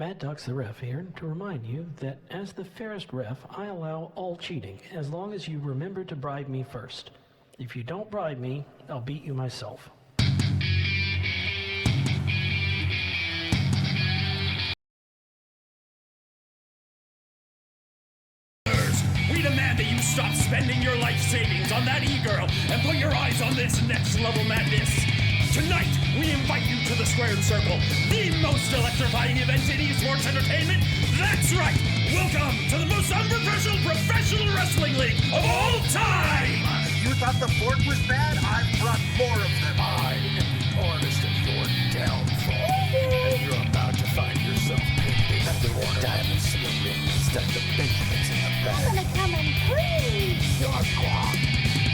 Mad Ducks the Ref here to remind you that as the fairest ref, I allow all cheating as long as you remember to bribe me first. If you don't bribe me, I'll beat you myself. We demand that you stop spending your life savings on that e-girl and put your eyes on this next level madness. Tonight, we invite you to the Squared Circle, the most electrifying event in esports entertainment. That's right! Welcome to the most unprofessional professional wrestling league of all time! You thought the Fort was bad? I've brought more of them. I am the artist of your downfall. And you're about to find yourself pinned at the diamonds in the ring instead of the Benjamins in the back. I'm gonna come and please. You're gone.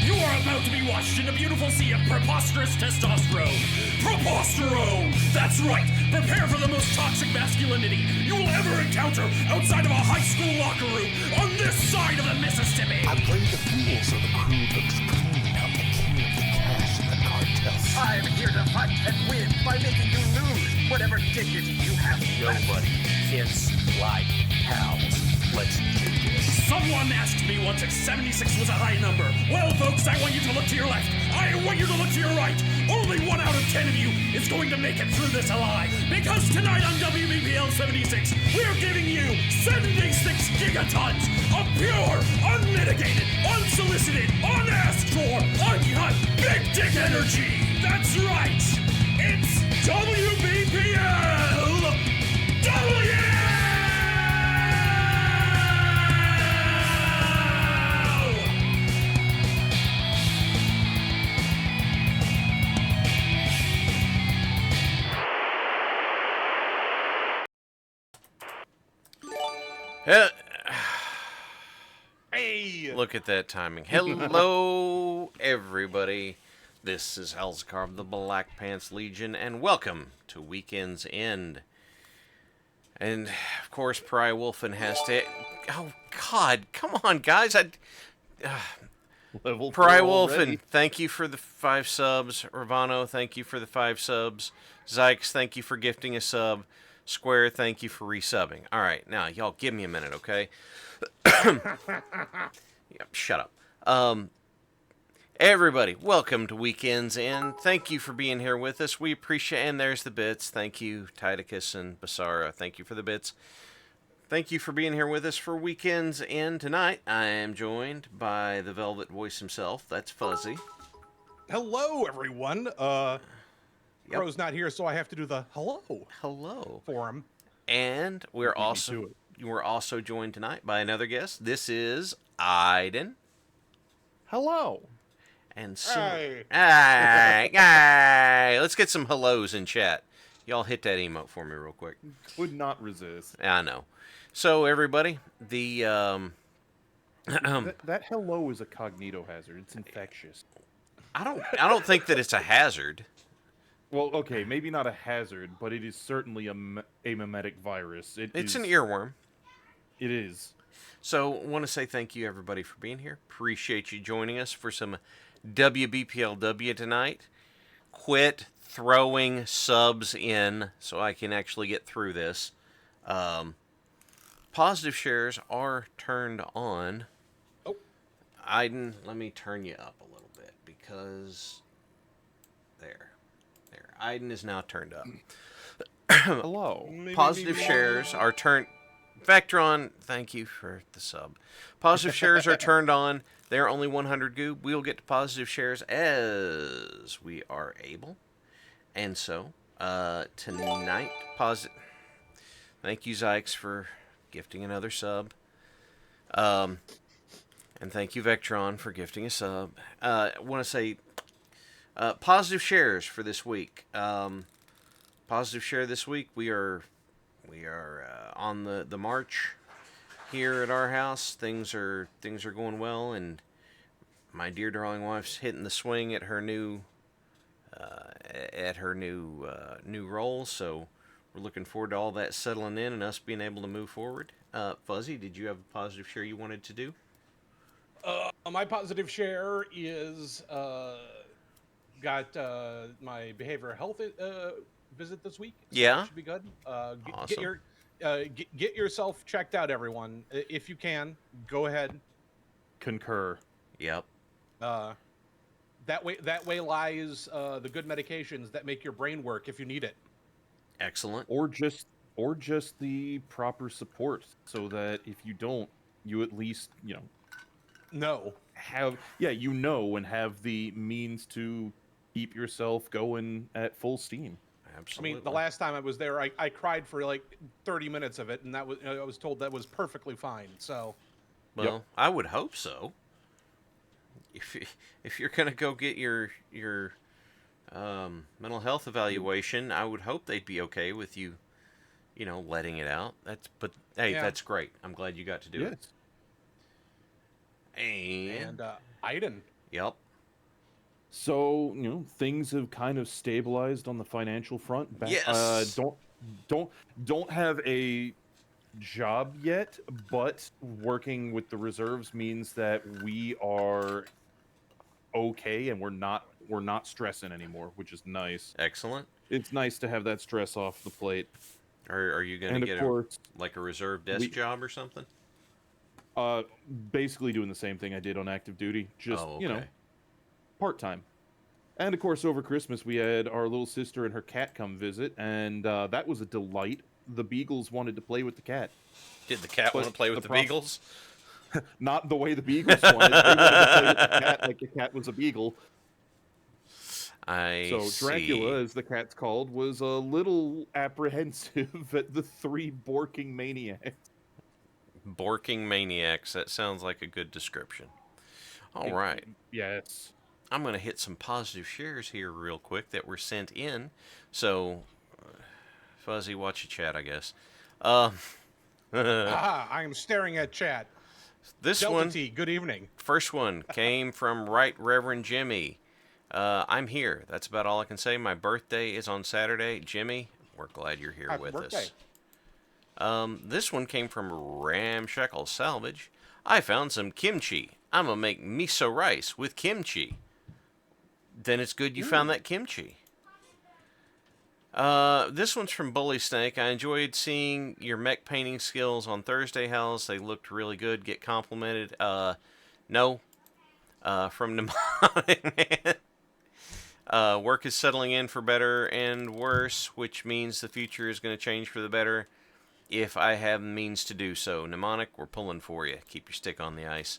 You are about to be washed in a beautiful sea of preposterous testosterone. Preposterone! That's right! Prepare for the most toxic masculinity you will ever encounter outside of a high school locker room on this side of the Mississippi! I played the fool so the crew looks clean. I'm the king of the cash and the cartels. I'm here to fight and win by making you lose whatever dignity you have left. Nobody kiss like pals. Let's do this. Someone asked me once if 76 was a high number. Well, folks, I want you to look to your left. I want you to look to your right. Only 1 out of 10 of you is going to make it through this alive. Because tonight on WBPL 76, we're giving you 76 gigatons of pure, unmitigated, unsolicited, unasked for, uncut, big dick energy. That's right. It's WBPLW! Hey! Look at that timing. Hello, everybody. This is Elzkar of the Black Pants Legion, and welcome to Weekend's End. And, of course, Pry Wolfen has to... Oh, God. Come on, guys. Level Pry 4 Wolfen, already. thank you for the 5 subs. Ravano, thank you for the 5 subs. Zykes, thank you for gifting a sub. Square, thank you for resubbing. All right, now, y'all, give me a minute, okay? Yep, shut up. Everybody, welcome to Weekend's End. Thank you for being here with us. We appreciate, and there's the bits. Thank you, Titicus and Basara. Thank you for the bits. Thank you for being here with us for Weekend's End tonight. I am joined by the Velvet Voice himself. That's Fuzzy. Hello, everyone. Crow's not here, so I have to do the hello Hello. for him. And we're also joined tonight by another guest. This is Aiden. Hello. And so, Hey. hey, let's get some hellos in chat. Y'all hit that emote for me real quick. Could not resist. I know. So everybody, the That hello is a cognito hazard. It's infectious. I don't think that it's a hazard. Well, okay, maybe not a hazard, but it is certainly a mimetic virus. It's an earworm. It is. So want to say thank you everybody for being here. Appreciate you joining us for some WBPLW tonight. Quit throwing subs in so I can actually get through this. Positive shares are turned on. Oh. Aiden, let me turn you up a little bit because there. Aiden is now turned up. Hello. Positive shares are turned... Vectron, thank you for the sub. Positive shares are turned on. They're only 100 goob. We'll get to positive shares as we are able. And so, tonight, Thank you, Zykes, for gifting another sub. And thank you, Vectron, for gifting a sub. I want to say... positive shares for this week. Positive share this week. We are on the march here at our house. Things are going well, and my dear darling wife's hitting the swing at her new new role. So we're looking forward to all that settling in and us being able to move forward. Fuzzy, did you have a positive share you wanted to do? My positive share is got my behavioral health visit this week. So Yeah? that should be good. Awesome. get yourself checked out, everyone. If you can, go ahead. Concur. Yep. That way lies the good medications that make your brain work if you need it. Excellent. Or just the proper support, so that if you don't, you at least No. have and have the means to keep yourself going at full steam. Absolutely. I mean, the last time I was there, I cried for like 30 minutes of it, and that was I was told that was perfectly fine. So, Well, I would hope so. If you're gonna go get your mental health evaluation, I would hope they'd be okay with you, letting it out. Hey, Yeah. that's great. I'm glad you got to do it. and Iden. Yep. So things have kind of stabilized on the financial front. Yes. Don't have a job yet, but working with the reserves means that we are okay, and we're not stressing anymore, which is nice. Excellent. It's nice to have that stress off the plate. Are you gonna And get of course, a reserve desk job or something? basically doing the same thing I did on active duty, just Oh, okay. part-time. And of course, over Christmas we had our little sister and her cat come visit, and that was a delight. The beagles wanted to play with the cat. Did the cat want to But play with the the prob- beagles? Not the way the beagles wanted. They wanted to play with the cat like the cat was a beagle. I So Dracula, see. as the cat's called, was a little apprehensive at the three borking maniacs. Borking maniacs. That sounds like a good description. All right. Yes. I'm going to hit some positive shares here real quick that were sent in. So, Fuzzy, watch your chat, I guess. I am staring at chat. This Delta one, T, good evening. first one, came from Right Reverend Jimmy. I'm here. That's about all I can say. My birthday is on Saturday. Jimmy, we're glad you're here Happy with birthday. us. This one came from Ramshackle Salvage. I found some kimchi. I'm going to make miso rice with kimchi. Then it's good you found that kimchi. This one's from Bully Snake. I enjoyed seeing your mech painting skills on Thursday, Hells. They looked really good. Get complimented. No. From Mnemonic Man. Work is settling in for better and worse, which means the future is going to change for the better if I have means to do so. Mnemonic, we're pulling for you. Keep your stick on the ice.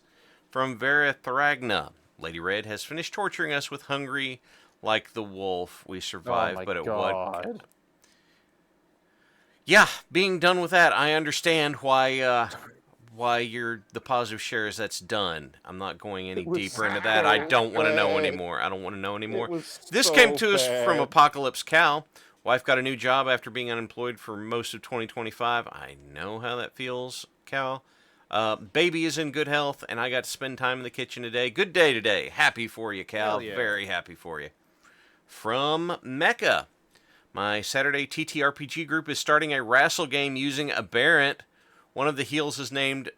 From Vera Thragna. Lady Red has finished torturing us with hungry like the wolf. We survived, but at what? Yeah, being done with that, I understand why you're the positive shares. That's done. I'm not going any deeper into that. I don't want to know anymore. I don't want to know anymore. This came to us from Apocalypse Cow. Wife got a new job after being unemployed for most of 2025. I know how that feels, Cal. Baby is in good health, and I got to spend time in the kitchen today. Good day today. Happy for you, Cal. Hell yeah. Very happy for you. From Mecca. My Saturday TTRPG group is starting a wrestle game using Aberrant. One of the heels is named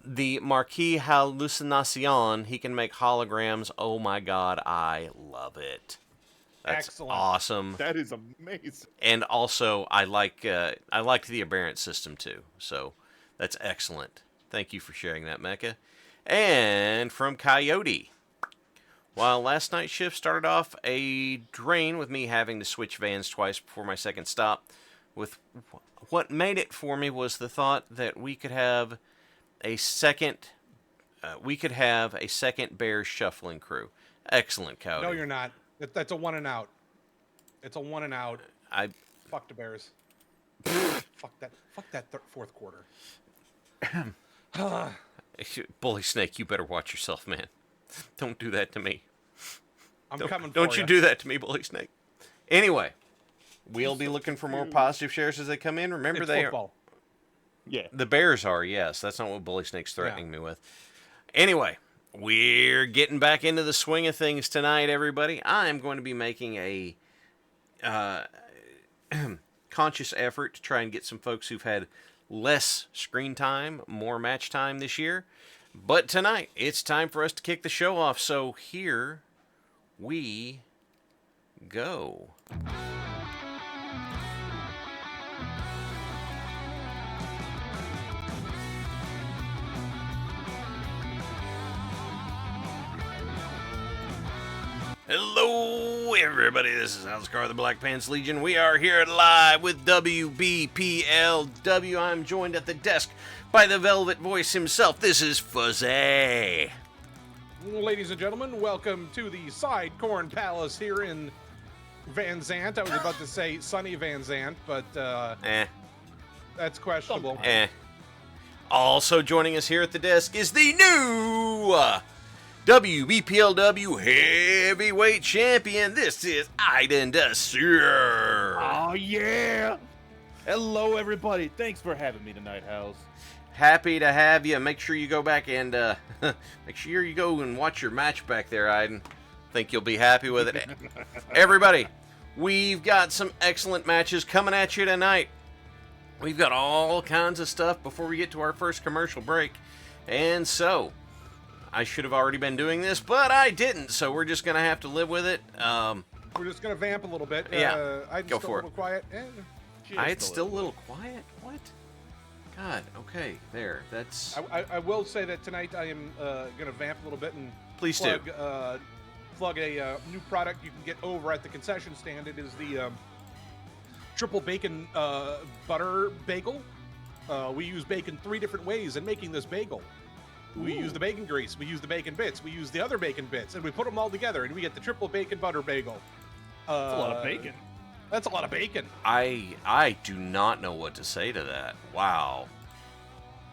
the Marquis Hallucinacion. He can make holograms. Oh my god, I love it. That's Excellent. awesome. That is amazing. And also, I liked the Aberrant system too. So that's excellent. Thank you for sharing that, Mecca. And from Coyote. While last night's shift started off a drain with me having to switch vans twice before my second stop, with what made it for me was the thought that we could have a second Bears shuffling crew. Excellent, Coyote. No, you're not. That's a one and out. It's a one and out. Fuck the Bears. Fuck that fourth quarter. Bully Snake, you better watch yourself, man. Don't do that to me. Coming for Don't you do that to me, Bully Snake. Anyway, we'll be looking for more positive shares as they come in. Remember, It's they football. Yeah. The Bears are, yes. That's not what Bully Snake's threatening me with. Anyway, we're getting back into the swing of things tonight, everybody. I'm going to be making a conscious effort to try and get some folks who've had less screen time, more match time this year. But tonight, it's time for us to kick the show off. So here we go. Hello, everybody. This is Alscar, the Black Pants Legion. We are here live with WBPLW. I'm joined at the desk by the Velvet Voice himself. This is Fuzzy. Ladies and gentlemen, welcome to the Side Corn Palace here in Van Zant. I was about to say sunny Van Zant, but that's questionable. Also joining us here at the desk is the new WBPLW Heavyweight Champion. This is Aiden Desir. Oh, yeah. Hello, everybody. Thanks for having me tonight, House. Happy to have you. Make sure you go back and make sure you go and watch your match back there, Aiden. Think you'll be happy with it. Everybody, we've got some excellent matches coming at you tonight. We've got all kinds of stuff before we get to our first commercial break. And so, I should have already been doing this, but I didn't, so we're just going to have to live with it. We're just going to vamp a little bit. Yeah, I'm go still for a little quiet. It's still a little quiet? What? God, okay, there. That's... I will say that tonight I am going to vamp a little bit and Please plug a new product you can get over at the concession stand. It is the triple bacon butter bagel. We use bacon 3 different ways in making this bagel. We use the bacon grease, we use the bacon bits, we use the other bacon bits, and we put them all together, and we get the triple bacon butter bagel. That's a lot of bacon. That's a lot of bacon. I do not know what to say to that. Wow.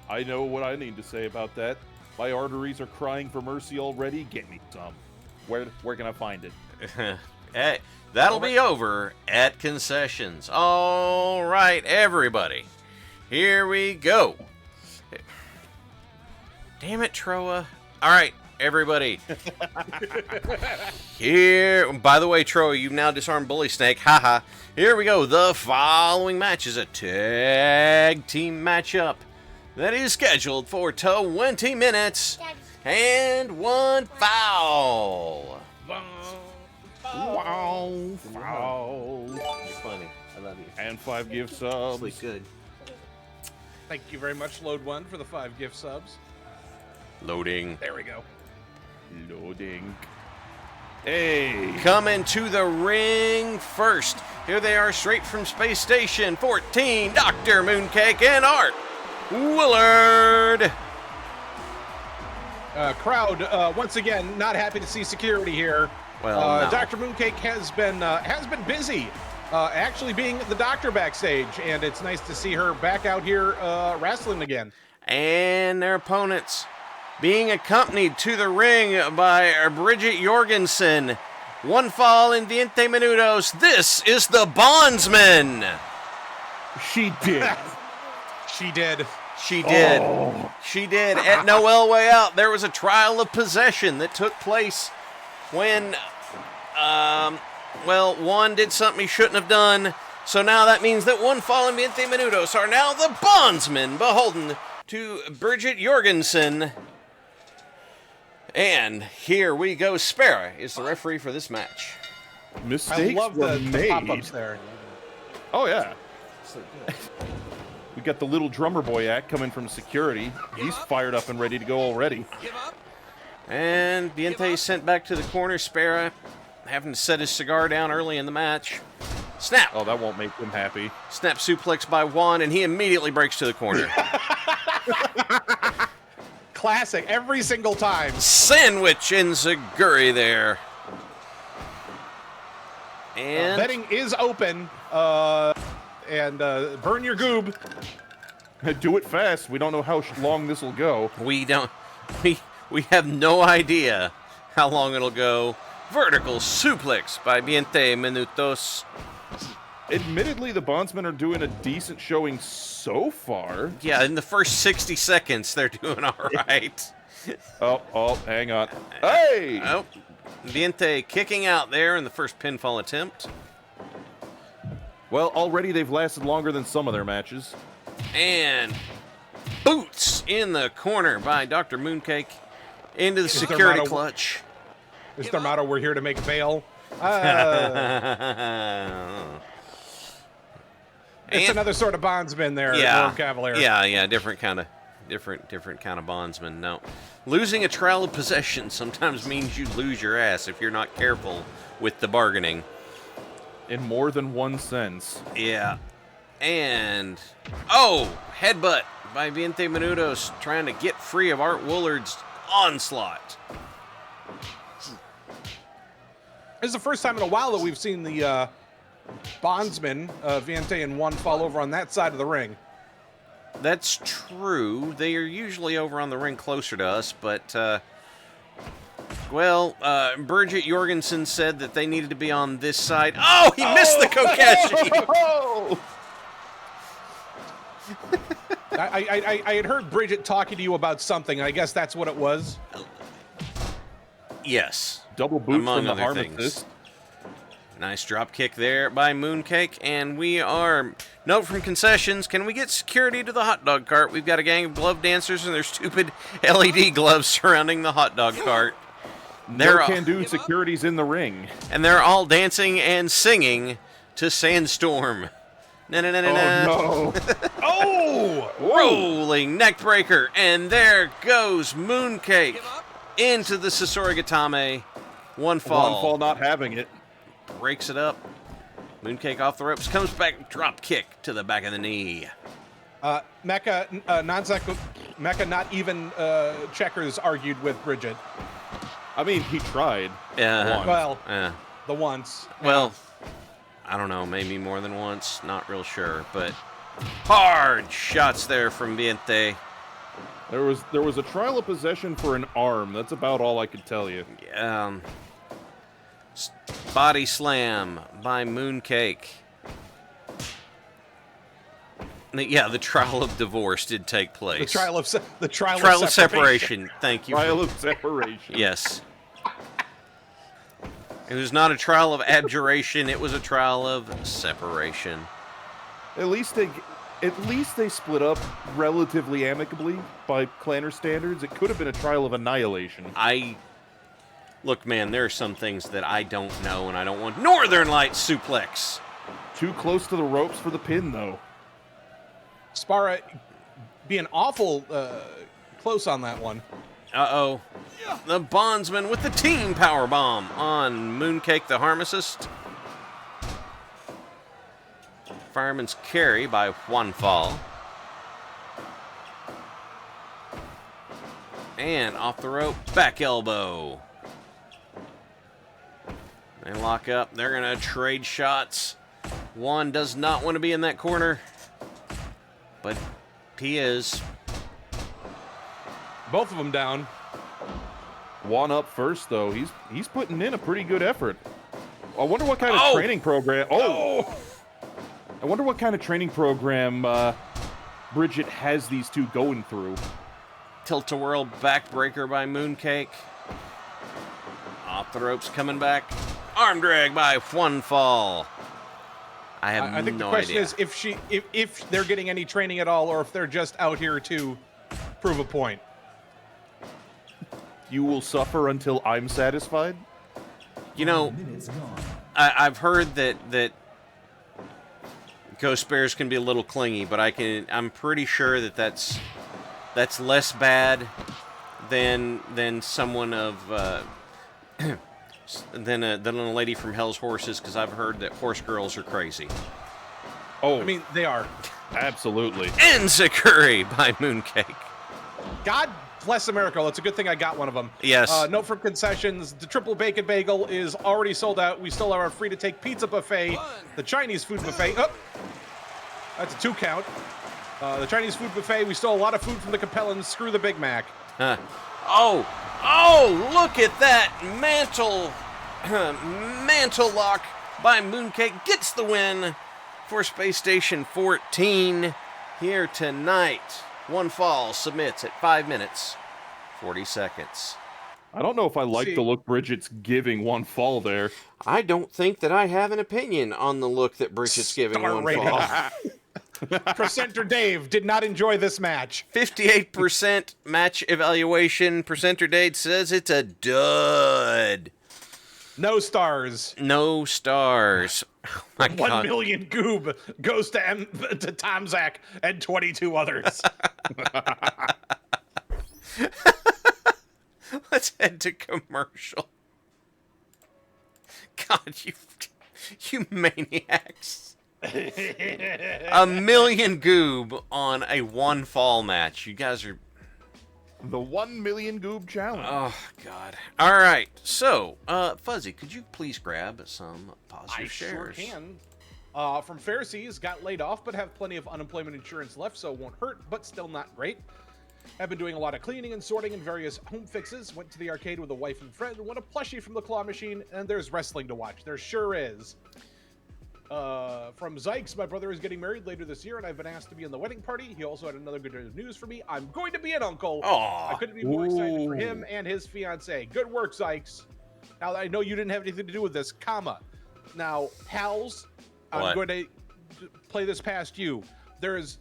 I know what I need to say about that. My arteries are crying for mercy already. Get me some. Where can I find it? Hey, that'll be over at concessions. All right, everybody. Here we go. Damn it, Troa. All right, everybody. Here, by the way, Troa, you've now disarmed Bully Snake. Haha. Here we go. The following match is a tag team matchup that is scheduled for 20 minutes and 1 foul. Wow. You're funny. I love you. And 5 gift subs. Sleep good. Thank you very much, Load One, for the 5 gift subs. Loading. There we go. Loading. Hey. Coming to the ring first. Here they are, straight from Space Station 14, Dr. Mooncake and Art Willard. Crowd, once again, not happy to see security here. Well, no. Dr. Mooncake has been busy, actually being the doctor backstage, and it's nice to see her back out here wrestling again. And their opponents being accompanied to the ring by Bridget Jorgensen. 1 fall in 20 minutos. This is the Bondsman. She did. She did. She did. Oh. She did. At Noel Way Out, there was a trial of possession that took place when, one did something he shouldn't have done. So now that means that 1 fall in 20 minutos are now the Bondsmen, beholden to Bridget Jorgensen. And here we go. Spera is the referee for this match. Mistakes I love were the made. pop-ups there. Oh, yeah. We got the little drummer boy act coming from security. He's fired up and ready to go already. And Biente sent back to the corner. Spera having to set his cigar down early in the match. Snap. Oh, that won't make him happy. Snap suplex by Juan, and he immediately breaks to the corner. Classic, every single time. Sandwich and Zaguri there. And Betting is open, and burn your goob. Do it fast. We don't know how long this will go. we have no idea how long it'll go. Vertical suplex by 20 minutos. Admittedly, the Bondsmen are doing a decent showing so far. Yeah, in the first 60 seconds, they're doing all right. Oh, hang on. Hey! Oh, Viente kicking out there in the first pinfall attempt. Well, already they've lasted longer than some of their matches. And boots in the corner by Dr. Mooncake into the security clutch. It's their motto, we're here to make bail. It's another sort of bondsman there, Lord Cavalier. Yeah, different kind of different kind of bondsman. No, losing a trial of possession sometimes means you lose your ass if you're not careful with the bargaining. In more than one sense. Yeah. And headbutt by Viente Menudos, trying to get free of Art Woolard's onslaught. This is the first time in a while that we've seen the bondsman, Viente and One, fall over on that side of the ring. That's true. They are usually over on the ring closer to us, but, Bridget Jorgensen said that they needed to be on this side. Oh, he missed the Kokeshi! I had heard Bridget talking to you about something, and I guess that's what it was. Yes. Double boot among from the other arm things. assist. Nice drop kick there by Mooncake, and we are... Note from concessions, can we get security to the hot dog cart? We've got a gang of glove dancers and their stupid LED gloves surrounding the hot dog cart. No can-do security's in the ring. And they're all dancing and singing to Sandstorm. Na-na-na-na-na. Oh, no. Oh! Rolling neck breaker, and there goes Mooncake into the Sasorigatame. One fall. One fall not having it. Breaks it up. Mooncake off the ropes, comes back, drop kick to the back of the knee. Mecca, Mecca not even Checkers argued with Bridget. I mean, he tried. Yeah. Well, Yeah. the once. Well, I don't know, maybe more than once, not real sure, but hard shots there from Viente. There was a trial of possession for an arm. That's about all I could tell you. Body slam by Mooncake. Yeah, the trial of divorce did take place. The trial of separation. Thank you. Trial of separation. Yes. It was not a trial of abjuration. It was a trial of separation. At least they split up relatively amicably by Clanner standards. It could have been a trial of annihilation. Look, man, there are some things that I don't know, and I don't want. Northern Light suplex. Too close to the ropes for the pin, though. Spara being awful close on that one. Uh-oh. The bondsman with the team power bomb on Mooncake the Pharmacist. Fireman's carry by one fall. And off the rope, back elbow. They lock up. They're going to trade shots. One does not want to be in that corner, but he is. Both of them down. One up first, though. He's putting in a pretty good effort. I wonder what kind of training program. I wonder what kind of training program Bridget has these two going through. Tilt-a-whirl backbreaker by Mooncake. Off the ropes, coming back. Arm drag by one fall. I think the question is if they're getting any training at all, or if they're just out here to prove a point. You will suffer until I'm satisfied? You know, I've heard that Ghost Bears can be a little clingy, but I'm pretty sure that's less bad than someone of than a lady from Hell's Horses, because I've heard that horse girls are crazy. Oh, I mean, they are. Absolutely. Enzikuri by Mooncake. God bless America. It's a good thing I got one of them. Yes. Note from concessions, the triple bacon bagel is already sold out. We still have our free-to-take pizza buffet, the Chinese food buffet. Oh, that's a 2 count. The Chinese food buffet, we stole a lot of food from the Capellans. Screw the Big Mac. Oh, look at that mantle lock by Mooncake. Gets the win for Space Station 14 here tonight. One fall submits at 5 minutes, 40 seconds. I don't know if I like the look Bridget's giving one fall there. I don't think that I have an opinion on the look that Bridget's giving one fall. Presenter Dave did not enjoy this match. 58% match evaluation. Presenter Dave says it's a dud. No stars. No stars. Oh my 1 God. million goob goes to Tom Zach and 22 others. Let's head to commercial. God, you maniacs. A million goob on a one fall match. You guys are... The 1 million goob challenge. Oh, God. All right. So, Fuzzy, could you please grab some positive shares? I sure can. From Pharisees, got laid off, but have plenty of unemployment insurance left, so won't hurt, but still not great. Have been doing a lot of cleaning and sorting and various home fixes. Went to the arcade with a wife and friend, won a plushie from the claw machine, and there's wrestling to watch. There sure is. From Zykes, my brother is getting married later this year, and I've been asked to be in the wedding party. He also had another good bit of news for me. I'm going to be an uncle. Aww. I couldn't be more excited for him and his fiance. Good work, Zykes. Now, I know you didn't have anything to do with this, comma. Now, pals, I'm going to play this past you. There is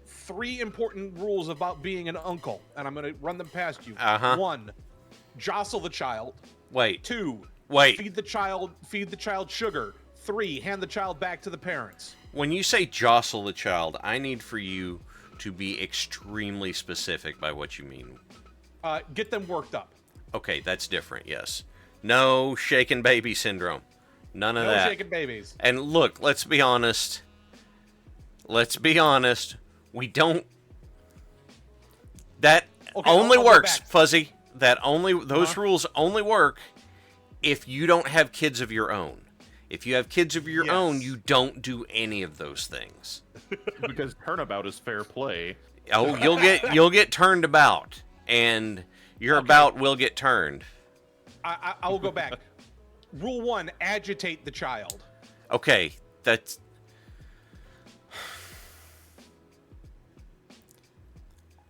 3 important rules about being an uncle, and I'm going to run them past you. 1, jostle the child. Wait. 2, Wait. feed the child sugar. 3, hand the child back to the parents. When you say jostle the child, I need for you to be extremely specific by what you mean. Get them worked up. Okay, that's different, yes. No shaken baby syndrome. None of that. No shaken babies. And look, let's be honest. We don't... That only works, Fuzzy. Those rules only work if you don't have kids of your own. If you have kids of your own, you don't do any of those things. Because turnabout is fair play. Oh, you'll get turned about, and your about will get turned. I will go back. Rule 1, agitate the child. Okay, that's...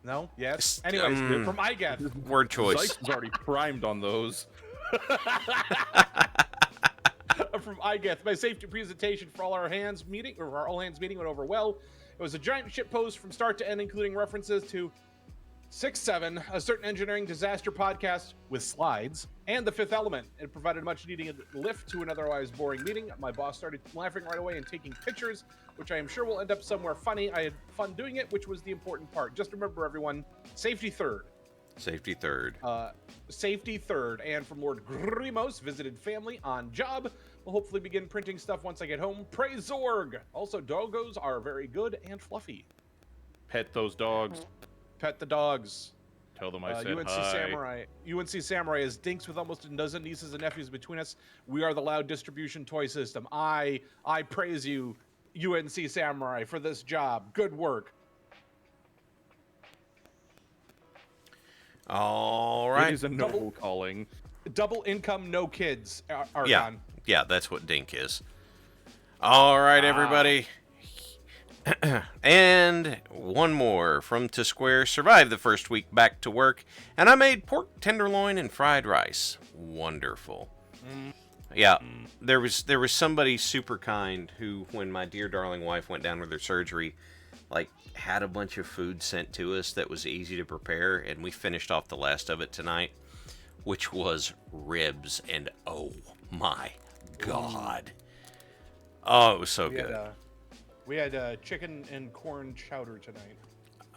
No? Yes? Anyways, from I guess. Word choice. Sykes is already primed on those. From iGeth, my safety presentation for our all hands meeting went over well. It was a giant shit post from start to end, including references to 6-7, a certain engineering disaster podcast with slides, and The Fifth Element. It provided much needed lift to an otherwise boring meeting. My boss started laughing right away and taking pictures, which I am sure will end up somewhere funny. I had fun doing it, which was the important part. Just remember, everyone, safety third. Safety third. Safety third. And from Lord Grimos, visited family on job. We'll hopefully begin printing stuff once I get home. Praise Zorg! Also, doggos are very good and fluffy. Pet those dogs. Pet the dogs. Tell them I said UNC hi. Samurai. UNC Samurai is dinks with almost a dozen nieces and nephews between us. We are the loud distribution toy system. I praise you, UNC Samurai, for this job. Good work. All right. It is a noble calling. Double income, no kids. Argon. Yeah, that's what Dink is. All right, everybody. And one more from To Square. Survived the first week back to work, and I made pork tenderloin and fried rice. Wonderful. Yeah, there was somebody super kind who, when my dear darling wife went down with her surgery, had a bunch of food sent to us that was easy to prepare, and we finished off the last of it tonight, which was ribs, and oh my God. Oh, it was so good. We had chicken and corn chowder tonight.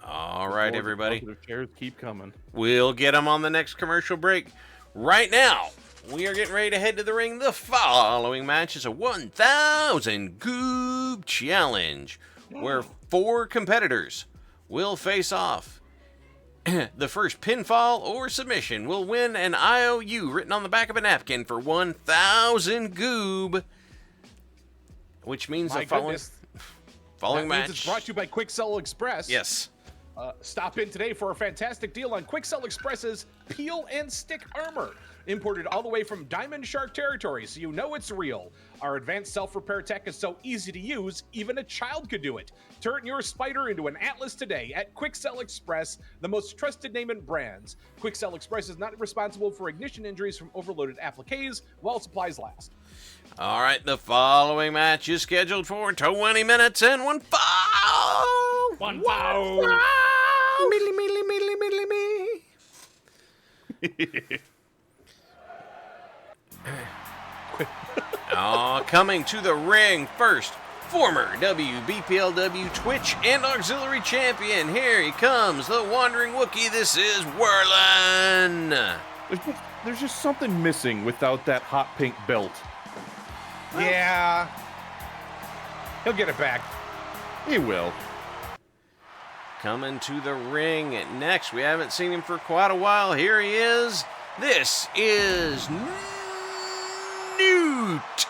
All right, everybody. Chairs keep coming. We'll get them on the next commercial break. Right now, we are getting ready to head to the ring. The following match is a 1,000 Goob Challenge, where 4 competitors will face off. The first pinfall or submission will win an IOU written on the back of a napkin for 1,000 Goob, which means the following match. It's brought to you by Quick Sell Express. Yes. Stop in today for a fantastic deal on Quick Sell Express's Peel and Stick Armor. Imported all the way from Diamond Shark territory, so you know it's real. Our advanced self-repair tech is so easy to use, even a child could do it. Turn your spider into an Atlas today at Quick Sell Express, the most trusted name in brands. Quick Sell Express is not responsible for ignition injuries from overloaded appliques while supplies last. All right, the following match is scheduled for 20 minutes and 1 foul. 1 foul. Meedly, meedly, meedly, meedly, me. Coming to the ring first, former WBPLW Twitch and Auxiliary Champion. Here he comes, the Wandering Wookiee. This is Whirlin. There's just something missing without that hot pink belt. Yeah. He'll get it back. He will. Coming to the ring next. We haven't seen him for quite a while. Here he is. This is Newt.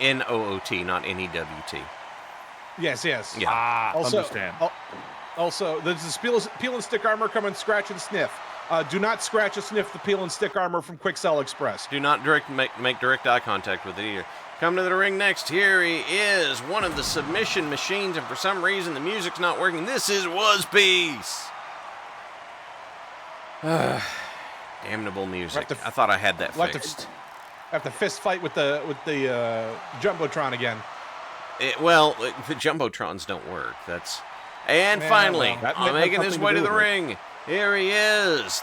N-O-O-T, not N-E-W-T. Yes. Yeah. Understand. Also, there's the peel and stick armor. Come and scratch and sniff. Do not scratch or sniff the peel and stick armor from Quick Sell Express. Do not make direct eye contact with it either. Come to the ring next. Here he is, one of the submission machines, and for some reason the music's not working. This is Wazpiece. Damnable music. I thought I had that fixed. Have to fist fight with the Jumbotron again. The Jumbotrons don't work. Finally, making his way to the ring. Here he is,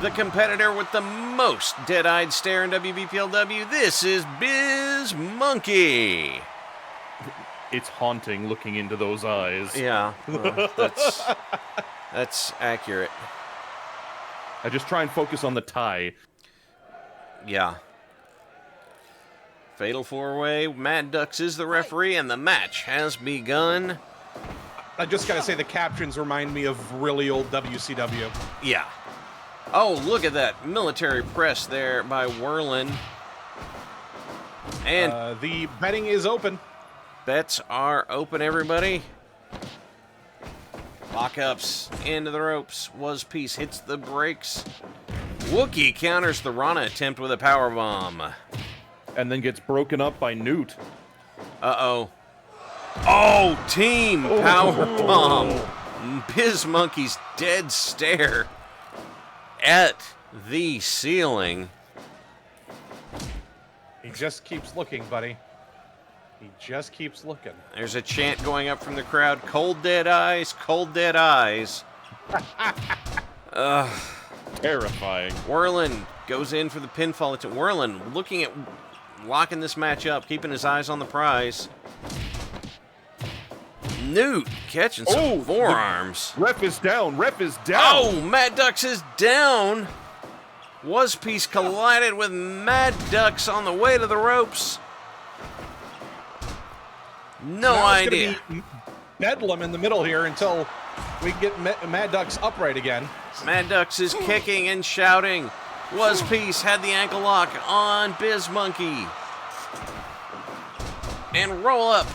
the competitor with the most dead-eyed stare in WBPLW. This is Biz Monkey. It's haunting looking into those eyes. Yeah, that's accurate. I just try and focus on the tie. Yeah. Fatal four-way. Mad Ducks is the referee, and the match has begun. I just gotta say the captions remind me of really old WCW. Yeah. Oh, look at that military press there by Whirlin. And the betting is open. Bets are open, everybody. Lockups into the ropes. Wazpiece hits the brakes. Wookiee counters the Rana attempt with a powerbomb. And then gets broken up by Newt. Uh-oh. Oh, team powerbomb. Biz Monkey's dead stare at the ceiling. He just keeps looking, buddy. He just keeps looking. There's a chant going up from the crowd. Cold dead eyes, cold dead eyes. Terrifying. Whirlin goes in for the pinfall. It's Whirlin looking at locking this match up, keeping his eyes on the prize. Newt catching some forearms. Ref is down. Oh, Mad Ducks is down. Wazpiece collided with Mad Ducks on the way to the ropes. No idea. It's gonna be bedlam in the middle here until we can get Mad Ducks upright again. Mad Ducks is kicking and shouting. Wazpiece had the ankle lock on Biz Monkey. And roll up.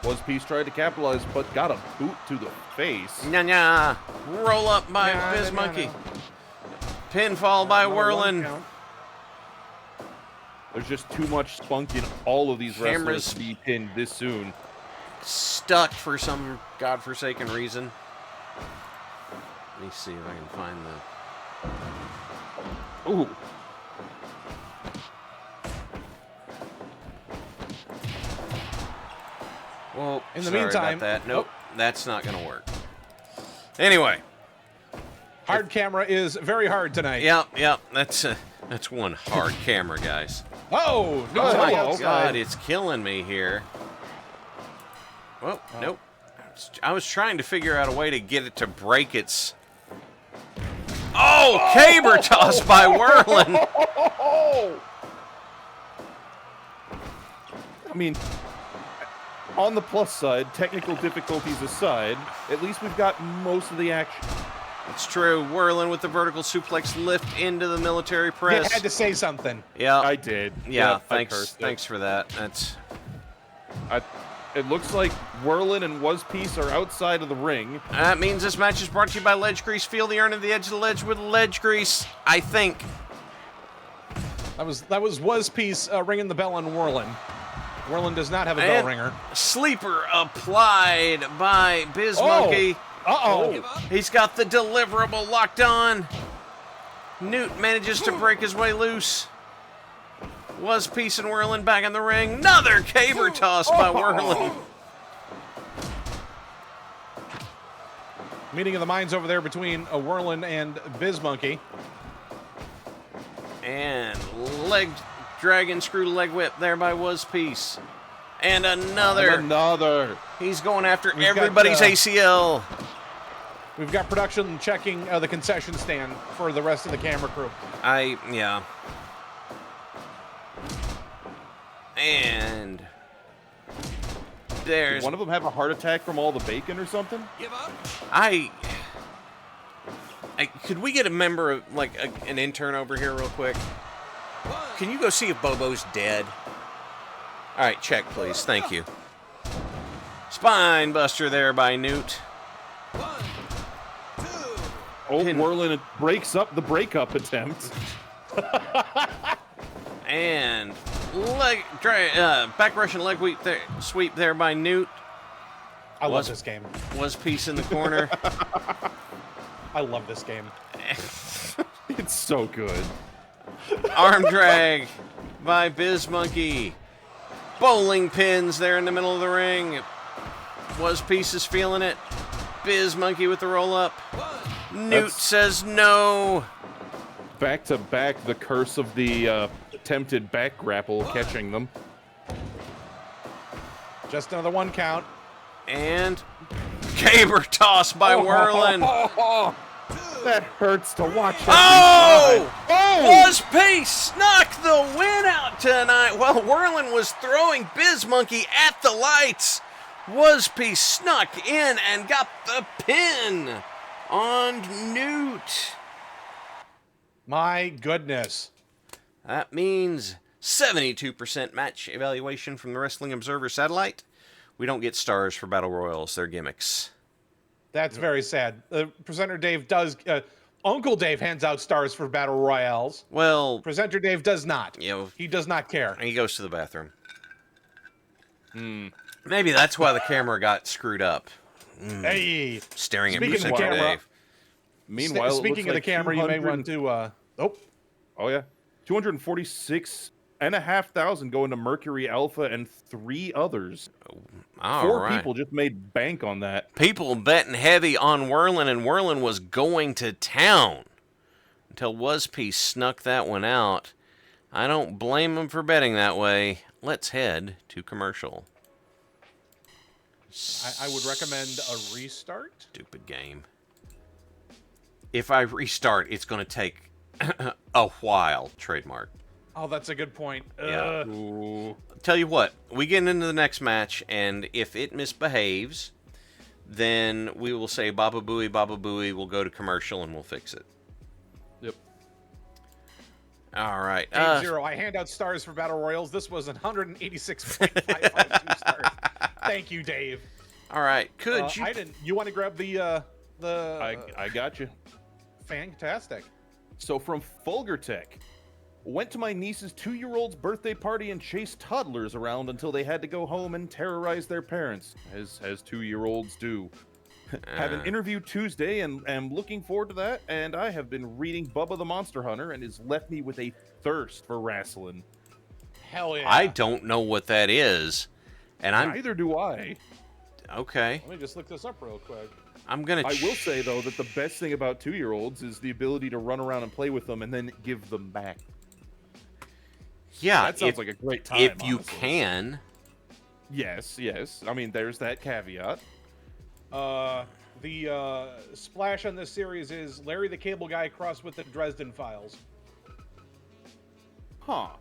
Wazpiece tried to capitalize, but got a boot to the face. Nya. Roll up by Biz Monkey. Pinfall by Whirlin. There's just too much spunk in all of these wrestlers to be pinned this soon. Stuck for some godforsaken reason. Let me see if I can find the... Ooh. Well, in the sorry meantime, about that. Nope, that's not going to work. Anyway. Hard camera is very hard tonight. Yep. That's one hard camera, guys. Oh, no! Oh my God, it's killing me here. Well, nope. I was trying to figure out a way to get it to break its... Oh, caber toss by Whirlin. I mean, on the plus side, technical difficulties aside, at least we've got most of the action. It's true. Whirlin with the vertical suplex lift into the military press. You had to say something. Yeah, I did. Yeah, thanks for that. It looks like Whirlin and Wazpiece are outside of the ring. That means this match is brought to you by Ledge Grease. Feel the urn of the edge of the ledge with Ledge Grease, I think. That was Wazpiece ringing the bell on Whirlin. Whirlin does not have a bell ringer. Sleeper applied by Biz Monkey. Uh-oh. He's got the deliverable locked on. Newt manages to break his way loose. Wazpiece and Whirlin back in the ring. Another caber toss by Whirlin. Meeting of the minds over there between Whirlin and Biz Monkey. And leg dragon screw leg whip there by Was Piece. And another. He's going after everybody's ACL. We've got production checking the concession stand for the rest of the camera crew. Yeah. And there's Did one of them have a heart attack from all the bacon or something? Give up? Could we get a member of, like, an intern over here real quick? Can you go see if Bobo's dead? All right, check, please. Thank you. Spine buster there by Newt. Whirlin breaks up the breakup attempt. And back Russian leg sweep there by Newt. I love this game. Was Piece in the corner. I love this game. It's so good. Arm drag by Biz Monkey. Bowling pins there in the middle of the ring. Was Piece is feeling it. Biz Monkey with the roll up. Newt says no. Back to back, the curse of the attempted back grapple catching them. Just another 1 count. And caber toss by Whirlin. That hurts to watch. Was Piece snuck the win out tonight. While Whirlin was throwing Biz Monkey at the lights, Was Piece snuck in and got the pin on Newt. My goodness. That means 72% match evaluation from the Wrestling Observer satellite. We don't get stars for Battle Royals. They're gimmicks. That's very sad. Presenter Dave does... Uncle Dave hands out stars for Battle Royales. Well... Presenter Dave does not. You know, he does not care. He goes to the bathroom. Maybe that's why the camera got screwed up. Hey! Staring at Speaking of the camera... Dave. Meanwhile, speaking of the camera, you may want to... Oh, yeah. 246,500 going to Mercury Alpha and 3 others. Four people just made bank on that. People betting heavy on Whirlin, and Whirlin was going to town until Was Piece snuck that one out. I don't blame him for betting that way. Let's head to commercial. I would recommend a restart. Stupid game. If I restart, it's going to take a while. Trademark. Oh, that's a good point. Yeah. Tell you what, we get into the next match, and if it misbehaves, then we will say Baba Booey, we'll go to commercial, and we'll fix it. Yep. All right. Dave Zero, I hand out stars for Battle Royals. This was 186.552 stars. Thank you, Dave. All right. Could you... You want to grab the... I got you. Fantastic. So from Fulgertech, went to my niece's 2-year-old's birthday party and chased toddlers around until they had to go home and terrorize their parents, as 2-year-olds do. Had an interview Tuesday and am looking forward to that, and I have been reading Bubba the Monster Hunter and has left me with a thirst for wrestling. Hell yeah. I don't know what that is, and Neither do I. Okay. Let me just look this up real quick. I will say, though, that the best thing about 2-year-olds is the ability to run around and play with them and then give them back. Yeah, that sounds like a great time. If you can. Yes. I mean, there's that caveat. The splash on this series is Larry the Cable Guy crossed with the Dresden Files. Huh.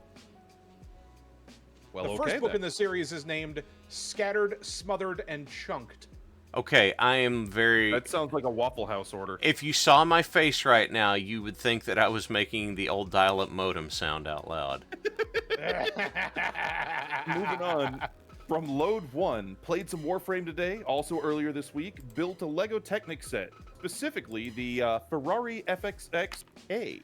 Well, the first book in the series is named Scattered, Smothered, and Chunked. Okay, I am very... That sounds like a Waffle House order. If you saw my face right now, you would think that I was making the old dial-up modem sound out loud. Moving on. From Load 1, played some Warframe today, also earlier this week, built a LEGO Technic set, specifically the Ferrari FXX-A.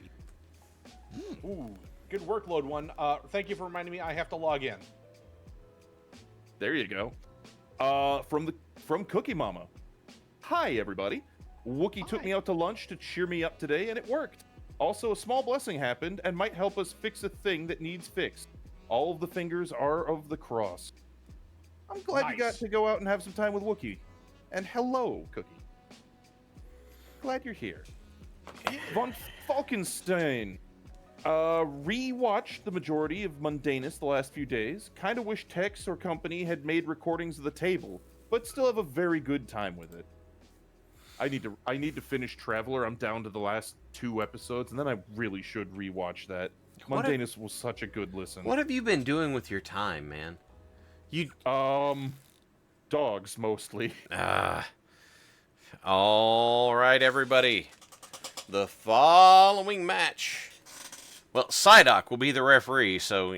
Ooh, good work, Load 1. Thank you for reminding me I have to log in. There you go. From Cookie Mama. Hi, everybody. Wookie took me out to lunch to cheer me up today, and it worked. Also, a small blessing happened and might help us fix a thing that needs fixed. All of the fingers are of the cross. I'm glad you got to go out and have some time with Wookie. And hello, Cookie. Glad you're here. Von Falkenstein. Rewatched the majority of Mundanus the last few days. Kind of wish Tex or company had made recordings of the table, but still have a very good time with it. I need to finish Traveler. I'm down to the last 2 episodes, and then I really should rewatch that. Mundanus was such a good listen. What have you been doing with your time, man? Dogs mostly. All right, everybody. The following match. Well, Psyduck will be the referee, so,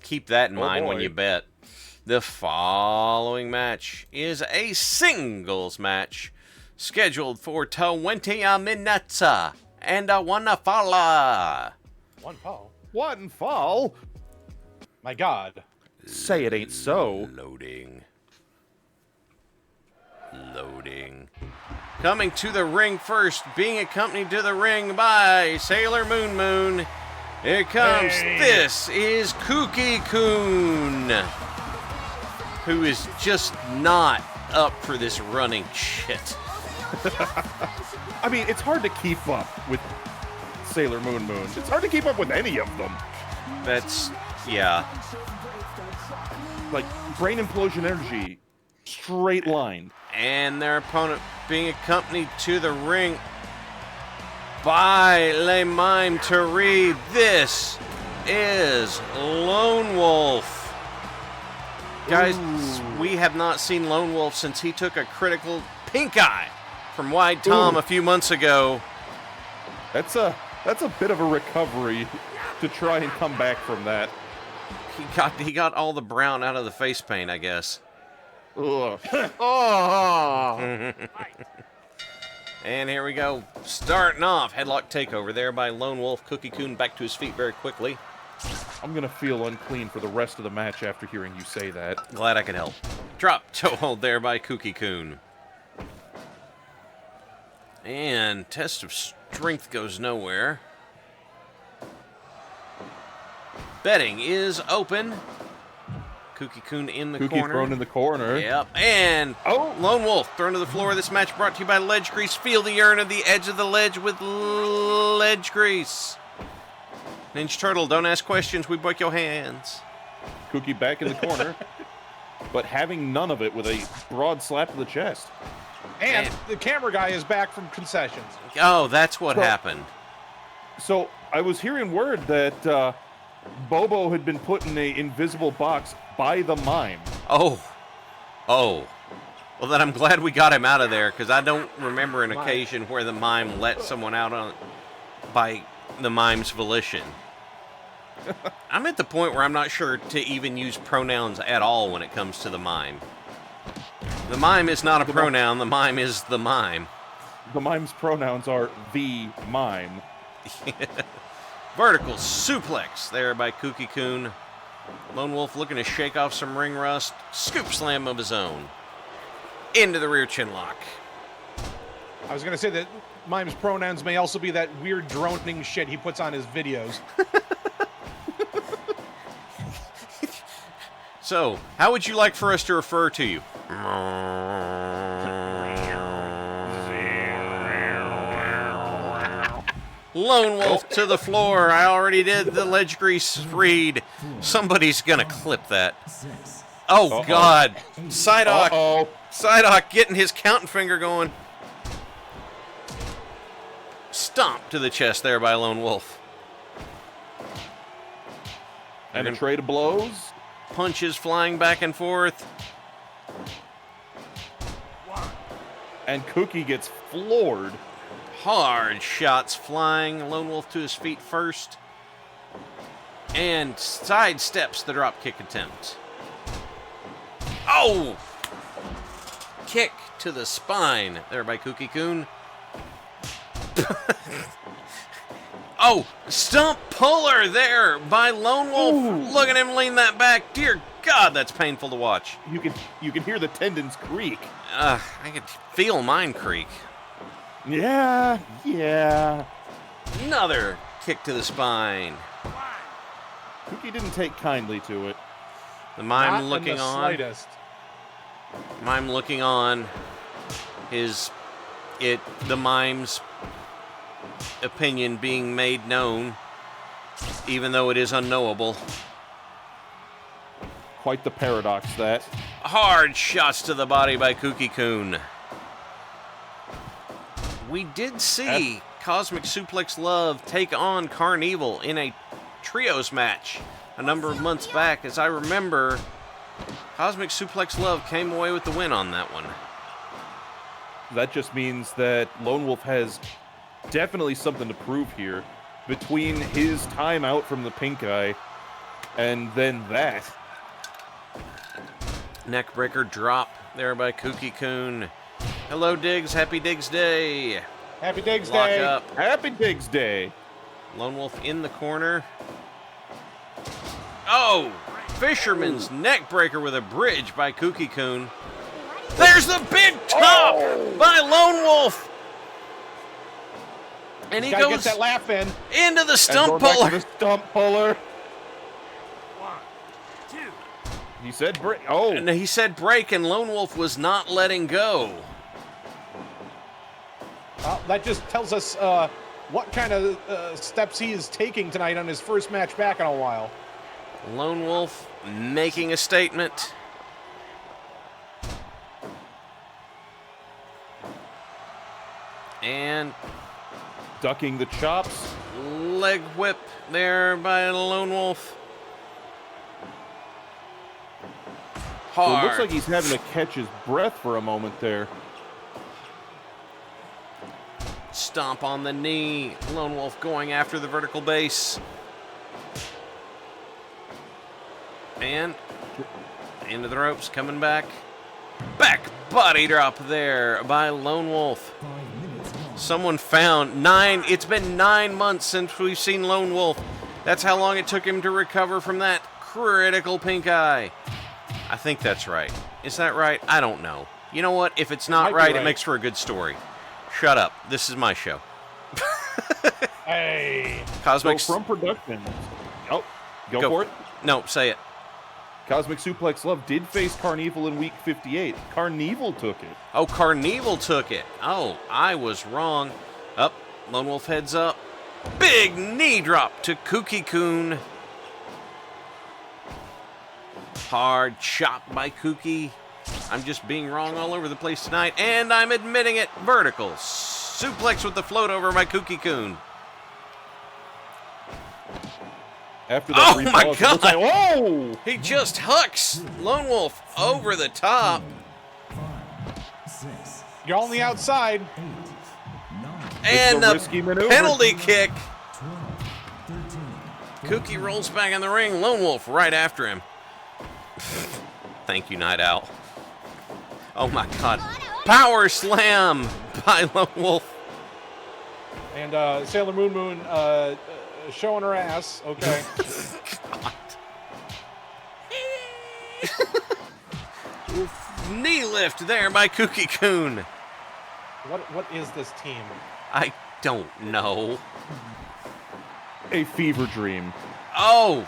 keep that in mind when you bet. The following match is a singles match scheduled for 20 minutes and a one fall. One fall? My God. Say it ain't so. Loading. Coming to the ring first, being accompanied to the ring by Sailor Moon. Here comes, This is Kooky Coon, who is just not up for this running shit. I mean, it's hard to keep up with Sailor Moon. It's hard to keep up with any of them. Yeah. Like, brain implosion energy, straight line. And their opponent being accompanied to the ring by Le Mime Tari. This is Lone Wolf. Guys, we have not seen Lone Wolf since he took a critical pink eye from Wide Tom a few months ago. That's a bit of a recovery to try and come back from that. He got all the brown out of the face paint, I guess. Ugh. And here we go. Starting off, headlock takeover there by Lone Wolf. Cookie Coon back to his feet very quickly. I'm going to feel unclean for the rest of the match after hearing you say that. Glad I could help. Drop toe hold there by Cookie Coon. And test of strength goes nowhere. Betting is open. Cookie Coon in the Cookie corner. thrown in the corner. Yep. And Lone Wolf thrown to the floor. This match brought to you by Ledge Grease. Feel the urn at the edge of the ledge with Ledge Grease. Ninja Turtle, don't ask questions. We break your hands. Cookie back in the corner, but having none of it with a broad slap to the chest. And the camera guy is back from concessions. Oh, that's what happened. So I was hearing word that Bobo had been put in an invisible box by the mime. Oh. Well, then I'm glad we got him out of there, because I don't remember an occasion where the mime let someone out by the mime's volition. I'm at the point where I'm not sure to even use pronouns at all when it comes to the mime. The mime is not a pronoun. The mime is the mime. The mime's pronouns are the mime. Vertical suplex there by Kooky Coon. Lone Wolf looking to shake off some ring rust. Scoop slam of his own. Into the rear chin lock. I was going to say that Mime's pronouns may also be that weird droning shit he puts on his videos. So, how would you like for us to refer to you? Lone Wolf to the floor. I already did the Ledge Grease read. Somebody's gonna clip that. Oh, God. Psyduck. Psyduck getting his counting finger going. Stomp to the chest there by Lone Wolf. And a trade of blows. Punches flying back and forth. And Cookie gets floored. Hard shots flying. Lone Wolf to his feet first. And sidesteps the drop kick attempt. Oh! Kick to the spine there by Kooky Coon. Oh, stump puller there by Lone Wolf. Ooh. Look at him lean that back. Dear God, that's painful to watch. You can hear the tendons creak. I could feel mine creak. Yeah. Another kick to the spine. Cookie didn't take kindly to it. The mime Not looking in the on. slightest. Mime looking on. The mime's opinion being made known. even though it is unknowable. Quite the paradox, that. Hard shots to the body by Kooky-kun. We did see Cosmic Suplex Love take on Carnival in a trios match a number of months back. As I remember, Cosmic Suplex Love came away with the win on that one. That just means that Lone Wolf has definitely something to prove here. Between his time out from the pink eye and then that. Neckbreaker drop there by Kooky-kun. Hello, Diggs. Happy Diggs Day. Happy Diggs Lock Day. up. Happy Diggs Day. Lone Wolf in the corner. Oh! Fisherman's neckbreaker with a bridge by Kooky-kun. There's the big top by Lone Wolf. And he Gotta goes get that laugh in. into the stump And going back puller. to the stump puller. 1, 2. He said break. Oh. And he said break, and Lone Wolf was not letting go. Well, that just tells us what kind of steps he is taking tonight on his first match back in a while. Lone Wolf making a statement. And Ducking the chops. leg whip there by Lone Wolf. So it Hard. looks like he's having to catch his breath for a moment there. Stomp on the knee. Lone Wolf going after the vertical base. And into the ropes, coming back. Back body drop there by Lone Wolf. Someone found 9. It's been 9 months since we've seen Lone Wolf. That's how long it took him to recover from that critical pink eye. I think that's right. Is that right? I don't know. You know what? If it's not Might be right, it right. makes for a good story. Shut up. This is my show. Hey. Cosmic. So from production. Oh, go Go. for it. No, say it. Cosmic Suplex Love did face Carnival in week 58. Carnival took it. Oh, Carnival took it. Oh, I was wrong. Up. Lone Wolf heads up. Big knee drop to Kooky-kun. Hard chop by Kooky. I'm just being wrong all over the place tonight, and I'm admitting it. Vertical suplex with the float over by Kooky-kun. After that Oh brief my pause, it looks God. like- whoa! He just hucks Lone Wolf over the top. You're on the outside. And a the risky maneuver. penalty kick. Kooky rolls back in the ring. Lone Wolf right after him. Thank you, Night Owl. Oh my God. Power slam by Lone Wolf. And Sailor Moon showing her ass. Okay. Knee lift there by Kooky-kun. What is this team? I don't know. A fever dream. Oh,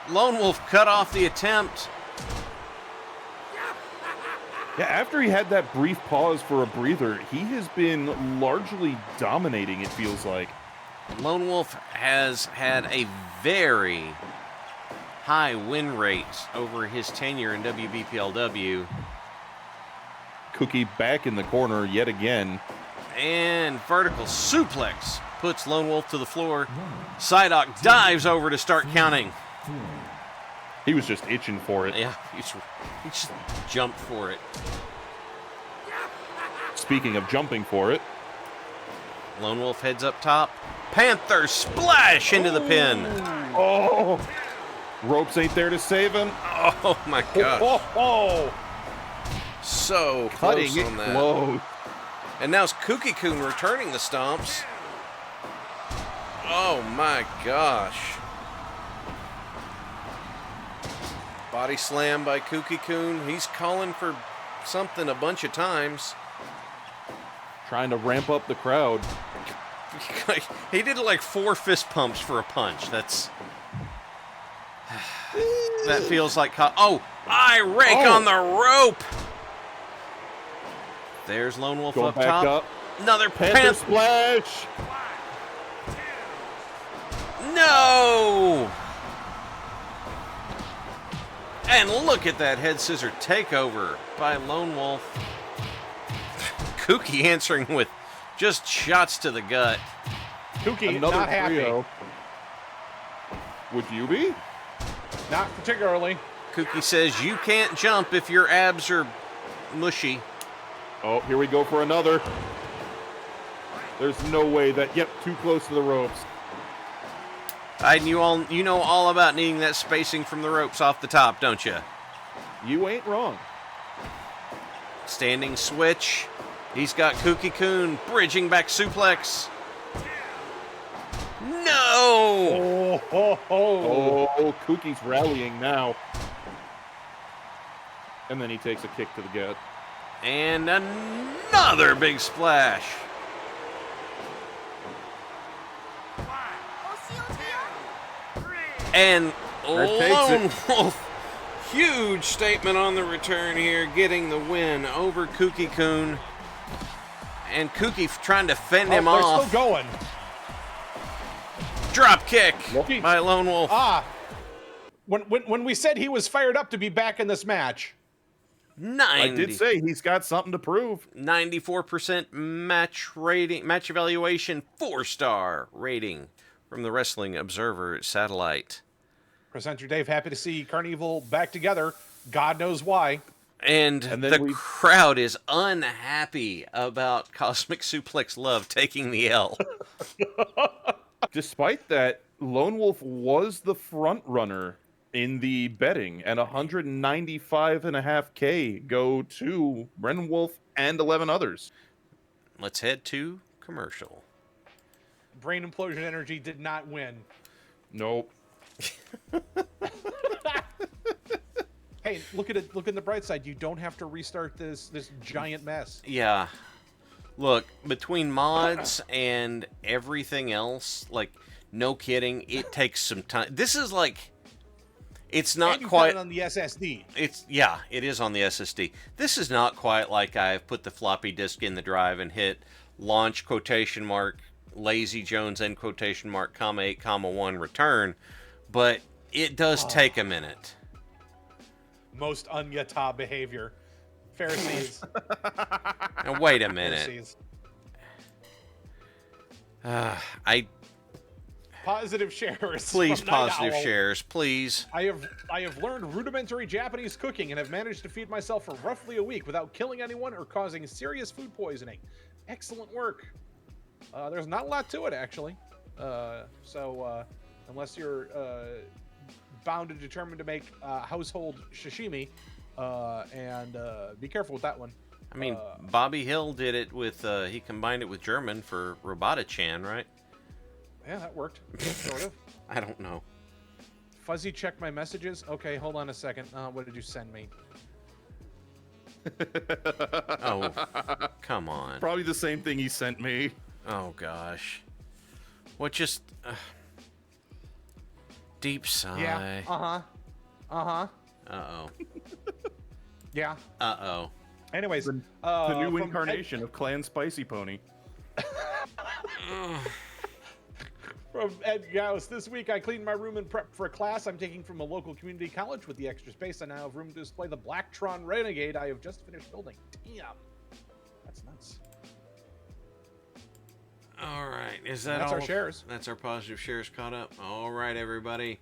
Lone Wolf cut off the attempt. Yeah, after he had that brief pause for a breather, he has been largely dominating, it feels like. Lone Wolf has had a very high win rate over his tenure in WBPLW. Cookie back in the corner yet again. And vertical suplex puts Lone Wolf to the floor. Psyduck dives over to start counting. He was just itching for it. Yeah, he just jumped for it. Speaking of jumping for it, Lone Wolf heads up top. Panther splash into the pin. oh, ropes ain't there to save him. Oh my gosh. Oh, So cutting close it on that. close. And now it's Kooky-kun returning the stomps. Oh my gosh. Body slam by Kooky-kun. He's calling for something a bunch of times. Trying to ramp up the crowd. He did like 4 fist pumps for a punch. That feels like... Oh, eye rake on the rope. There's Lone Wolf Go up back top. up. Another Panther panther splash. No! And look at that head scissor takeover by Lone Wolf. Kooky answering with just shots to the gut. Kooky, Another not happy. trio. Would you be? Not particularly. Kooky says you can't jump if your abs are mushy. Oh, here we go for another. There's no way that. Yep, too close to the ropes. You know all about needing that spacing from the ropes off the top, don't you? You ain't wrong. Standing switch. He's got Kooky Coon bridging back suplex. No! Oh, Kookie's rallying now. And then he takes a kick to the gut. And another big splash. And Lone Wolf, huge statement on the return here, getting the win over Kooky Coon. And Kooky trying to fend him they're off. still going. Drop kick Lucky. by Lone Wolf. When we said he was fired up to be back in this match. 90. I did say he's got something to prove. 94% match rating, match evaluation, 4-star rating from the Wrestling Observer satellite. Presenter Dave, happy to see Carnival back together. God knows why. And then the crowd is unhappy about Cosmic Suplex Love taking the L. Despite that, Lone Wolf was the front runner in the betting, and 195.5K go to Brennan Wolf and 11 others. Let's head to commercial. Brain Implosion Energy did not win. Nope. Hey, look at it. Look at the bright side. You don't have to restart this giant mess. Yeah. Look, between mods and everything else, like, no kidding, it takes some time. This is like, it's not and quite got it on the SSD. It is on the SSD. This is not quite like I've put the floppy disk in the drive and hit launch quotation mark Lazy Jones end quotation mark comma 8 comma 1 return, but it does take a minute. Most unyata behavior. Pharisees. Now wait a minute. Pharisees. Positive shares. Please, from Night positive Owl. shares, please. I have learned rudimentary Japanese cooking and have managed to feed myself for roughly a week without killing anyone or causing serious food poisoning. Excellent work. There's not a lot to it, actually. So unless you're bound and determined to make household sashimi, and be careful with that one. I mean, Bobby Hill did it with, he combined it with German for Robota-chan, right? Yeah, that worked. Sort of. I don't know. Fuzzy, check my messages. Okay, hold on a second. What did you send me? Oh, come on. Probably the same thing he sent me. Oh, gosh. What just... deep sigh. Yeah. Uh-huh. Uh-huh. Uh-oh. Yeah. Uh-oh. Anyways, The new incarnation of Clan Spicy Pony. From Ed Gauss, this week I cleaned my room and prepped for a class I'm taking from a local community college. With the extra space, I now have room to display the Blacktron Renegade I have just finished building. Damn. That's nuts. All right. Is that That's all? our shares. That's our positive shares caught up. All right, everybody.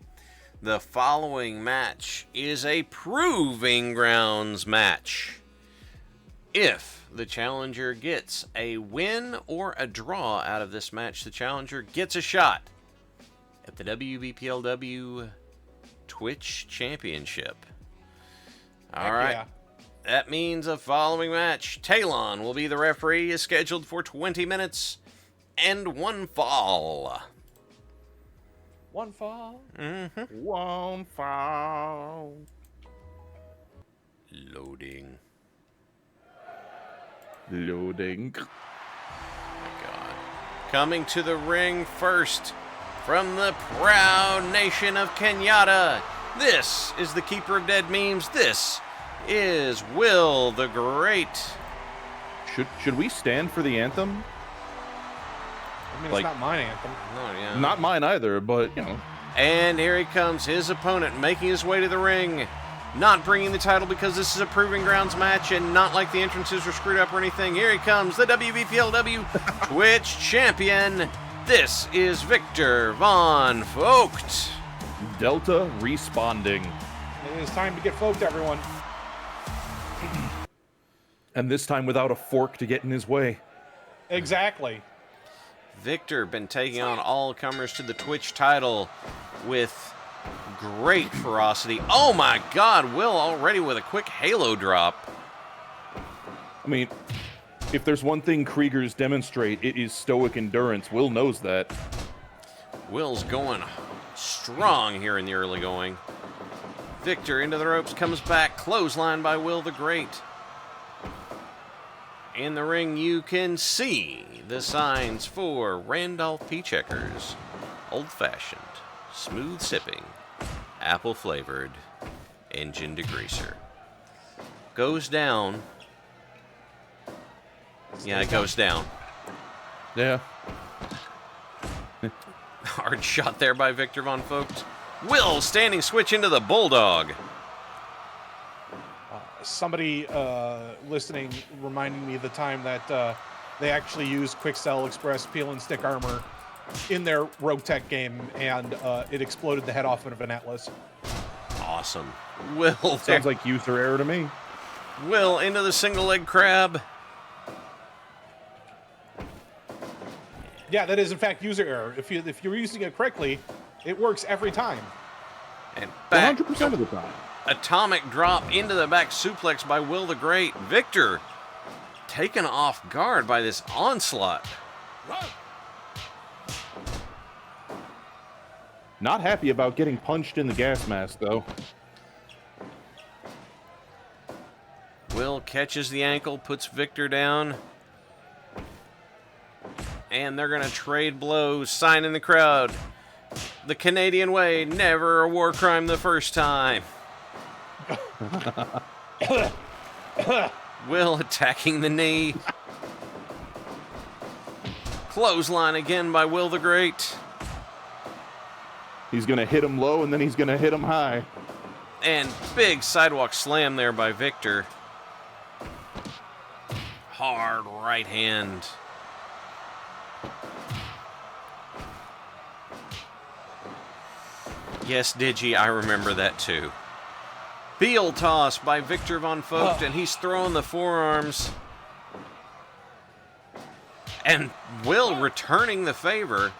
The following match is a Proving Grounds match. If the challenger gets a win or a draw out of this match, the challenger gets a shot at the WBPLW Twitch Championship. All right. Yeah. That means the following match, Talon will be the referee, is scheduled for 20 minutes and 1 fall. One fall. Mm-hmm. One fall. Loading. Loading. God. Coming to the ring first from the proud nation of Kenyatta. This is the Keeper of Dead Memes. This is Will the Great. Should we stand for the anthem? I mean, Like- it's not my anthem. Oh, yeah. Not mine either, but you know. And here he comes, his opponent making his way to the ring. Not bringing the title because this is a Proving Grounds match and not like the entrances were screwed up or anything. Here he comes, the WBPLW Twitch Champion. This is Victor Von Vogt. Delta responding. It is time to get folked, everyone. And this time without a fork to get in his way. Exactly. Victor been taking on all comers to the Twitch title with great ferocity. Oh my God, Will already with a quick Halo drop. I mean, if there's one thing Kriegers demonstrate, it is stoic endurance. Will knows that. Will's going strong here in the early going. Victor into the ropes, comes back, clothesline by Will the Great. In the ring, you can see the signs for Randolph P. Checkers, old-fashioned, smooth sipping, apple-flavored, engine degreaser. Goes down. Yeah, it goes down. Yeah. Hard shot there by Victor Von Vogt. Will standing switch into the Bulldog. Somebody listening reminding me of the time that they actually used Quick-Cell Express peel and stick armor in their Rogue Tech game, and it exploded the head off of an Atlas. Awesome. Will there. Sounds like user error to me. Will into the single leg crab. Yeah, that is in fact user error. If you're using it correctly, it works every time. And back. 100% of the time. Atomic drop into the back suplex by Will the Great. Victor taken off guard by this onslaught. Not happy about getting punched in the gas mask, though. Will catches the ankle, puts Victor down. And they're going to trade blows, sign in the crowd. The Canadian way, never a war crime the first time. Will attacking the knee. Clothesline again by Will the Great. He's going to hit him low, and then he's going to hit him high. And big sidewalk slam there by Victor. Hard right hand. Yes, Digi, I remember that too. Heel toss by Victor Von Vogt, and he's throwing the forearms. And Will returning the favor.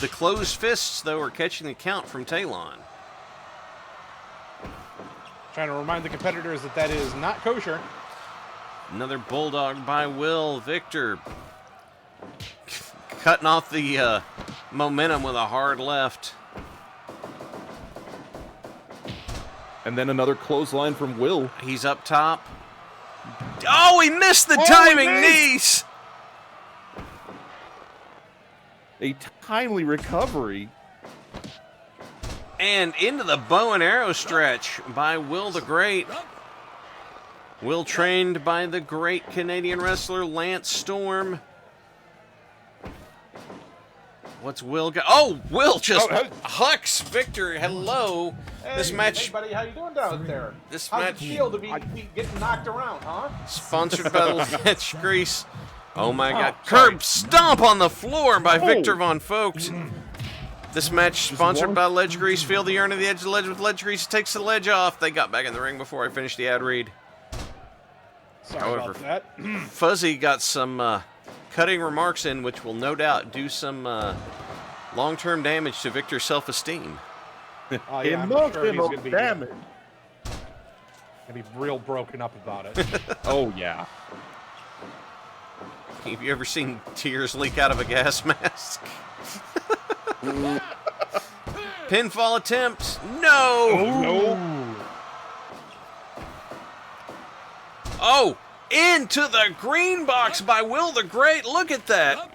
The closed fists, though, are catching the count from Talon. Trying to remind the competitors that that is not kosher. Another bulldog by Will. Victor cutting off the momentum with a hard left. And then another clothesline from Will. He's up top. Oh, he missed the timing knees. A timely recovery. And into the bow and arrow stretch by Will the Great. Will trained by the great Canadian wrestler Lance Storm. What's Will got? Oh, Will just hucks Victor. Hello. This match. Hey, buddy, how you doing down there? This How's match it feel to be getting knocked around, huh? sponsored by Ledge Grease. Oh my God! Curb stomp on the floor by Victor Von Vogt. This match sponsored by Ledge Grease. Feel the urn of the edge of the ledge with Ledge Grease. Takes the ledge off. They got back in the ring before I finished the ad read. Sorry However, about that. Fuzzy got some cutting remarks in, which will no doubt do some long-term damage to Victor's self-esteem. Oh, yeah, I'm sure he's Emotional gonna be, damage. gonna be real broken up about it. Oh, yeah. Have you ever seen tears leak out of a gas mask? Pinfall attempt. No. No. Oh, into the green box by Will the Great. Look at that.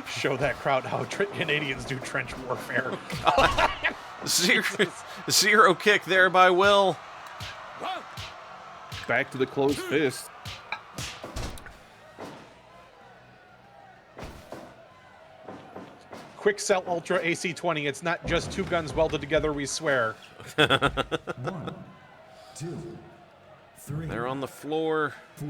Show that crowd how Canadians do trench warfare. Zero kick there by Will. Back to the closed fist. Quick Cell Ultra AC-20. It's not just two guns welded together, we swear. 1, 2, 3. They're on the floor. 4.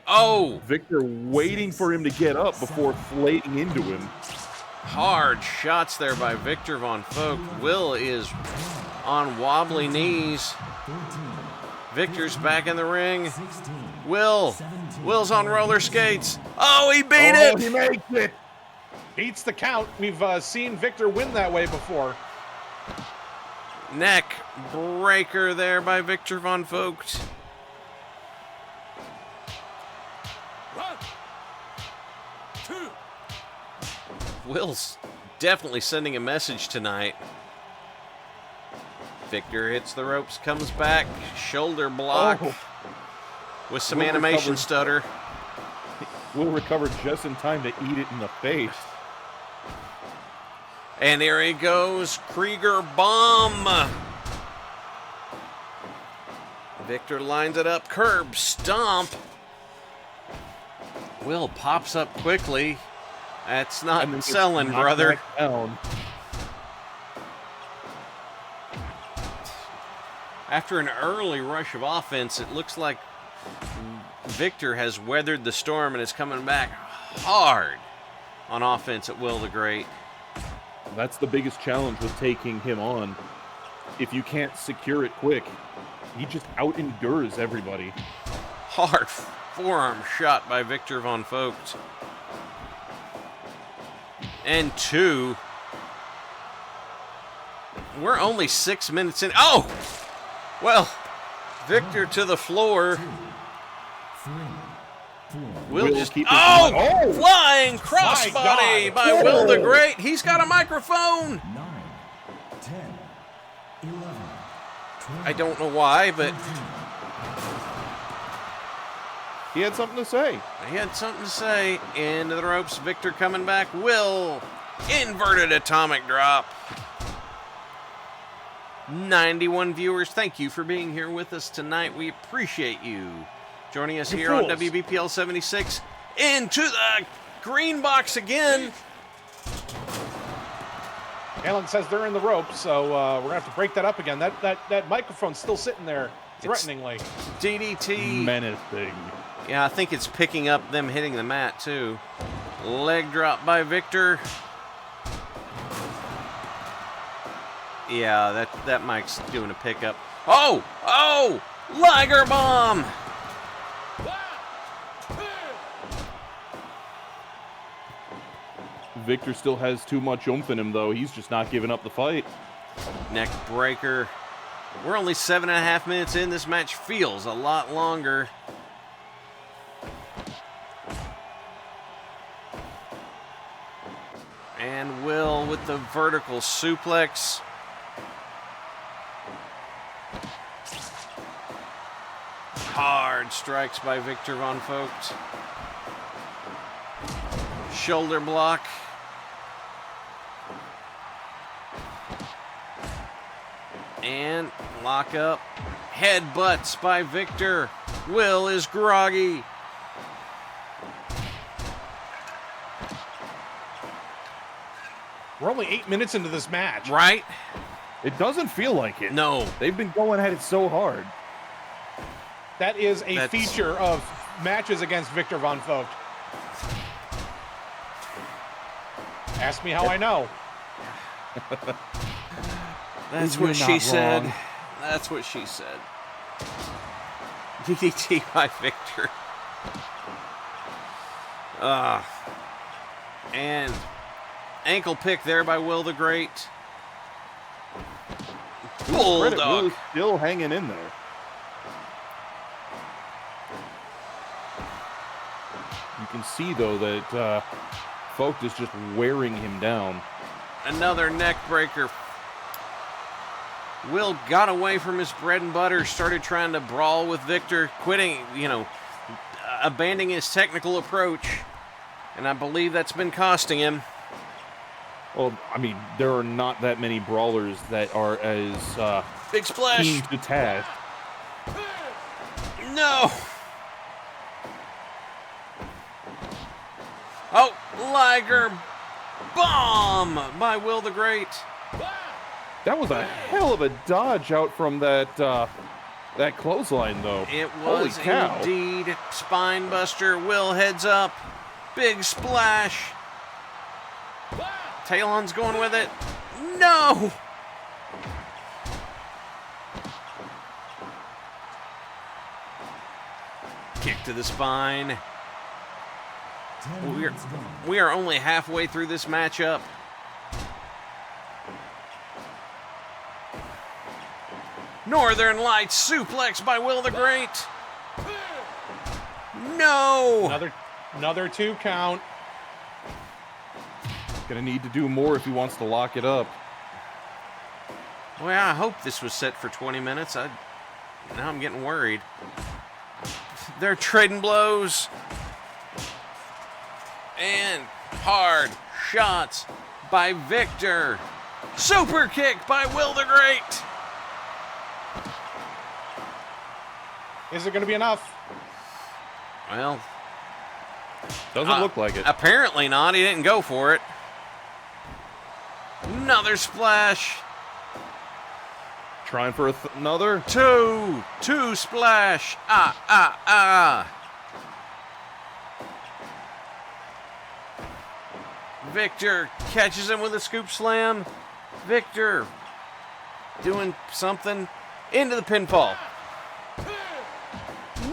Oh! Victor waiting for him to get up before flating into him. Hard shots there by Victor Von Vogt. Will is on wobbly knees. Victor's back in the ring. Will's on roller skates. Oh, he beat it! He makes it! Beats the count. We've seen Victor win that way before. Neck breaker there by Victor Von Vogt. 1, 2. Will's definitely sending a message tonight. Victor hits the ropes, comes back, shoulder block with some animation stutter. Will recover just in time to eat it in the face. And here he goes, Krieger bomb. Victor lines it up, curb stomp. Will pops up quickly. That's not selling, brother. After an early rush of offense, it looks like Victor has weathered the storm and is coming back hard on offense at Will the Great. That's the biggest challenge with taking him on. If you can't secure it quick, he just out-endures everybody. Hard forearm shot by Victor Von Vogt. And 2. We're only 6 minutes in. Oh! Well, Victor to the floor. 2, 3, 4. Will just keep flying crossbody by Will the Great. He's got a microphone. 9, 10, 11, 12. I don't know why, but he had something to say. He had something to say. Into the ropes, Victor coming back. Will, inverted atomic drop. 91 viewers, thank you for being here with us tonight. We appreciate you joining us here on WBPL 76. Into the green box again. Alan says they're in the ropes, so we're gonna have to break that up again. That microphone's still sitting there threateningly. DDT. Menacing. Yeah, I think it's picking up them hitting the mat too. Leg drop by Victor. Yeah, that mic's doing a pickup. Oh! Liger bomb! Victor still has too much oomph in him, though. He's just not giving up the fight. Neck breaker. We're only 7.5 minutes in. This match feels a lot longer. And Will with the vertical suplex. Hard strikes by Victor Von Vogt. Shoulder block. And lock up. Headbutts by Victor. Will is groggy. We're only 8 minutes into this match. Right? It doesn't feel like it. No. They've been going at it so hard. That is a feature of matches against Victor Von Vogt. Ask me how I know. That's what she said. That's what she said. DDT by Victor. And ankle pick there by Will the Great. Bulldog. Will is still hanging in there. You can see, though, that Vogt is just wearing him down. Another neck breaker. Will got away from his bread and butter, started trying to brawl with Victor, quitting, abandoning his technical approach. And I believe that's been costing him. Well, I mean, there are not that many brawlers that are as big splash keen to task. No! Oh, Liger bomb by Will the Great. That was a hell of a dodge out from that that clothesline, though. It Holy was cow. indeed spine buster. Will heads up. Big splash. Talon's going with it. No! Kick to the spine. We are only halfway through this matchup. Northern Lights suplex by Will the Great. No! Another 2 count. Gonna need to do more if he wants to lock it up. Well, I hope this was set for 20 minutes. Now I'm getting worried. They're trading blows. And hard shots by Victor. Super kick by Will the Great. Is it going to be enough? Well, Doesn't look like it. Apparently not. He didn't go for it. Another splash. Trying for another. Two splash. Victor catches him with a scoop slam. Victor doing something into the pinfall.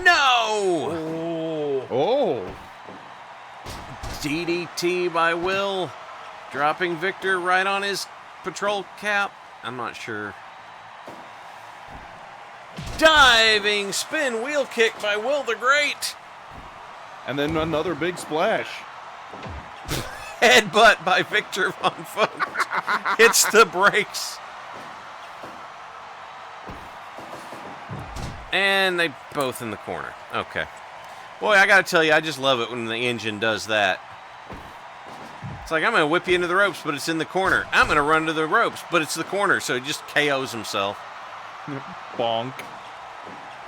No! Oh! DDT by Will, dropping Victor right on his patrol cap. I'm not sure. Diving spin wheel kick by Will the Great. And then another big splash. Headbutt by Victor Von Vogt. Hits the brakes. And they both in the corner. Okay. Boy, I gotta tell you, I just love it when the engine does that. It's like, I'm gonna whip you into the ropes, but it's in the corner. I'm gonna run to the ropes, but it's the corner, so he just KOs himself. Bonk.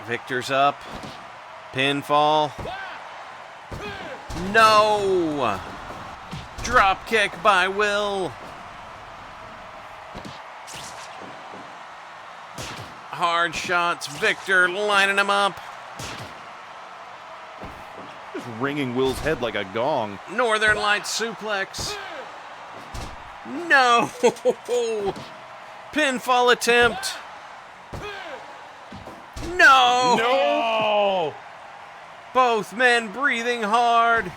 Victor's up. Pinfall. No! Drop kick by Will. Hard shots. Victor lining him up. Just ringing Will's head like a gong. Northern Lights suplex. No! Pinfall attempt. No! No! Both men breathing hard.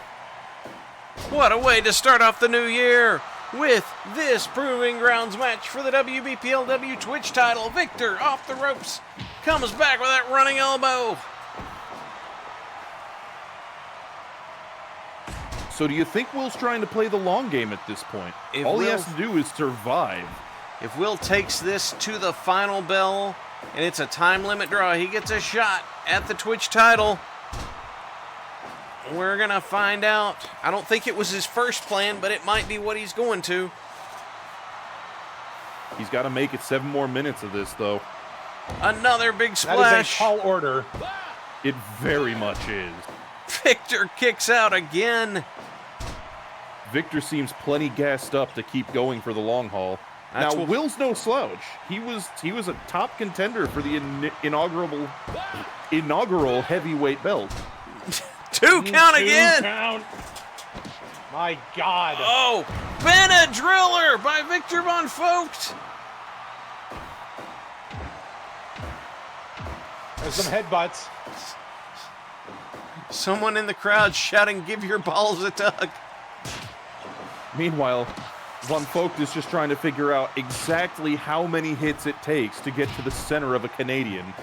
What a way to start off the new year with this Proving Grounds match for the WBPLW Twitch title. Victor off the ropes, comes back with that running elbow. So do you think Will's trying to play the long game at this point? All he has to do is survive. If Will takes this to the final bell and it's a time limit draw, he gets a shot at the Twitch title. We're going to find out. I don't think it was his first plan, but it might be what he's going to. He's got to make it 7 more minutes of this, though. Another big splash. That is a tall order. It very much is. Victor kicks out again. Victor seems plenty gassed up to keep going for the long haul. That's now, what... Will's no slouch. He was a top contender for the inaugural heavyweight belt. Two count again. 2 count. My God. Oh, Benadriller by Victor Von Vogt. There's some headbutts. Someone in the crowd shouting, "Give your balls a tug." Meanwhile, Von Vogt is just trying to figure out exactly how many hits it takes to get to the center of a Canadian.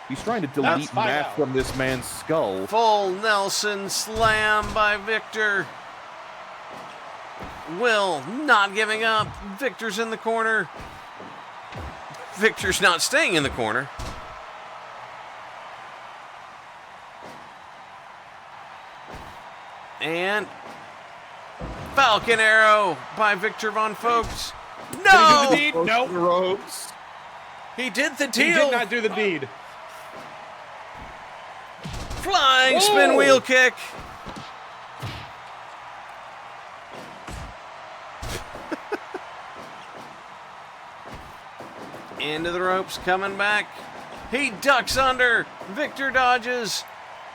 He's trying to delete math from this man's skull. Full Nelson slam by Victor. Will not giving up. Victor's in the corner. Victor's not staying in the corner. And Falcon Arrow by Victor Von Vogt. No! Nope. Ropes. He did the He deal. did not do the deed. Flying spin Whoa. wheel kick. Into the ropes, coming back. He ducks under. Victor dodges.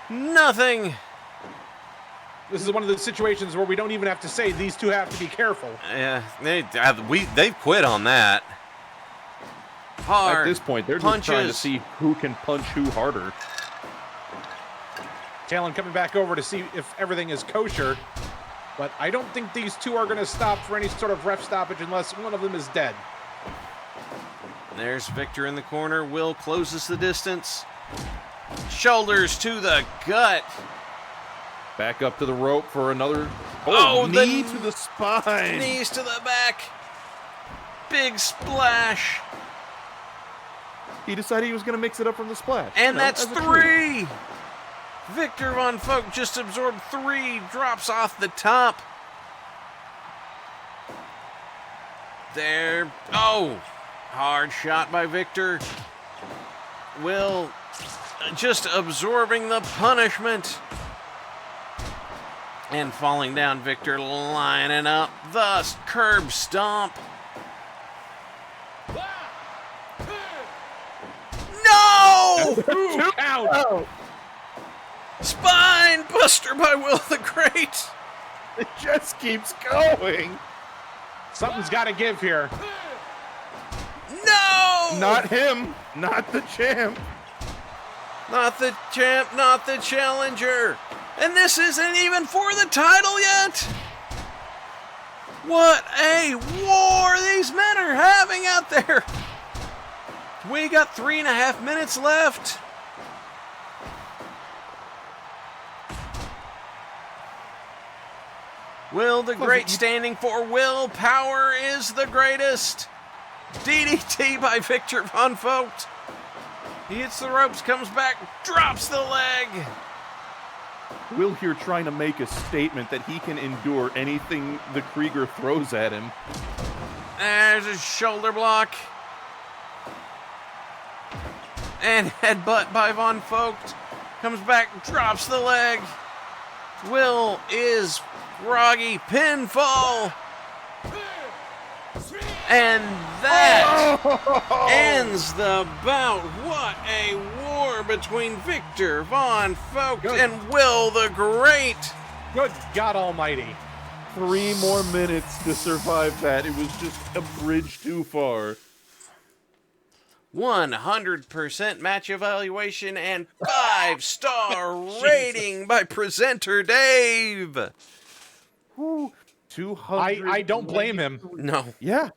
Nothing. This is one of the situations where we don't even have to say these two have to be careful. Yeah, they've quit on that. Hard At this point, they're punches. just trying to see who can punch who harder. Talon coming back over to see if everything is kosher. But I don't think these two are going to stop for any sort of ref stoppage unless one of them is dead. There's Victor in the corner. Will closes the distance. Shoulders to the gut. Back up to the rope for another. Oh, the knee to the spine. Knees to the back. Big splash. He decided he was going to mix it up from the splash. And You know, that's as a treat. 3. Victor Von Folk just absorbed 3. Drops off the top. There. Oh. Hard shot by Victor. Will just absorbing the punishment. And falling down, Victor lining up the curb stomp. No! Two count. Spine buster by Will the Great. It just keeps going. Something's got to give here. No! Not him. Not the champ. Not the champ, not the challenger. And this isn't even for the title yet. What a war these men are having out there. We got 3.5 minutes left. Will the Great standing for Will. Power is the greatest. DDT by Victor Von Vogt. He hits the ropes, comes back, drops the leg. Will here trying to make a statement that he can endure anything the Krieger throws at him. There's a shoulder block. And headbutt by Von Vogt. Comes back, drops the leg. Will is groggy. Pinfall. And that ends the bout. What a war between Victor Von Vogt and Will the Great. Good God Almighty. 3 more minutes to survive that. It was just a bridge too far. 100% match evaluation and 5-star rating by presenter Dave. Whew, 200. I don't blame him. No. Yeah.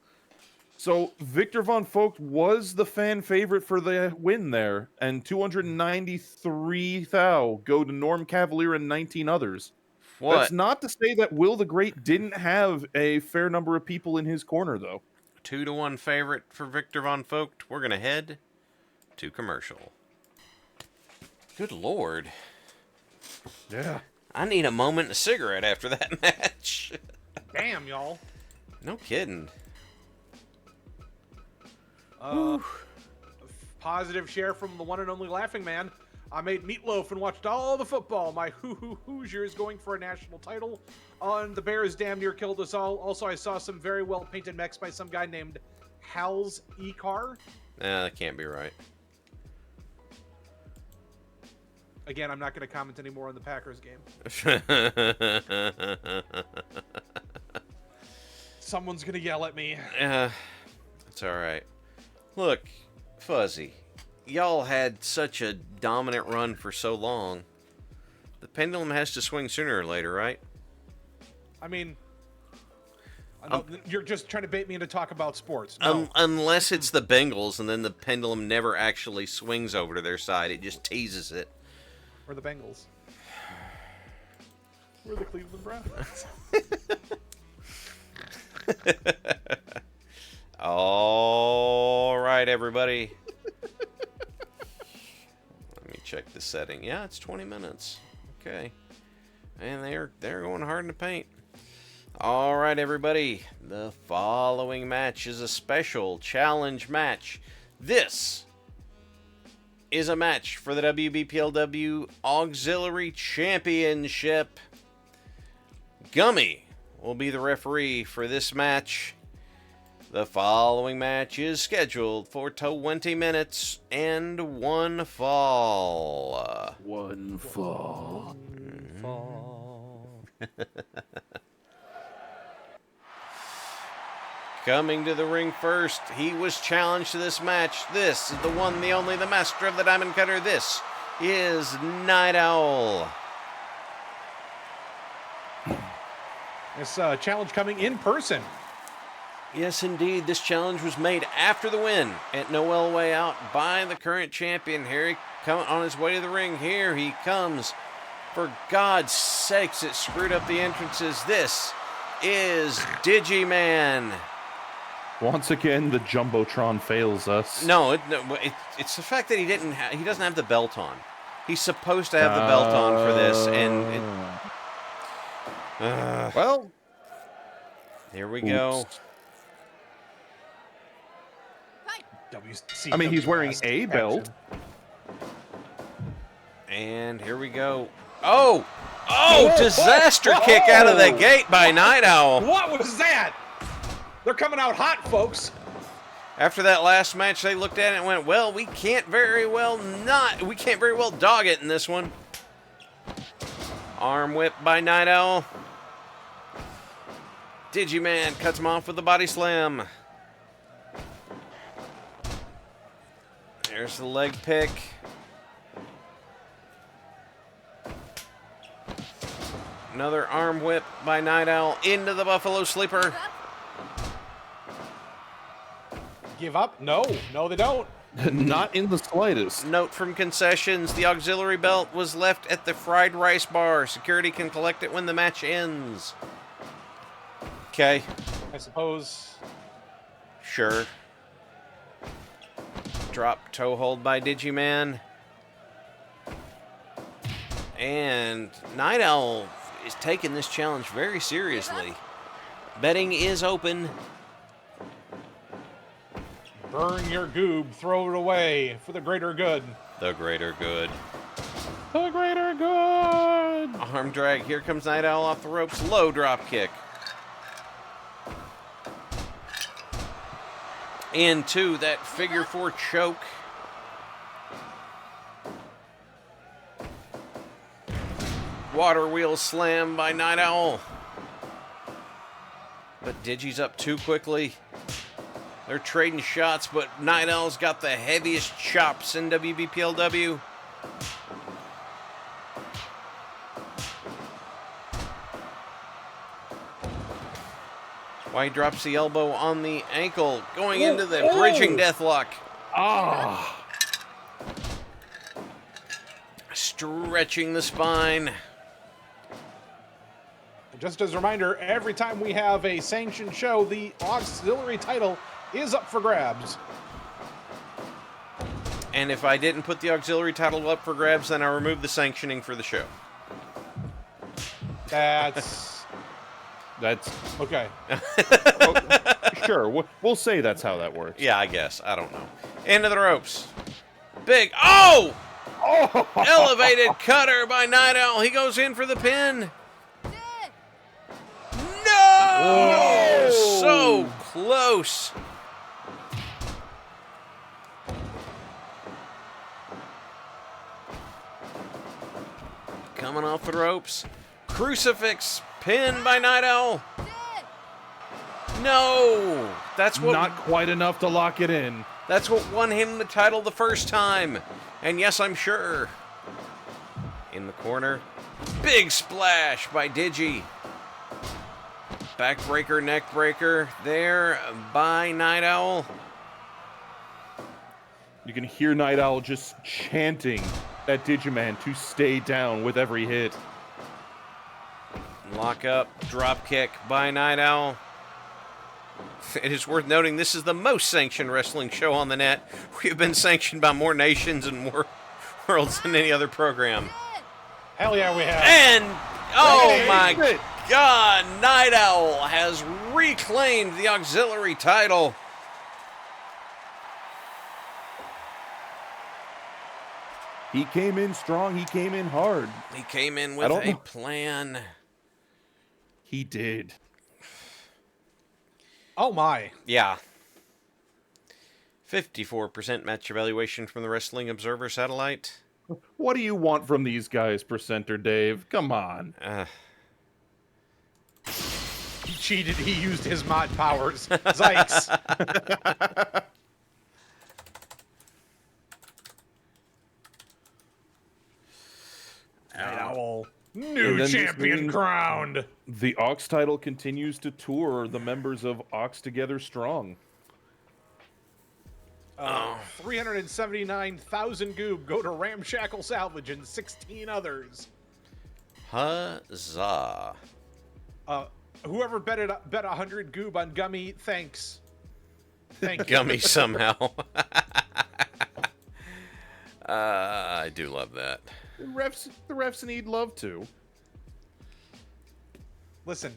So Victor Von Vogt was the fan favorite for the win there, and 293 thou go to Norm Cavalier and 19 others. What? That's not to say that Will the Great didn't have a fair number of people in his corner, though. 2-1 favorite for Victor Von Vogt. We're going to head to commercial. Good Lord. Yeah. I need a moment and a cigarette after that match. Damn, y'all. No kidding. Positive share from the one and only Laughing Man. I made meatloaf and watched all the football. My Hoosiers going for a national title. On the Bears damn near killed us all. Also, I saw some very well painted mechs by some guy named Hal's E-Car. That can't be right. Again, I'm not going to comment anymore on the Packers game. Someone's going to yell at me. It's all right. Look, Fuzzy, y'all had such a dominant run for so long. The pendulum has to swing sooner or later, right? I mean, I know you're just trying to bait me into talk about sports. No. Unless it's the Bengals, and then the pendulum never actually swings over to their side. It just teases it. Or the Bengals. We're the Cleveland Browns. All right, everybody. Let me check the setting. Yeah, it's 20 minutes. Okay. And they're going hard in the paint. All right, everybody. The following match is a special challenge match. This is a match for the WBPLW Auxiliary Championship. Gummy will be the referee for this match. The following match is scheduled for 20 minutes and one fall. One fall. Coming to the ring first, he was challenged to this match. This is the one, the only, the master of the Diamond Cutter. This is Night Owl. This challenge coming in person. Yes, indeed. This challenge was made after the win at Noel Way Out by the current champion. Here he comes on his way to the ring. Here he comes. For God's sakes, it screwed up the entrances. This is Digiman. Once again, the Jumbotron fails us. No, it's the fact that he doesn't have the belt on. He's supposed to have the belt on for this, and well, here we go. I mean, he's wearing a belt. And here we go. Oh, disaster kick out of the gate by Night Owl. What was that? They're coming out hot, folks. After that last match, they looked at it and went, well, we can't very well dog it in this one. Arm whip by Night Owl. Digiman cuts him off with the body slam. There's the leg pick. Another arm whip by Night Owl into the Buffalo Sleeper. Give up? No, they don't. Not in the slightest. Note from concessions, the auxiliary belt was left at the fried rice bar. Security can collect it when the match ends. Okay. I suppose. Sure. Drop toe hold by Digiman. And Night Owl is taking this challenge very seriously. Betting is open. Burn your goob, throw it away for the greater good. The greater good. The greater good. Arm drag. Here comes Night Owl off the ropes. Low drop kick. Into that figure four choke. Water wheel slam by Night Owl. But Digi's up too quickly. They're trading shots, but Night Owl's got the heaviest chops in WBPLW. Why he drops the elbow on the ankle, going into the bridging deathlock. Stretching the spine. Just as a reminder, every time we have a sanctioned show, the auxiliary title is up for grabs. And if I didn't put the auxiliary title up for grabs, then I remove the sanctioning for the show. That's okay. Sure, we'll say that's how that works. Yeah, I guess. I don't know. Into the ropes. Big. Oh! Elevated cutter by Night Owl. He goes in for the pin. No! So close. Coming off the ropes. Crucifix pin by Night Owl. No! That's what Not quite enough to lock it in. That's what won him the title the first time. And yes, I'm sure. In the corner. Big splash by Digi. Backbreaker, neckbreaker there by Night Owl. You can hear Night Owl just chanting at Digiman to stay down with every hit. Lock up, drop kick by Night Owl. It is worth noting this is the most sanctioned wrestling show on the net. We have been sanctioned by more nations and more worlds than any other program. Hell yeah, we have. And, oh my God, Night Owl has reclaimed the auxiliary title. He came in strong. He came in hard. He came in with a plan. He did. Oh my. Yeah. 54% match evaluation from the Wrestling Observer satellite. What do you want from these guys, Percenter Dave? Come on. He cheated. He used his mod powers. Zykes. Night Owl. New champion crowned. The Ox title continues to tour the members of Ox Together Strong. 379,000 goob go to Ramshackle Salvage and 16 others. Huzzah. Whoever bet 100 goob on Gummy, thanks. Thank you. Gummy somehow. I do love that. The refs need love too. Listen,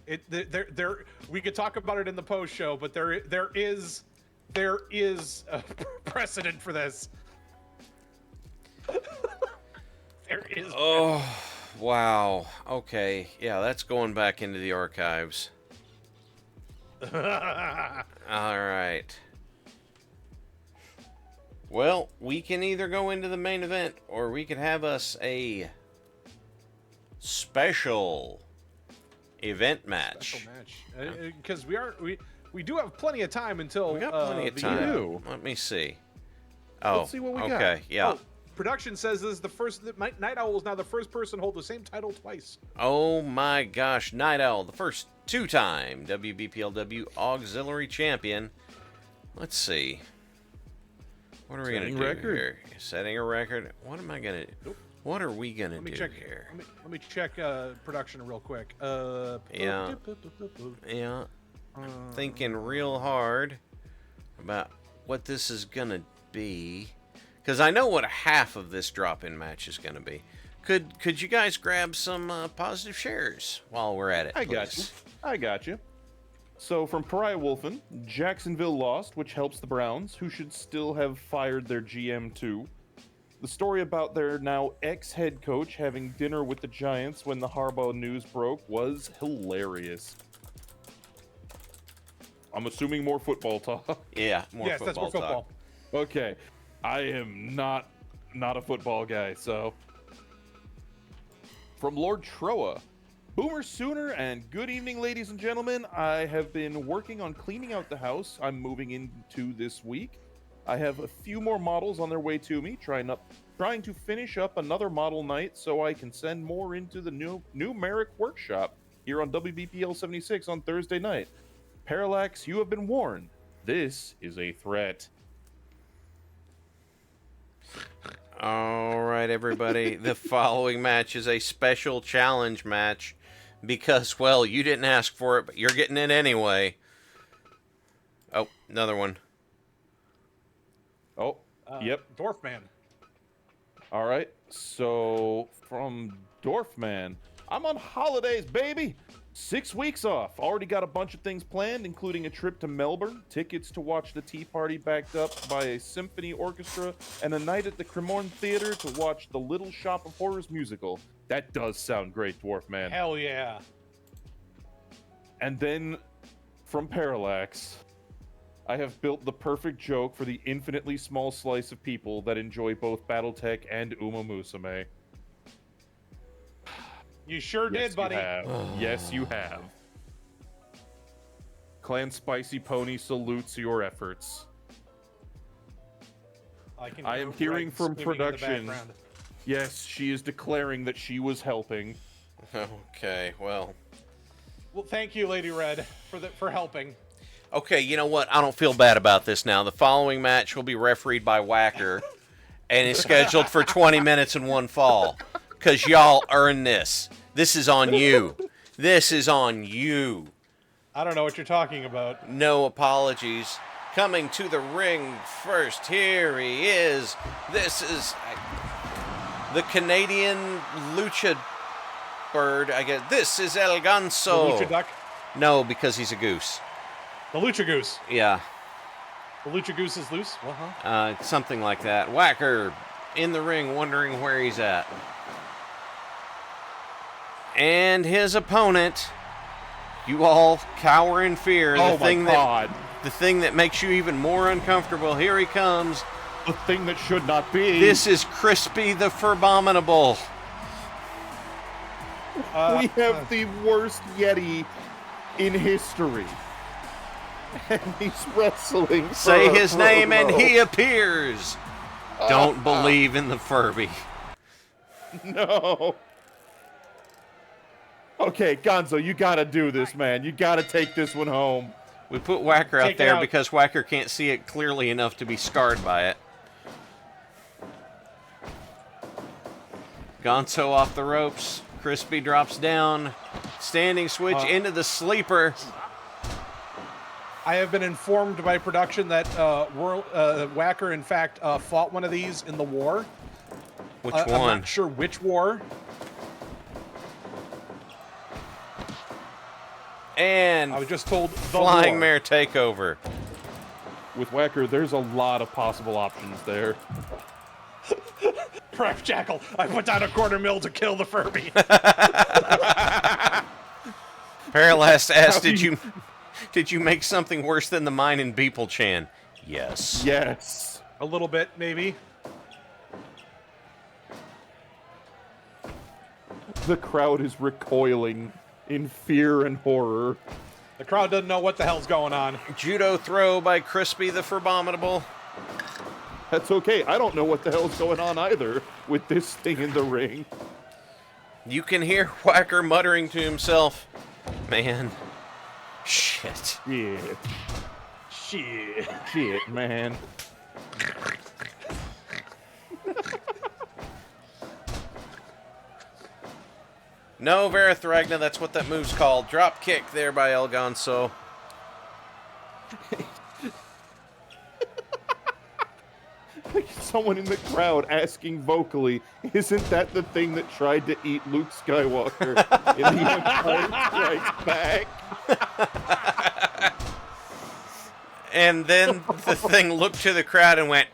we could talk about it in the post show, but there is a precedent for this. There is. Oh, wow. Okay. Yeah, that's going back into the archives. All right. Well, we can either go into the main event, or we could have us a special event match. Special match, because we do have plenty of time until We got plenty of time. Let me see. Oh, Let's see what we got. okay, yeah. Oh, production says this is the first. Night Owl is now the first person to hold the same title twice. Oh my gosh, Night Owl, the first two-time WBPLW Auxiliary Champion. Let's see. What are we gonna do here? Setting a record. What am I gonna? Nope. What are we gonna do check here? Let me check production real quick. Yeah. Thinking real hard about what this is gonna be, because I know what a half of this drop-in match is gonna be. Could you guys grab some positive shares while we're at it? I got you. So from Pariah Wolfen, Jacksonville lost, which helps the Browns, who should still have fired their GM too. The story about their now ex-head coach having dinner with the Giants when the Harbaugh news broke was hilarious. I'm assuming more football talk. Yeah, more yes, football that's more football. talk. Okay, I am not a football guy, so. From Lord Troa, Boomer Sooner, and good evening, ladies and gentlemen. I have been working on cleaning out the house I'm moving into this week. I have a few more models on their way to me, trying to finish up another model night so I can send more into the new Merrick workshop here on WBPL 76 on Thursday night. Parallax, you have been warned. This is a threat. All right, everybody. The following match is a special challenge match because, well, you didn't ask for it, but you're getting it anyway. Oh, another one. Oh, yep. Dwarfman. All right. So from Dwarfman, I'm on holidays, baby. 6 weeks off. Already got a bunch of things planned, including a trip to Melbourne, tickets to watch the Tea Party backed up by a symphony orchestra, and a night at the Cremorne Theater to watch the Little Shop of Horrors musical. That does sound great, Dwarfman. Hell yeah. And then from Parallax, I have built the perfect joke for the infinitely small slice of people that enjoy both Battletech and Uma Musume. You sure did, buddy. Yes, you have. Clan Spicy Pony salutes your efforts. I am hearing from production. Yes, she is declaring that she was helping. Okay, well. Well, thank you, Lady Red, for helping. Okay, you know what? I don't feel bad about this now. The following match will be refereed by Whacker and is scheduled for 20 minutes in one fall. Because y'all earned this. This is on you. This is on you. I don't know what you're talking about. No apologies. Coming to the ring first, here he is. This is the Canadian Lucha Bird, I guess. This is El Ganso. The Lucha Duck? No, because he's a goose. The Lucha Goose. Yeah. The Lucha Goose is loose? Something like that. Whacker in the ring wondering where he's at. And his opponent, you all cower in fear. Oh my God. The thing that makes you even more uncomfortable. Here he comes. The thing that should not be. This is Crispy the Furbominable. We have the worst Yeti in history. And he's wrestling. Say his name and he appears. Don't believe in the Furby. No. Okay, Gonzo, you gotta do this, man. You gotta take this one home. We put Whacker out Take it there out. because Whacker can't see it clearly enough to be scarred by it. Gonzo off the ropes. Crispy drops down. Standing switch into the sleeper. I have been informed by production that Whacker, in fact, fought one of these in the war. Which I'm one? not sure which war. And I was just told the Flying war. Mare takeover. With Whacker, there's a lot of possible options there. Crap, Jackal. I put down a quarter mil to kill the Furby. Parallax asked, did you make something worse than the mine in Beeple-chan? Yes. Yes. A little bit, maybe. The crowd is recoiling in fear and horror. The crowd doesn't know what the hell's going on. Judo throw by Crispy the Furbominable. That's okay. I don't know what the hell's going on either with this thing in the ring. You can hear Whacker muttering to himself, man, shit. Yeah. Shit. Shit, man. No, Varathragna, that's what that move's called. Drop kick there by El Gonzo. Someone in the crowd asking vocally, isn't that the thing that tried to eat Luke Skywalker in The Empire Strikes Back? And then the thing looked to the crowd and went,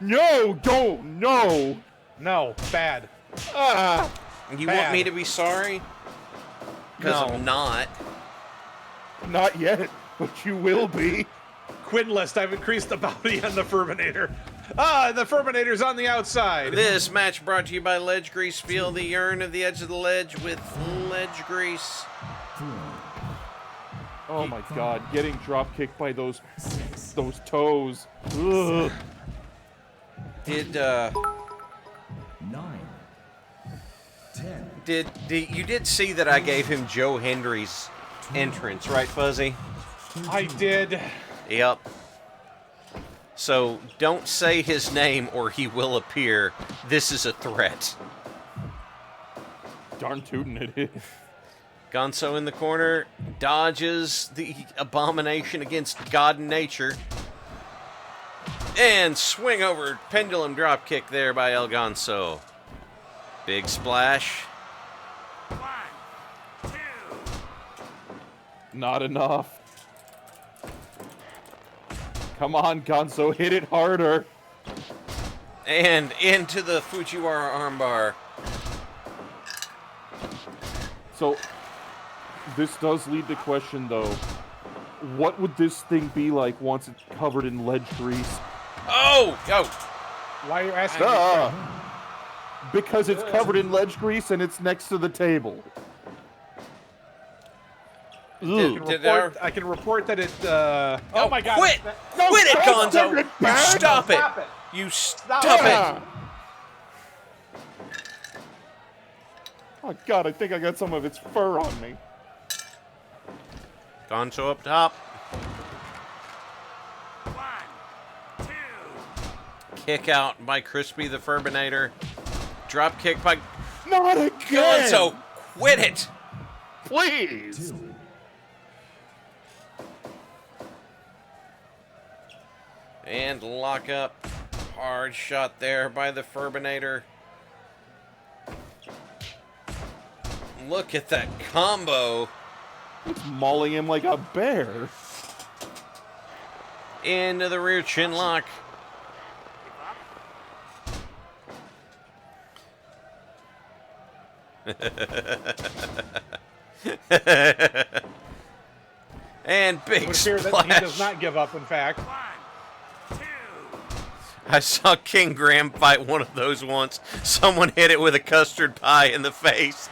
No, don't, no. No, bad. Ah, you Bad. want me to be sorry? Because No. I'm not. not yet, but you will be. Quinn list, I've increased the bounty on the Furminator. Ah, the Furminator's on the outside. This match brought to you by Ledge Grease. Feel the urn of the edge of the ledge with ledge grease. Oh my God, getting drop kicked by those toes. Ugh. Did you did see that I gave him Joe Hendry's entrance, right, Fuzzy? I did. Yep. So don't say his name or he will appear. This is a threat. Darn tootin' it is. Gonzo in the corner dodges the abomination against God and nature. And swing over pendulum drop kick there by El Gonzo. Big splash. Not enough. Come on, Gonzo, hit it harder. And into the Fujiwara armbar. So, this does lead to question, though. What would this thing be like once it's covered in ledge grease? Oh! Oh! Why are you asking? Because it's covered in ledge grease and it's next to the table. I can report that it. Oh my God! Quit! Quit it, Gonzo! You stop it! Stop it! You stop Yeah. it! Oh God, I think I got some of its fur on me. Gonzo up top. Kick out by Crispy the Furbinator. Drop kick by Not again! Gonzo. Quit it! Please! And lock up. Hard shot there by the Furbinator. Look at that combo. It's mauling him like a bear. Into the rear chin lock. And big It would appear splash. that he does not give up, in fact. I saw King Graham fight one of those once. Someone hit it with a custard pie in the face.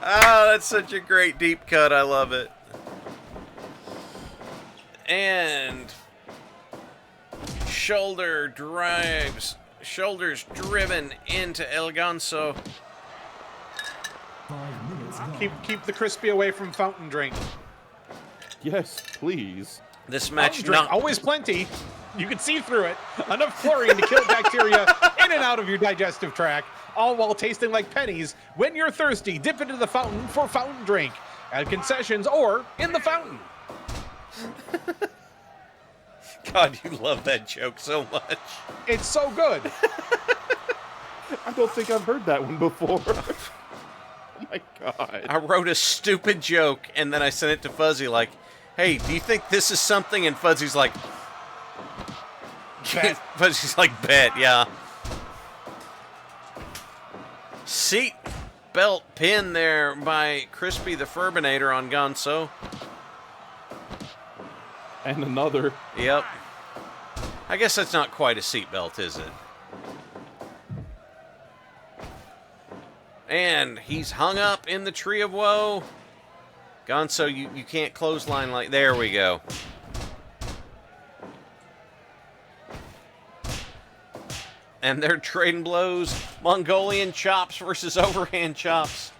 Oh, that's such a great deep cut. I love it. And shoulders driven into El Ganso. Keep the crispy away from fountain drink. Yes, please. This match Fountain drink, not always plenty. You can see through it. Enough chlorine to kill bacteria in and out of your digestive tract, all while tasting like pennies. When you're thirsty, dip into the fountain for fountain drink at concessions or in the fountain. God, you love that joke so much. It's so good. I don't think I've heard that one before. Oh my god. I wrote a stupid joke and then I sent it to Fuzzy like, hey, do you think this is something? And Fuzzy's like, Bet. Fuzzy's like, bet, yeah. Seat belt pin there by Crispy the Furbinator on Gonzo. And another. Yep. I guess that's not quite a seatbelt, is it? And he's hung up in the Tree of Woe. Gonzo, you can't clothesline like... There we go. And they're trading blows. Mongolian chops versus overhand chops.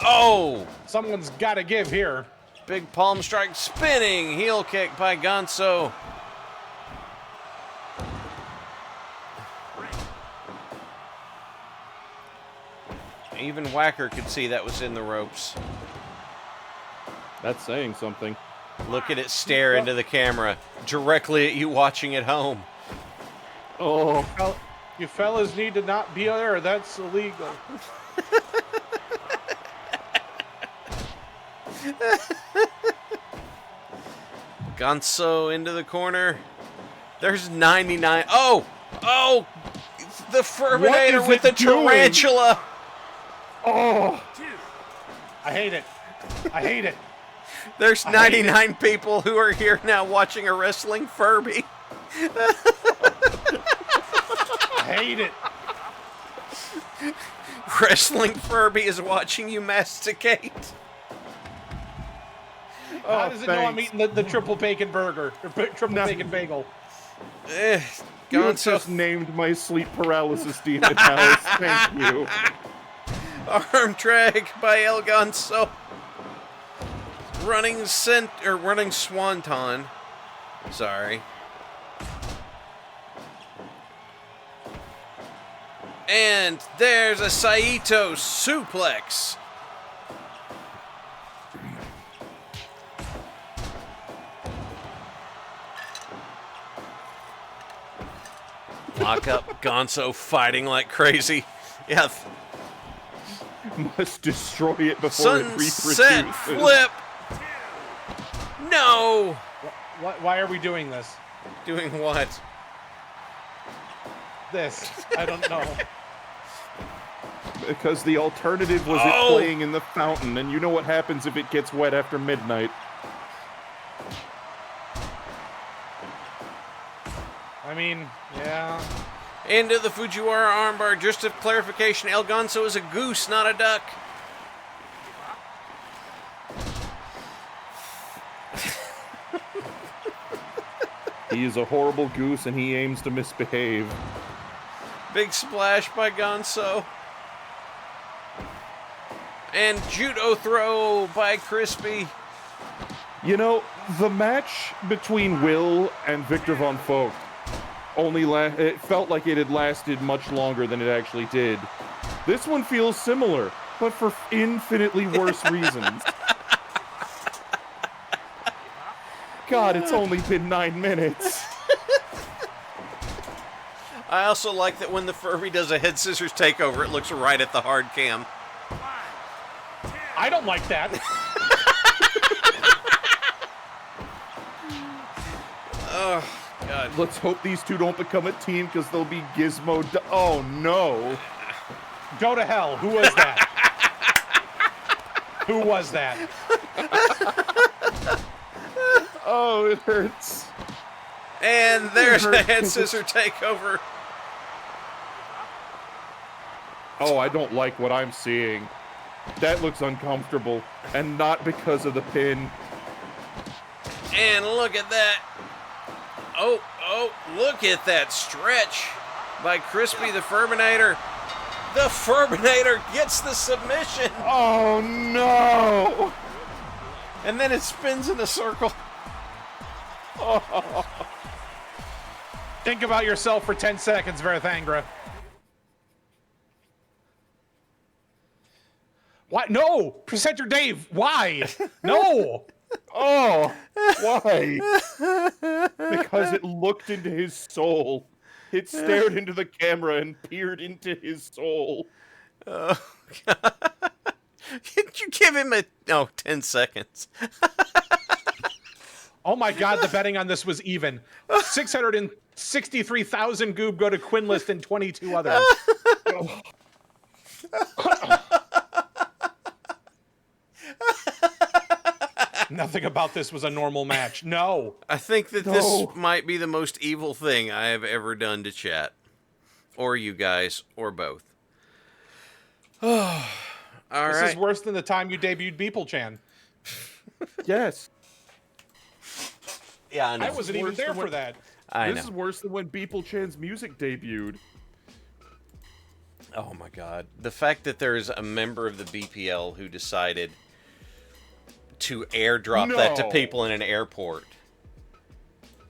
Oh! Someone's got to give here. Big palm strike, spinning heel kick by Gonzo. Even Whacker could see that was in the ropes. That's saying something. Look at it stare into the camera, directly at you watching at home. Oh. You fellas need to not be there. That's illegal. Gonzo into the corner. There's 99. Oh! Oh! The Furbinator with the tarantula. Oh! I hate it. I hate it. There's 99 people who are here now watching a wrestling Furby. I hate it. Wrestling Furby is watching you masticate. How does it know I'm eating the triple bacon burger? Or triple bacon bagel? You have just named my sleep paralysis demon house. Thank you. Arm drag by El Gonzo. Running swanton. Sorry. And there's a Saito suplex. Lock up, Gonzo fighting like crazy. Yeah. Must destroy it before it Sunset reproduces. flip. No. Why are we doing this? Doing what? This. I don't know. Because the alternative was it playing in the fountain, and you know what happens if it gets wet after midnight. I mean, yeah. Into the Fujiwara armbar. Just a clarification, El Gonzo is a goose, not a duck. He is a horrible goose, and he aims to misbehave. Big splash by Gonzo. And judo throw by Crispy. You know, the match between Will and Victor Von Vogt it felt like it had lasted much longer than it actually did. This one feels similar, but for infinitely worse reasons. God, it's only been 9 minutes. I also like that when the Furby does a head scissors takeover, it looks right at the hard cam. I don't like that. Oh, God. Let's hope these two don't become a team because they'll be Gizmo. Oh no! Go to hell. Who was that? Who was that? Oh, it hurts. And there's a head scissor takeover. Oh, I don't like what I'm seeing. That looks uncomfortable, and not because of the pin. And look at that. Oh, look at that stretch by Crispy the Furminator. The Furminator gets the submission. Oh, no. And then it spins in a circle. Oh. Think about yourself for 10 seconds, Verathangra. What? No! Presenter Dave, why? No! Oh, why? Because it looked into his soul. It stared into the camera and peered into his soul. Oh, God. Did you give him 10 seconds? Oh my God, the betting on this was even. 663,000 goob go to Quinlist and 22 others. Nothing about this was a normal match. No. I think that this might be the most evil thing I have ever done to chat. Or you guys, or both. Oh, all right. This is worse than the time you debuted Beeple-chan. Yes. Yeah, I know. I wasn't even there for that. This is worse than when Beeple-chan's music debuted. Oh my God. The fact that there's a member of the BPL who decided to airdrop that to people in an airport.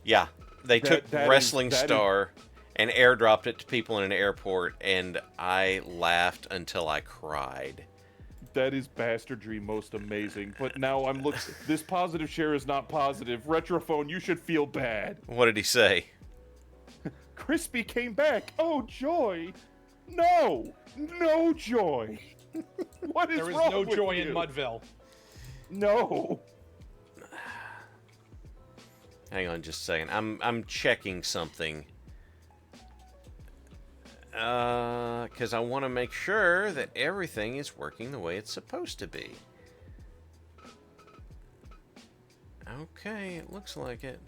Yeah. They took Wrestling Star and airdropped it to people in an airport, and I laughed until I cried. That is bastardry most amazing. But now I'm looking. This positive share is not positive. Retrophone, you should feel bad. What did he say? Crispy came back. Oh, joy. No. No joy. What is wrong with you? There is no joy in Mudville. No. Hang on just a second. I'm checking something. Because I want to make sure that everything is working the way it's supposed to be. Okay, it looks like it.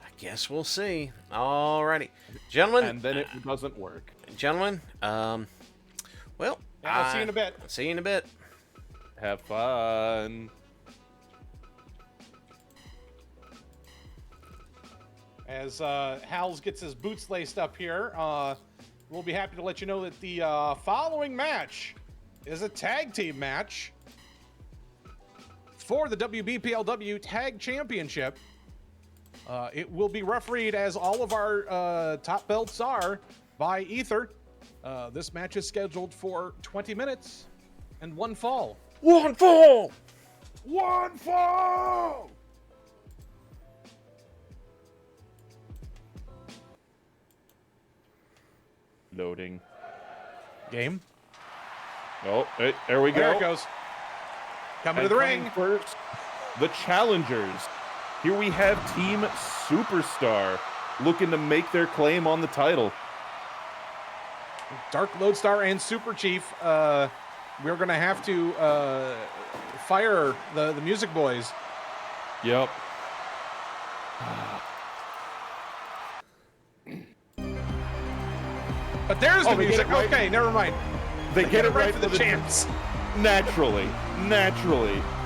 I guess we'll see. Alrighty. Gentlemen. And then it doesn't work. Gentlemen, well. Yeah, I'll see you in a bit. See you in a bit. Have fun. As Hals gets his boots laced up here, we'll be happy to let you know that the following match is a tag team match for the WBPLW Tag Championship. It will be refereed, as all of our top belts are, by Ether. This match is scheduled for 20 minutes and one fall. One fall! One fall! Loading. Game. Oh, there we go. There it goes. Coming to the ring. First, the challengers. Here we have Team Superstar looking to make their claim on the title. Dark Lodestar and Super Chief. We're going to have to fire the Music Boys. Yep. But there's the music. Right. Okay, never mind. They get it right for the champs. Naturally.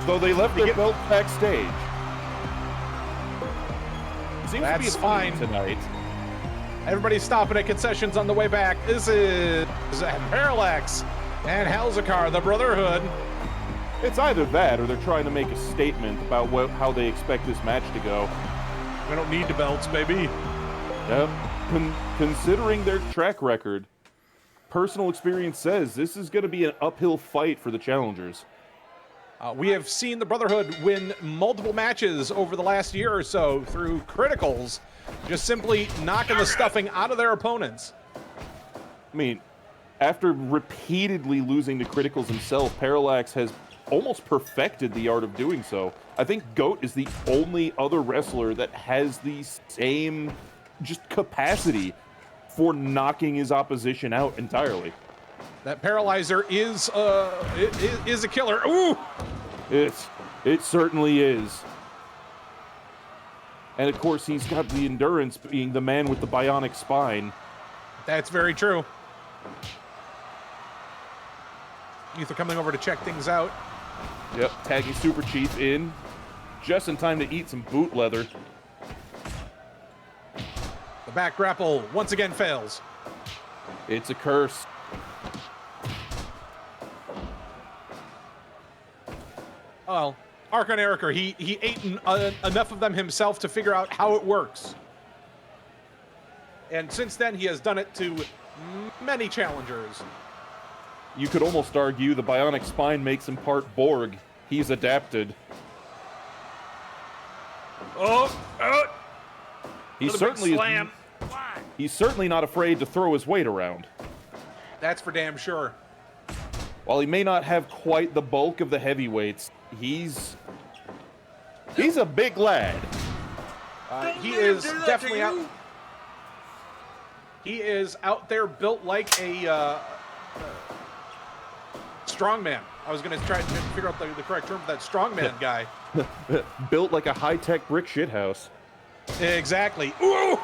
Though they left their belt backstage. Seems That's to be fine tonight. Everybody's stopping at concessions on the way back. This is Parallax and Halzakar, the Brotherhood. It's either that or they're trying to make a statement about how they expect this match to go. We don't need the belts, baby. Yep. Considering their track record, personal experience says this is going to be an uphill fight for the challengers. We have seen the Brotherhood win multiple matches over the last year or so through criticals, just simply knocking the stuffing out of their opponents. I mean, after repeatedly losing to criticals himself, Parallax has almost perfected the art of doing so. I think Goat is the only other wrestler that has the same just capacity for knocking his opposition out entirely. That paralyzer is a killer. Ooh! It certainly is. And of course, he's got the endurance, being the man with the bionic spine. That's very true. Ether coming over to check things out. Yep, tagging Super Chief in just in time to eat some boot leather. The back grapple once again fails. It's a curse. Well, Archon Ericer, he ate enough of them himself to figure out how it works. And since then, he has done it to many challengers. You could almost argue the bionic spine makes him part Borg. He's adapted. He's certainly not afraid to throw his weight around. That's for damn sure. While he may not have quite the bulk of the heavyweights, he's a big lad. He is definitely out. He is out there built like a strongman. I was going to try to figure out the correct term for that strongman guy. Built like a high-tech brick shithouse. Exactly. Ooh!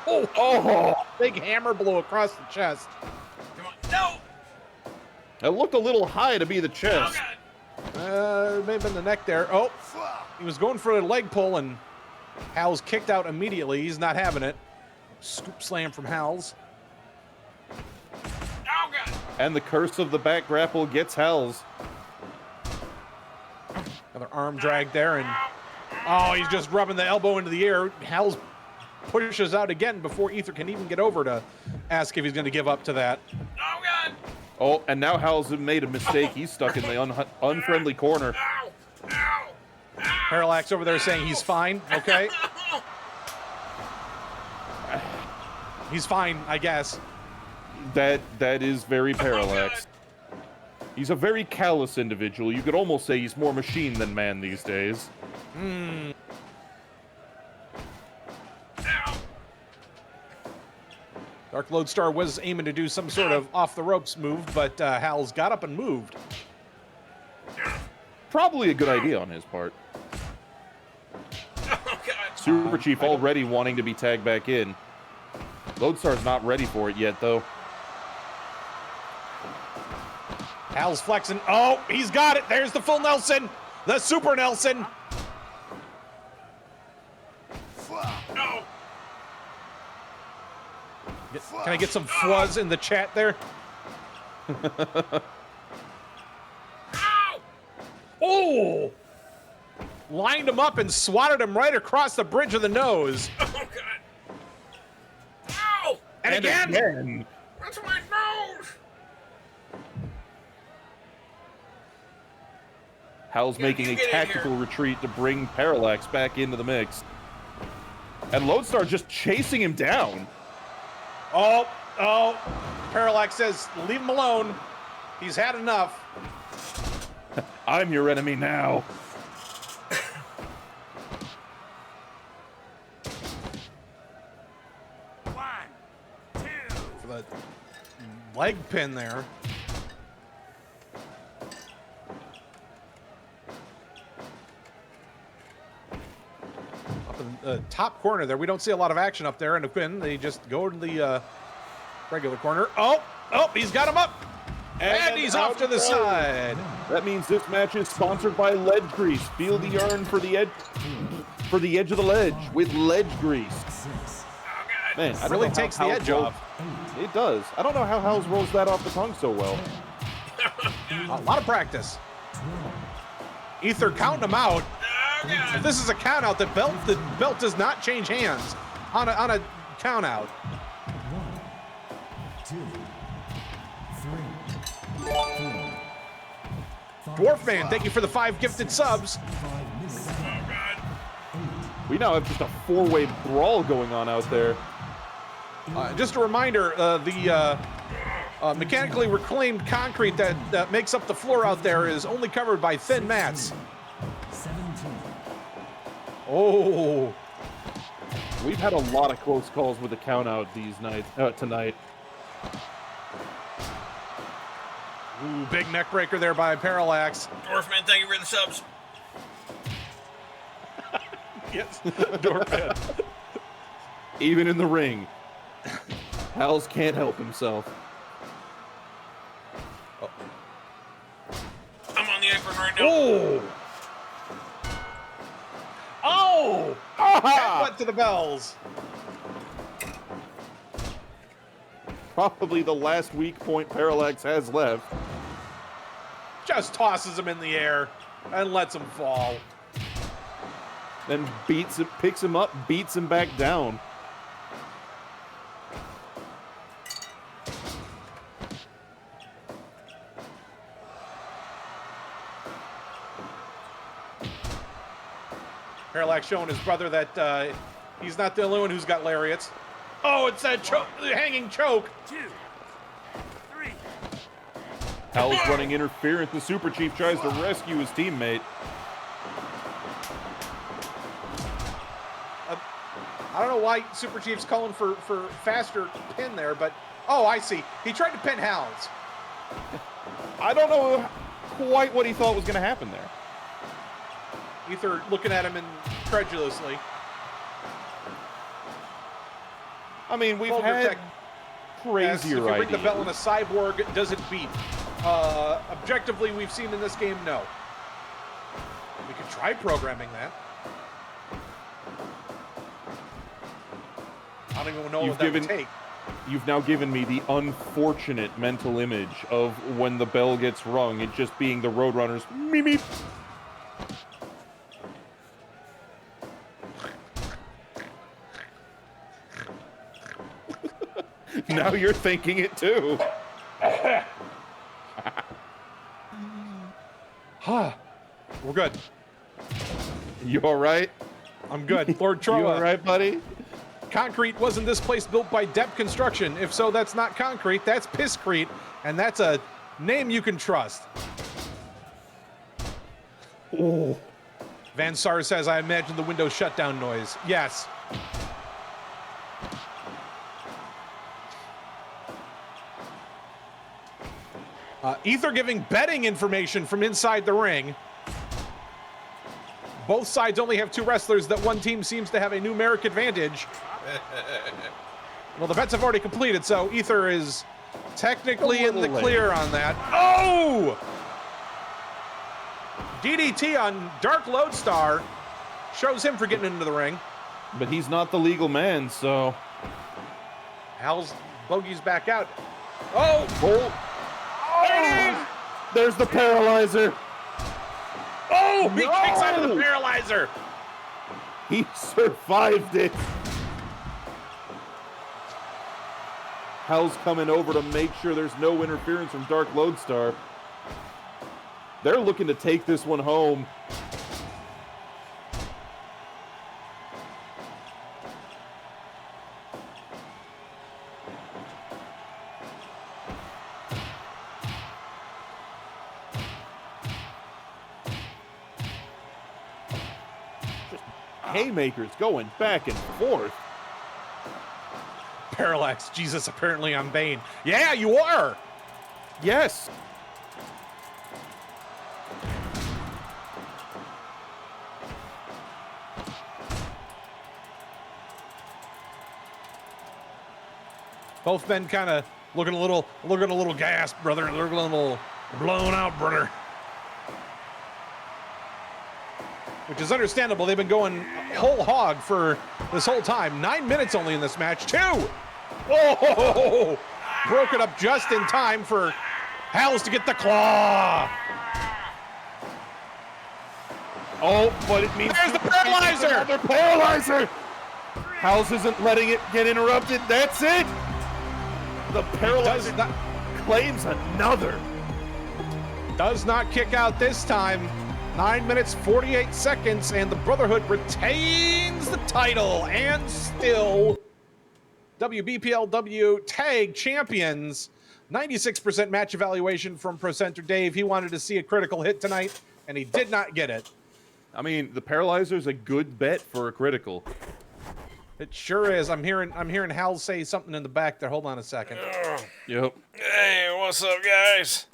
Oh! Big hammer blow across the chest. Come on. No! It looked a little high to be the chest. It may have been the neck there. Oh! He was going for a leg pull, and Hal's kicked out immediately. He's not having it. Scoop slam from Hal's. Oh, God. And the curse of the back grapple gets Hal's. Another arm drag there, and oh, he's just rubbing the elbow into the air. Hal's pushes out again before Ether can even get over to ask if he's going to give up to that. Oh, God. Oh, and now Hal's made a mistake. He's stuck in the unfriendly corner. Ow. Ow. Ow. Parallax over there saying he's fine. Okay. He's fine, I guess. That is very Parallax. He's a very callous individual. You could almost say he's more machine than man these days. Dark Lodestar was aiming to do some sort of off-the-ropes move, but Hal's got up and moved. Probably a good idea on his part. Oh, God. Super Chief already wanting to be tagged back in. Lodestar's not ready for it yet, though. Hal's flexing. Oh, he's got it. There's the full Nelson. The Super Nelson. No. Can I get some fuzz in the chat there? Ow. Oh! Lined him up and swatted him right across the bridge of the nose. Oh, God. Ow. And again. That's my nose. Hal's making a tactical retreat to bring Parallax back into the mix. And Lodestar just chasing him down. Oh. Parallax says, leave him alone. He's had enough. I'm your enemy now. For the leg pin there. Up in the top corner there. We don't see a lot of action up there in the pin. They just go to the regular corner. Oh, he's got him up. And he's off to the side. That means this match is sponsored by Ledge Grease. Feel the yarn for the edge of the ledge with Ledge Grease. Man, I really takes the edge off. It does. I don't know how Hal's rolls that off the tongue so well. A lot of practice. Ether counting him out. If this is a count out, the belt does not change hands on a count out. 1, 2, 3, 4. Dwarf Man, thank you for the 5 gifted subs. We now have just a 4-way brawl going on out there. Just a reminder, the Mechanically reclaimed concrete that makes up the floor out there is only covered by thin mats. 17. Oh, We've had a lot of close calls with the count out tonight. ooh, big neck breaker there by Parallax. Dwarfman, thank you for the subs. Yes, Dorkman. Even in the ring, Hals can't help himself. I'm on the apron right now. Oh! Oh! That went to the bells. Probably the last weak point Parallax has left. Just tosses him in the air and lets him fall. Then picks him up, beats him back down. Parallax showing his brother that he's not the only one who's got lariats. Oh, it's that hanging choke. 2, 3. Hals running interference. The Super Chief tries to rescue his teammate. I don't know why Super Chief's calling for faster pin there, but oh, I see. He tried to pin Hals. I don't know quite what he thought was going to happen there. Ether looking at him incredulously. I mean, we've Vulgar had tech. Yes, if crazier you ring ideas. the bell and a cyborg doesn't beat. Objectively, we've seen in this game, no. We could try programming that. I don't even know what that would take. You've now given me the unfortunate mental image of when the bell gets rung, it just being the Roadrunners. Meep, meep. Now you're thinking it too. We're good. You all right? I'm good. Lord You all Troa. right, buddy? Concrete wasn't this place built by Depp Construction? If so, that's not concrete, that's Pisscrete, and that's a name you can trust. Oh, Van Sar says, I imagine the Windows shutdown noise. Yes. Ether giving betting information from inside the ring. Both sides only have 2 wrestlers. That one team seems to have a numeric advantage. Well, the bets have already completed, so Ether is technically in the clear on that. Oh! DDT on Dark Lodestar shows him for getting into the ring. but he's not the legal man, so. Hal's bogey's back out. Oh! Oh! There it is! There's the paralyzer. Oh! He kicks out of the paralyzer! He survived it. Hal's coming over to make sure there's no interference from Dark Lodestar. They're looking to take this one home. Just haymakers going back and forth. Parallax, Jesus, apparently I'm Bane. Yeah, you are! Yes. Both men kind of looking a little gassed, brother. Looking a little blown out, brother. Which is understandable. They've been going whole hog for this whole time. 9 minutes only in this match. 2! Oh! Broke it up just in time for Hal's to get the claw. Oh, but it means There's the paralyzer! Another paralyzer. Hal's isn't letting it get interrupted. That's it. The paralyzer claims another. Does not kick out this time. 9 minutes, 48 seconds, and the Brotherhood retains the title and still WBPLW Tag Champions. 96% match evaluation from Procenter Dave. He wanted to see a critical hit tonight, and he did not get it. I mean, the Paralyzer's a good bet for a critical. It sure is. I'm hearing Hal say something in the back there. Hold on a second. Yep. Hey, what's up, guys?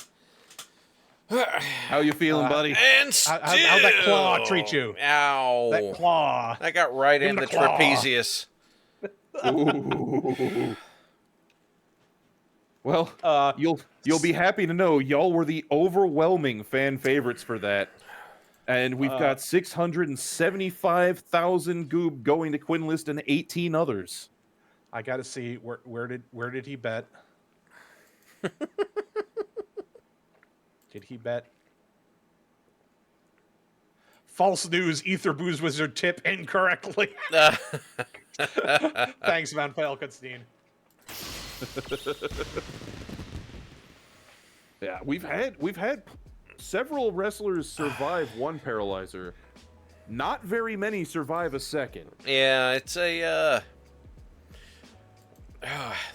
How you feeling, buddy? And How'd that claw treat you? Ow. That claw. I got right in the claw. trapezius. Ooh. Well, you'll be happy to know y'all were the overwhelming fan favorites for that. And we've got 675,000 goob going to Quinlist and 18 others. I got to see where did he bet? Did he bet? False news. Ether Booze Wizard tip incorrectly. Thanks, Van Falkenstein. Yeah, we've had several wrestlers survive one paralyzer. Not very many survive a second. Yeah, it's a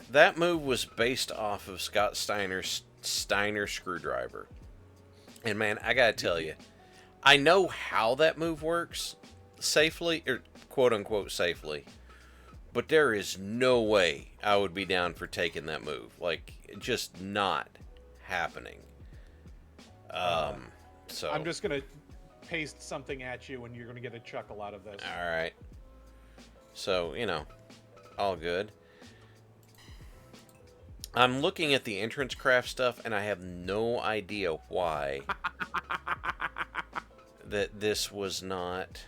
that move was based off of Scott Steiner's Steiner screwdriver. And man, I gotta tell you, I know how that move works safely, or quote unquote safely, but there is no way I would be down for taking that move. Like, just not happening. So I'm just gonna paste something at you, and you're gonna get a chuckle out of this. All right. So, you know, all good. I'm looking at the entrance craft stuff, and I have no idea why that this was not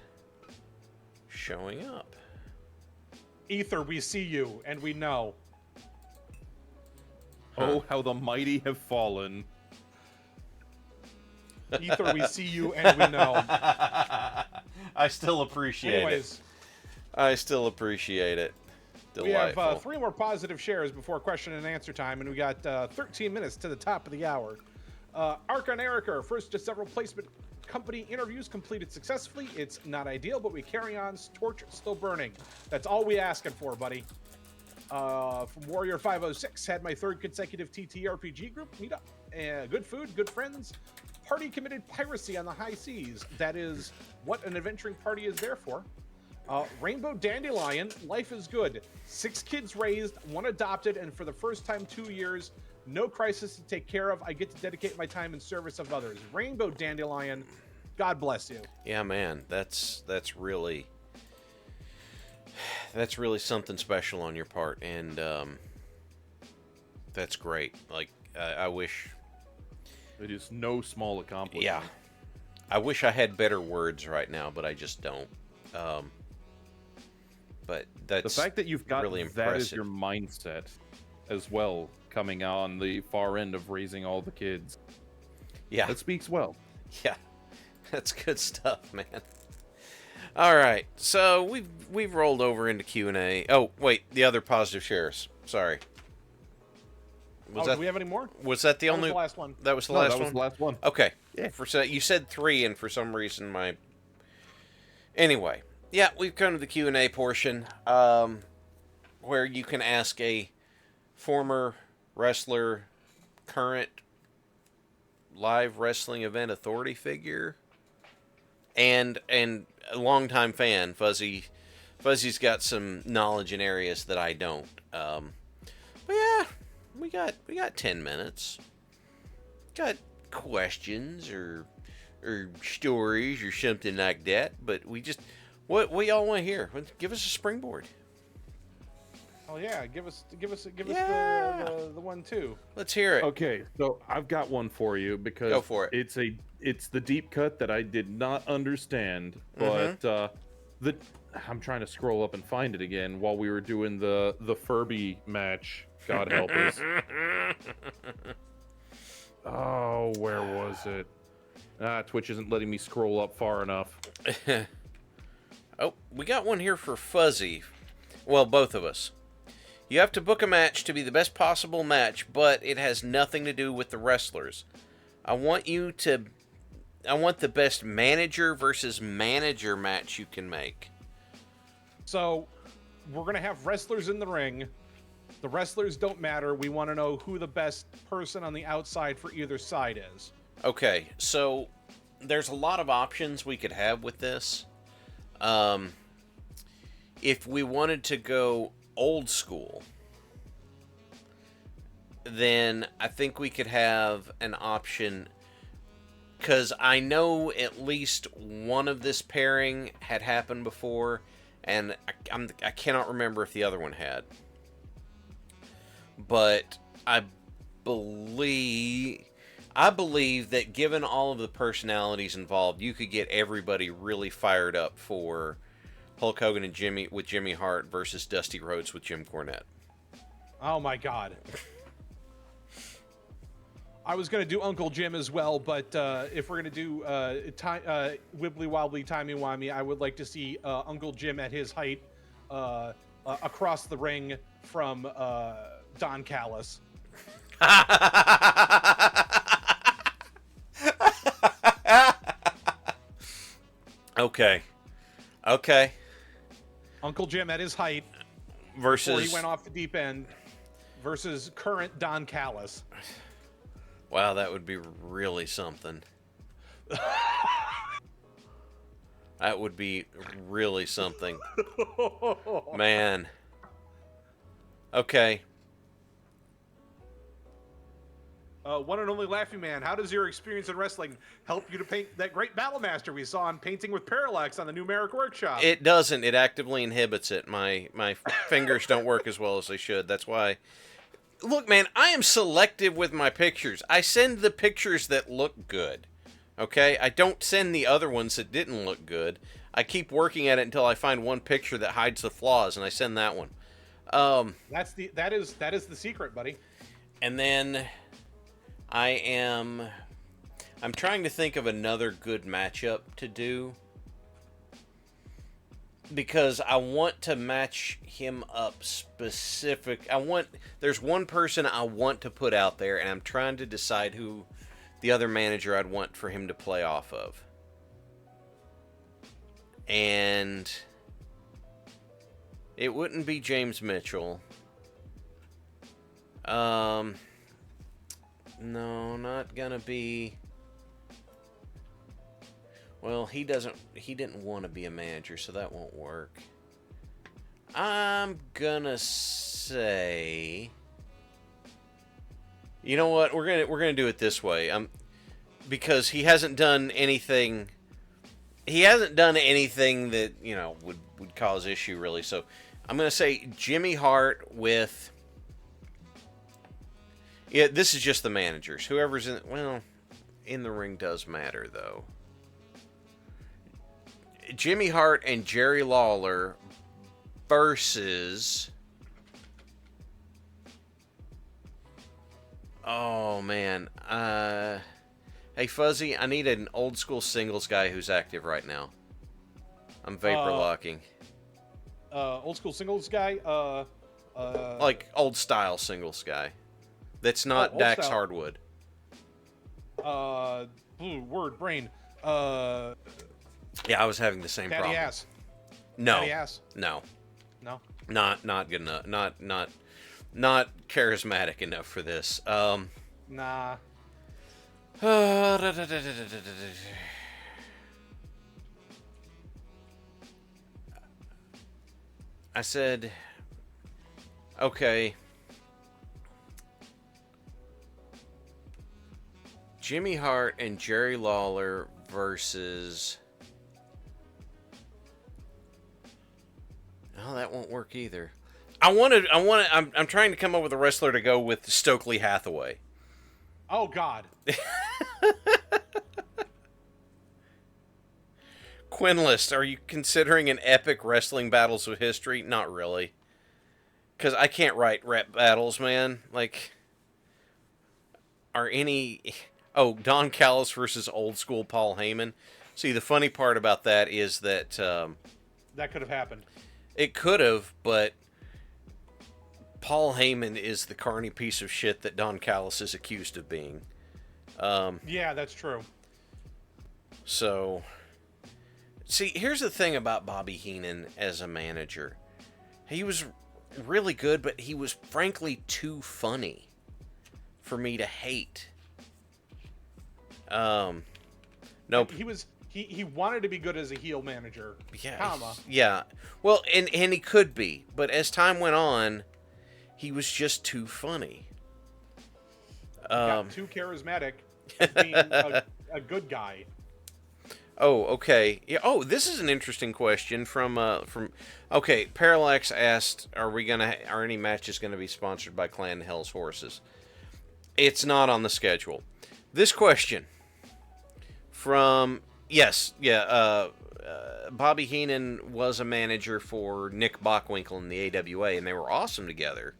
showing up. Ether, we see you, and we know. Oh, how the mighty have fallen. Ether, we see you, and we know. I still appreciate Anyways, it. I still appreciate it. Delightful. we have 3 more positive shares before question and answer time, and we got 13 minutes to the top of the hour. Archon Erica, first to several placement company interviews completed successfully. It's not ideal, but we carry on. Torch still burning. That's all we asking for, buddy. From Warrior 506, had my 3rd consecutive TTRPG group meetup. Good food, good friends. Party committed piracy on the high seas. That is what an adventuring party is there for. Rainbow Dandelion, life is good. 6 kids raised, 1 adopted, and for the first time 2 years, no crisis to take care of. I get to dedicate my time in service of others. Rainbow Dandelion, God bless you. Yeah, man, that's really something special on your part, and that's great. Like, I wish. It is no small accomplishment. Yeah, I wish I had better words right now, but I just don't. But that's the fact that you've got really that impressive. as your mindset as well, coming out on the far end of raising all the kids. Yeah, that speaks well. Yeah, that's good stuff, man. All right, so we've rolled over into Q&A. Oh wait, the other positive shares. Sorry. Do we have any more? Was that the only? Was the last one. That was the last one. That was the last one. Okay. Yeah. You said 3, and for some reason my. Anyway, yeah, we've come to the Q&A portion, where you can ask a former wrestler, current live wrestling event authority figure, and a longtime fan. Fuzzy's got some knowledge in areas that I don't. But yeah. We got 10 minutes. Got questions or stories or something like that, but what y'all want to hear? Give us a springboard. Oh yeah, give us Yeah. the one too. Let's hear it. Okay, so I've got one for you because Go for it. It's the deep cut that I did not understand, but I'm trying to scroll up and find it again while we were doing the Furby match. God help us. Oh, where was it? Twitch isn't letting me scroll up far enough. Oh, we got one here for Fuzzy. Well, both of us. You have to book a match to be the best possible match, but it has nothing to do with the wrestlers. I want the best manager versus manager match you can make. So, we're gonna have wrestlers in the ring. The wrestlers don't matter. We want to know who the best person on the outside for either side is. Okay, so there's a lot of options we could have with this. If we wanted to go old school, then I think we could have an option, because I know at least one of this pairing had happened before, and I cannot remember if the other one had. But I believe that given all of the personalities involved, you could get everybody really fired up for Hulk Hogan and Jimmy Hart versus Dusty Rhodes with Jim Cornette. Oh my God. I was going to do Uncle Jim as well, but if we're going to do wibbly wobbly timey wimey, I would like to see Uncle Jim at his height across the ring from Don Callis. Okay. Uncle Jim at his height Versus before he went off the deep end versus current Don Callis. Wow, that would be really something. That would be really something. Man. Okay. One and only Laughing Man, how does your experience in wrestling help you to paint that great Battle Master we saw on Painting with Parallax on the Numeric Workshop? It doesn't. It actively inhibits it. My fingers don't work as well as they should. That's why. Look, man, I am selective with my pictures. I send the pictures that look good. Okay? I don't send the other ones that didn't look good. I keep working at it until I find one picture that hides the flaws, and I send that one. That is the secret, buddy. And then I'm trying to think of another good matchup to do, because I want to match him up specific. There's one person I want to put out there, and I'm trying to decide who the other manager I'd want for him to play off of. And it wouldn't be James Mitchell. No, not gonna be. Well, he didn't want to be a manager, so that won't work. I'm gonna say, you know what? We're gonna do it this way. Because he hasn't done anything. He hasn't done anything that, you know, would cause issue, really. So I'm gonna say Jimmy Hart with. Yeah, this is just the managers. Whoever's in the ring does matter, though. Jimmy Hart and Jerry Lawler versus... Oh, man. Hey, Fuzzy, I need an old school singles guy who's active right now. I'm vapor locking. Old school singles guy? Like, old style singles guy. That's not Dax style. Hardwood. Word, brain. Yeah, I was having the same Daddy problem. Ass. No. Daddy Ass. No. No? Not good enough. Not charismatic enough for this. Nah. I said, okay. Jimmy Hart and Jerry Lawler versus... Oh, that won't work either. I'm trying to come up with a wrestler to go with Stokely Hathaway. Oh, God. Quinlist, are you considering an epic wrestling battles with history? Not really. Because I can't write rap battles, man. Like, are any... Oh, Don Callis versus old school Paul Heyman. See, the funny part about that is that... that could have happened. It could have, but Paul Heyman is the carny piece of shit that Don Callis is accused of being. Yeah, that's true. So, see, here's the thing about Bobby Heenan as a manager. He was really good, but he was frankly too funny for me to hate. Nope. He wanted to be good as a heel manager. Yeah. Yeah. Well, and he could be, but as time went on, he was just too funny. Got too charismatic as being a good guy. Oh, okay. Yeah. Oh, this is an interesting question from. Okay, Parallax asked, "Are any matches gonna be sponsored by Clan Hell's Horses?" It's not on the schedule. This question from Bobby Heenan was a manager for Nick Bockwinkel in the AWA, and they were awesome together.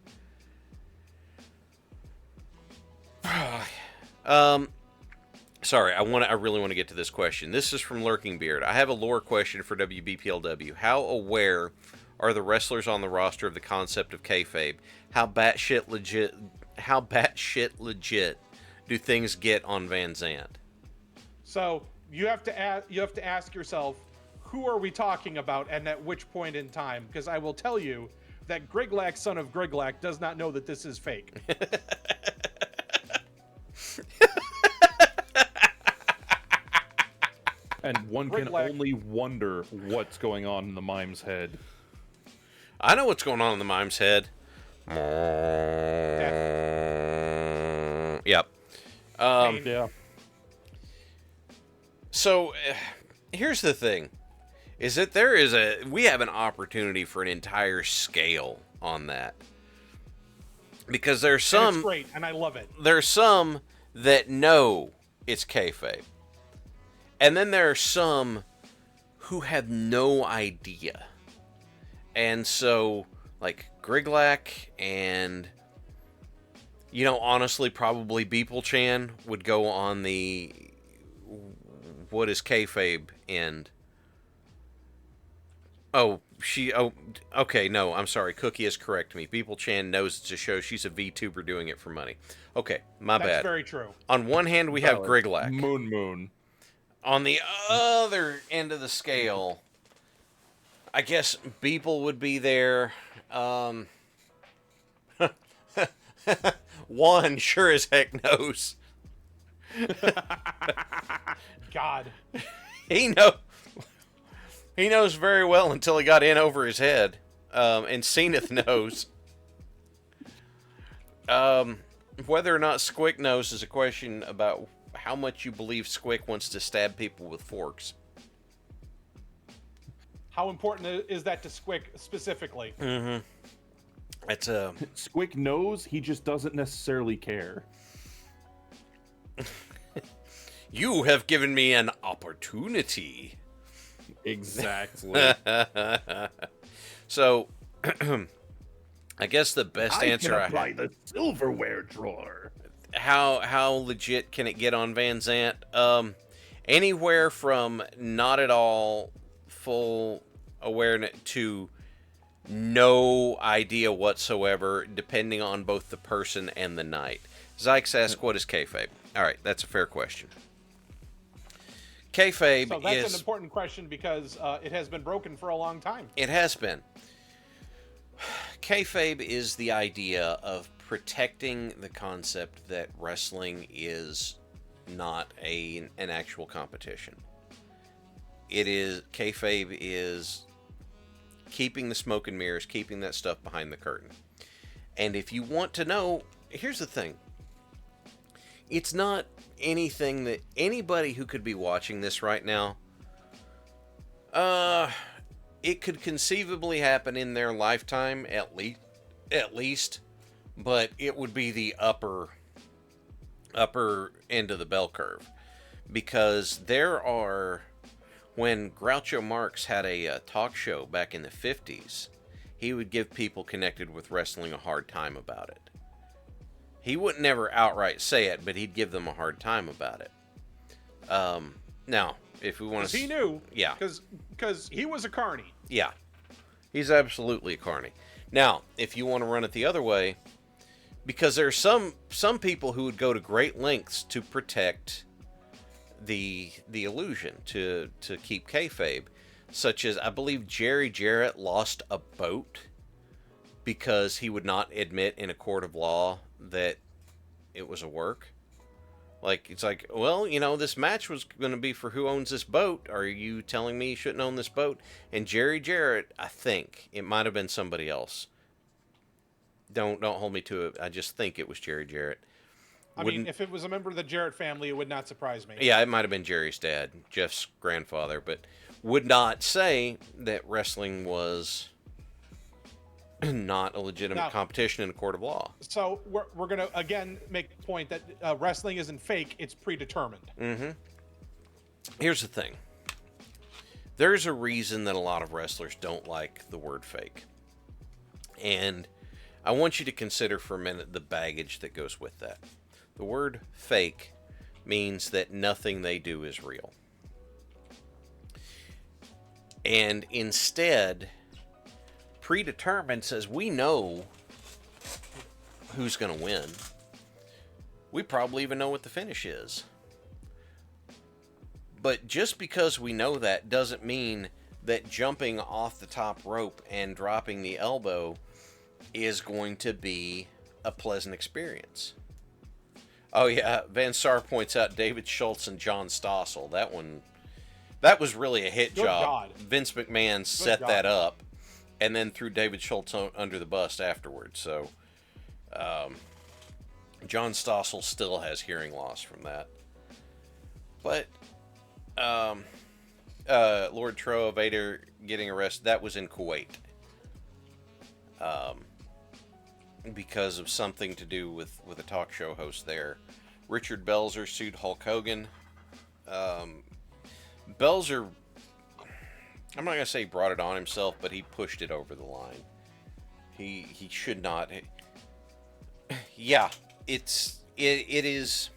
Sorry, I really want to get to this question. This is from Lurking Beard. I have a lore question for WBPLW. How aware are the wrestlers on the roster of the concept of kayfabe? How batshit legit do things get on Van Zant? So you have to ask yourself, who are we talking about, and at which point in time? Because I will tell you that Griglak, son of Griglak, does not know that this is fake. And one can only wonder what's going on in the mime's head. I know what's going on in the mime's head. Yep. Yeah. So, here's the thing. Is that we have an opportunity for an entire scale on that. Because there's some... And it's great, and I love it. There's some that know it's kayfabe. And then there are some who have no idea. And so, like, Griglak and, honestly, probably Beeple Chan would go on the what is kayfabe end. Okay, no, I'm sorry. Cookie has corrected me. Beeple Chan knows it's a show. She's a VTuber doing it for money. Okay, my bad. That's very true. On one hand, we have Griglak. Moon. On the other end of the scale, I guess Beeple would be there. One sure as heck knows. God. He knows very well until he got in over his head. And Zenith knows. Whether or not Squick knows is a question about how much you believe Squick wants to stab people with forks. How important is that to Squick specifically? Mm-hmm. It's Squick knows, he just doesn't necessarily care. You have given me an opportunity. Exactly. So, I guess the best answer I apply the silverware drawer. How legit can it get on Van Zant? Anywhere from not at all full awareness to no idea whatsoever, depending on both the person and the night. Zykes asks, what is kayfabe? All right, that's a fair question. Kayfabe so that's an important question because it has been broken for a long time. It has been. Kayfabe is the idea of protecting the concept that wrestling is not an actual competition. Kayfabe is keeping the smoke and mirrors, keeping that stuff behind the curtain. And if you want to know, here's the thing. It's not anything that anybody who could be watching this right now, it could conceivably happen in their lifetime at least, but it would be the upper end of the bell curve, because when Groucho Marx had a talk show back in the 50s, he would give people connected with wrestling a hard time about it. He wouldn't never outright say it, but he'd give them a hard time about it. Now, if we want to... He knew. Yeah. Because he was a carny. Yeah. He's absolutely a carny. Now, if you want to run it the other way, because there are some people who would go to great lengths to protect the illusion, to keep kayfabe, such as, I believe Jerry Jarrett lost a boat because he would not admit in a court of law that it was a work. Like, it's like, well, this match was going to be for who owns this boat. Are you telling me you shouldn't own this boat? And Jerry Jarrett, I think, it might have been somebody else. Don't hold me to it. I just think it was Jerry Jarrett. I mean, if it was a member of the Jarrett family, it would not surprise me. Yeah, it might have been Jerry's dad, Jeff's grandfather, but would not say that wrestling was not a legitimate competition in a court of law. So we're going to, again, make the point that wrestling isn't fake, it's predetermined. Mm-hmm. Here's the thing. There's a reason that a lot of wrestlers don't like the word fake. And I want you to consider for a minute the baggage that goes with that. The word fake means that nothing they do is real. And instead, predetermined says we know who's going to win. We probably even know what the finish is. But just because we know that doesn't mean that jumping off the top rope and dropping the elbow is going to be a pleasant experience. Oh yeah, Van Sar points out David Schultz and John Stossel. That was really a hit Good job. God. Vince McMahon set that up and then threw David Schultz under the bus afterwards. So John Stossel still has hearing loss from that. But Lord Troa Vader getting arrested, that was in Kuwait. Because of something to do with a talk show host there. Richard Belzer sued Hulk Hogan. Belzer, I'm not going to say he brought it on himself, but he pushed it over the line. He should not. Yeah, it is.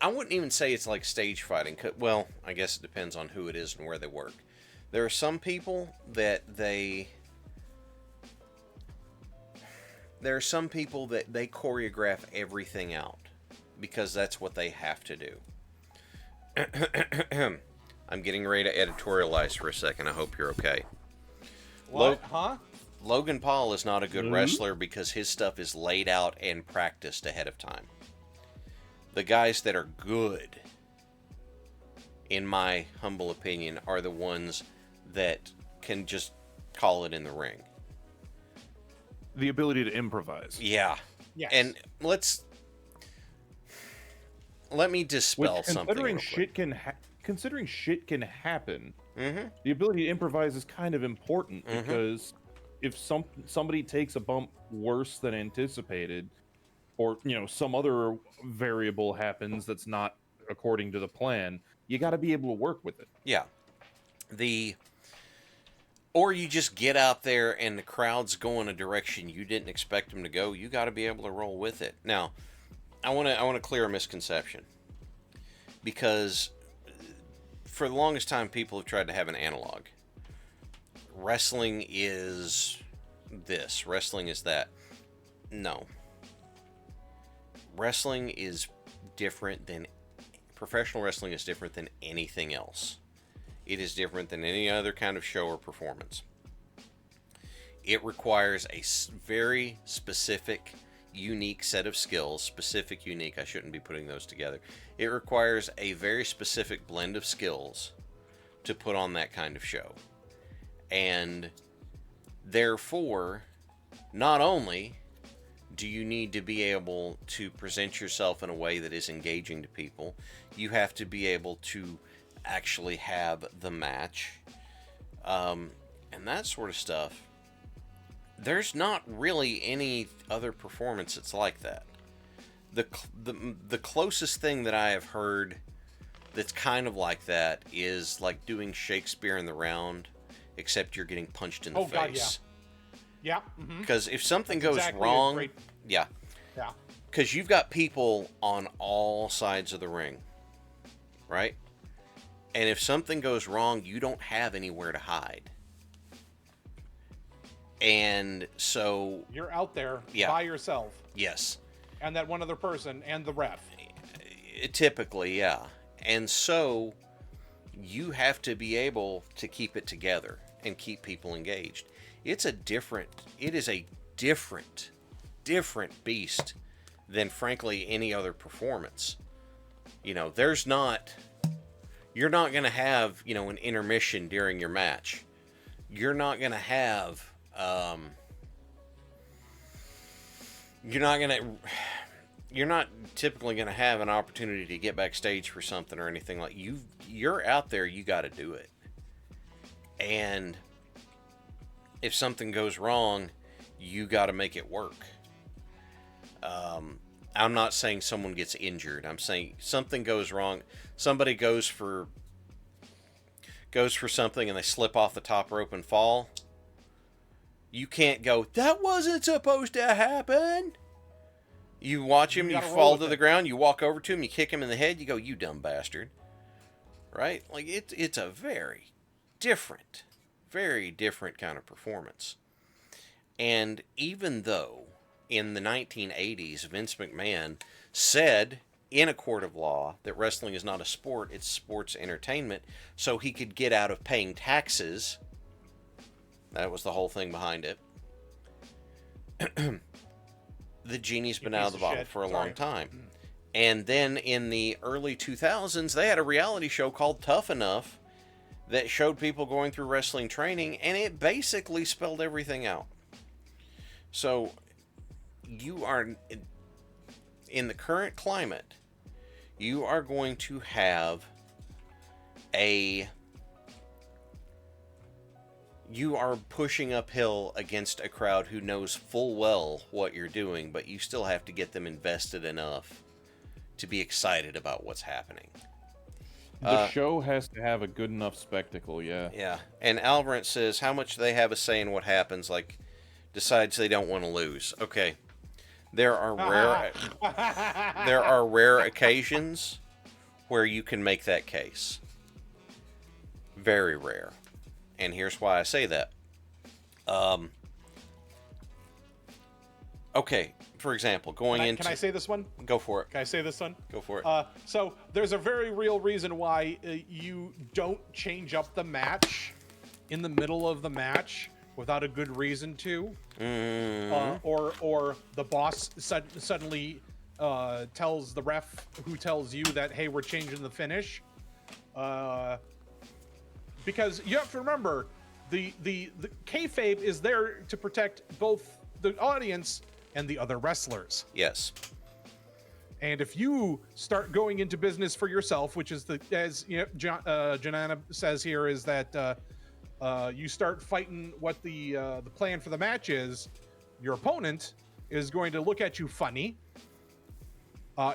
I wouldn't even say it's like stage fighting. Well, I guess it depends on who it is and where they work. There are some people that they choreograph everything out because that's what they have to do. I'm getting ready to editorialize for a second. I hope you're okay. What? Huh? Logan Paul is not a good wrestler because his stuff is laid out and practiced ahead of time. The guys that are good, in my humble opinion, are the ones that can just call it in the ring. The ability to improvise. Yeah. Yes. And let me dispel something. Considering shit can happen, mm-hmm. the ability to improvise is kind of important because if somebody takes a bump worse than anticipated, or some other variable happens that's not according to the plan, you got to be able to work with it. Yeah. Or you just get out there and the crowd's going a direction you didn't expect them to go. You got to be able to roll with it. Now, I want to clear a misconception, because for the longest time people have tried to have an analog. Wrestling is this. Wrestling is that. No. Wrestling is different than professional wrestling is different than anything else. It is different than any other kind of show or performance. It requires a very specific, unique set of skills. Specific, unique, I shouldn't be putting those together. It requires a very specific blend of skills to put on that kind of show. And therefore, not only do you need to be able to present yourself in a way that is engaging to people, you have to be able to actually have the match, and that sort of stuff. There's not really any other performance that's like that. The closest thing that I have heard that's kind of like that is like doing Shakespeare in the Round, except you're getting punched in the face. God, yeah. Because if something goes wrong, yeah. Because you've got people on all sides of the ring, right? And if something goes wrong, you don't have anywhere to hide. And so you're out there by yourself. Yes. And that one other person and the ref. Typically, yeah. And so you have to be able to keep it together and keep people engaged. it is a different beast than frankly any other performance. You know, you're not going to have, you know, an intermission during your match. You're not going to have, you're not typically going to have an opportunity to get backstage for something or anything like you're out there, you got to do it. And if something goes wrong, you got to make it work. I'm not saying someone gets injured. I'm saying something goes wrong. Somebody goes for something and they slip off the top rope and fall. You can't go, that wasn't supposed to happen. You watch him, you fall to the ground, you walk over to him, you kick him in the head, you go, you dumb bastard. Right? Like, it's a very different kind of performance. And even though in the 1980s, Vince McMahon said in a court of law that wrestling is not a sport, it's sports entertainment, so he could get out of paying taxes. That was the whole thing behind it. The genie's been out of the bottle for a long time. And then in the early 2000s, they had a reality show called Tough Enough that showed people going through wrestling training, and it basically spelled everything out. So you are, in the current climate, you are going to have you are pushing uphill against a crowd who knows full well what you're doing, but you still have to get them invested enough to be excited about what's happening. The show has to have a good enough spectacle, yeah. Yeah, and Alvarant says how much they have a say in what happens, like decides they don't want to lose. Okay, there are rare occasions where you can make that case. Very rare. And here's why I say that. Okay, for example, can I say this one? Go for it. Can I say this one? Go for it. So there's a very real reason why you don't change up the match in the middle of the match without a good reason to. Or the boss suddenly tells the ref who tells you that, hey, we're changing the finish. Because you have to remember, the kayfabe is there to protect both the audience and the other wrestlers. Yes. And if you start going into business for yourself, which is as you know, Janana says here, is that you start fighting what the plan for the match is, your opponent is going to look at you funny,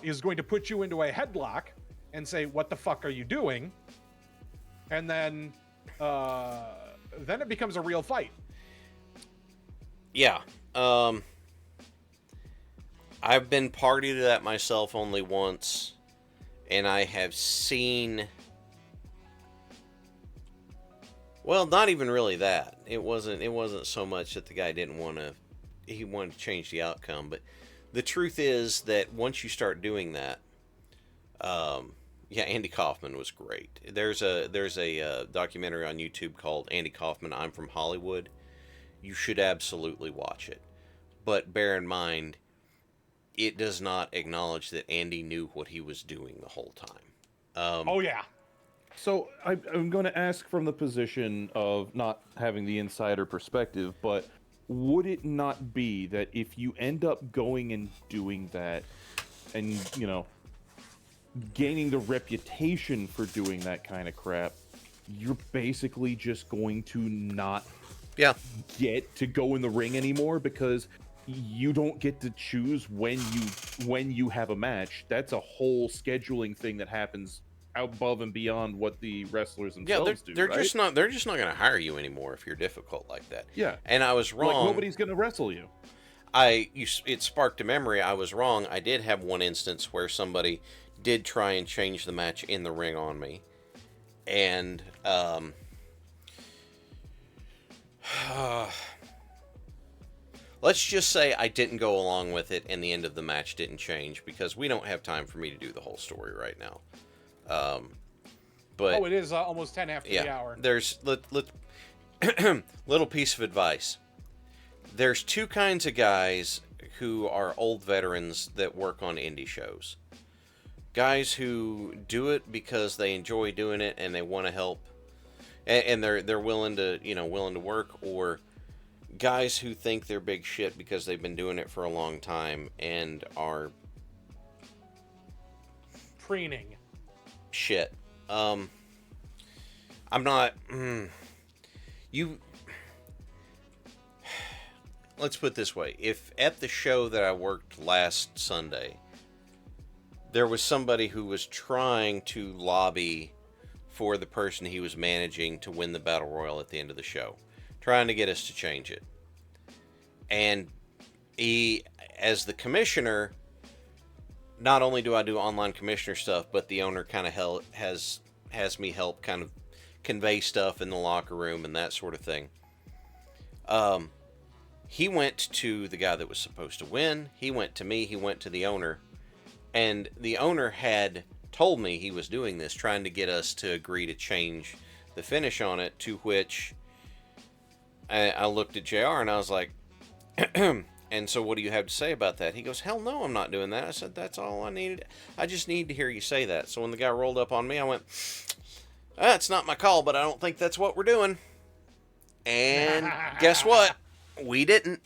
is going to put you into a headlock and say, "What the fuck are you doing?" And then it becomes a real fight. Yeah. I've been party to that myself only once, and I have seen. Well, not even really that. It wasn't so much that the guy he wanted to change the outcome, but the truth is that once you start doing that, yeah, Andy Kaufman was great. There's a documentary on YouTube called Andy Kaufman, I'm from Hollywood. You should absolutely watch it. But bear in mind, it does not acknowledge that Andy knew what he was doing the whole time. Oh, yeah. So I'm going to ask from the position of not having the insider perspective, but would it not be that if you end up going and doing that and, you know, gaining the reputation for doing that kind of crap, you're basically just going to not get to go in the ring anymore because you don't get to choose when you have a match? That's a whole scheduling thing that happens above and beyond what the wrestlers themselves do. They're right? just not going to hire you anymore if you're difficult like that. Yeah. And I was wrong. Like, nobody's going to wrestle you. It sparked a memory. I was wrong. I did have one instance where somebody did try and change the match in the ring on me. And let's just say I didn't go along with it and the end of the match didn't change because we don't have time for me to do the whole story right now. But it is almost 10 after the hour. There's little piece of advice. there's two kinds of guys who are old veterans that work on indie shows. Guys who do it because they enjoy doing it and they want to help, and they're willing to work, or guys who think they're big shit because they've been doing it for a long time and are preening shit. I'm not. Let's put it this way: if at the show that I worked last Sunday, there was somebody who was trying to lobby for the person he was managing to win the battle royal at the end of the show, trying to get us to change it, and he, as the commissioner, not only do I do online commissioner stuff, but the owner kind of has me help kind of convey stuff in the locker room and that sort of thing. He went to the guy that was supposed to win. He went to me. He went to the owner. And the owner had told me he was doing this, trying to get us to agree to change the finish on it, to which I looked at JR and I was like, and so what do you have to say about that? He goes, hell no, I'm not doing that. I said, that's all I needed. I just need to hear you say that. So when the guy rolled up on me, I went, that's not my call, but I don't think that's what we're doing. And guess what? We didn't.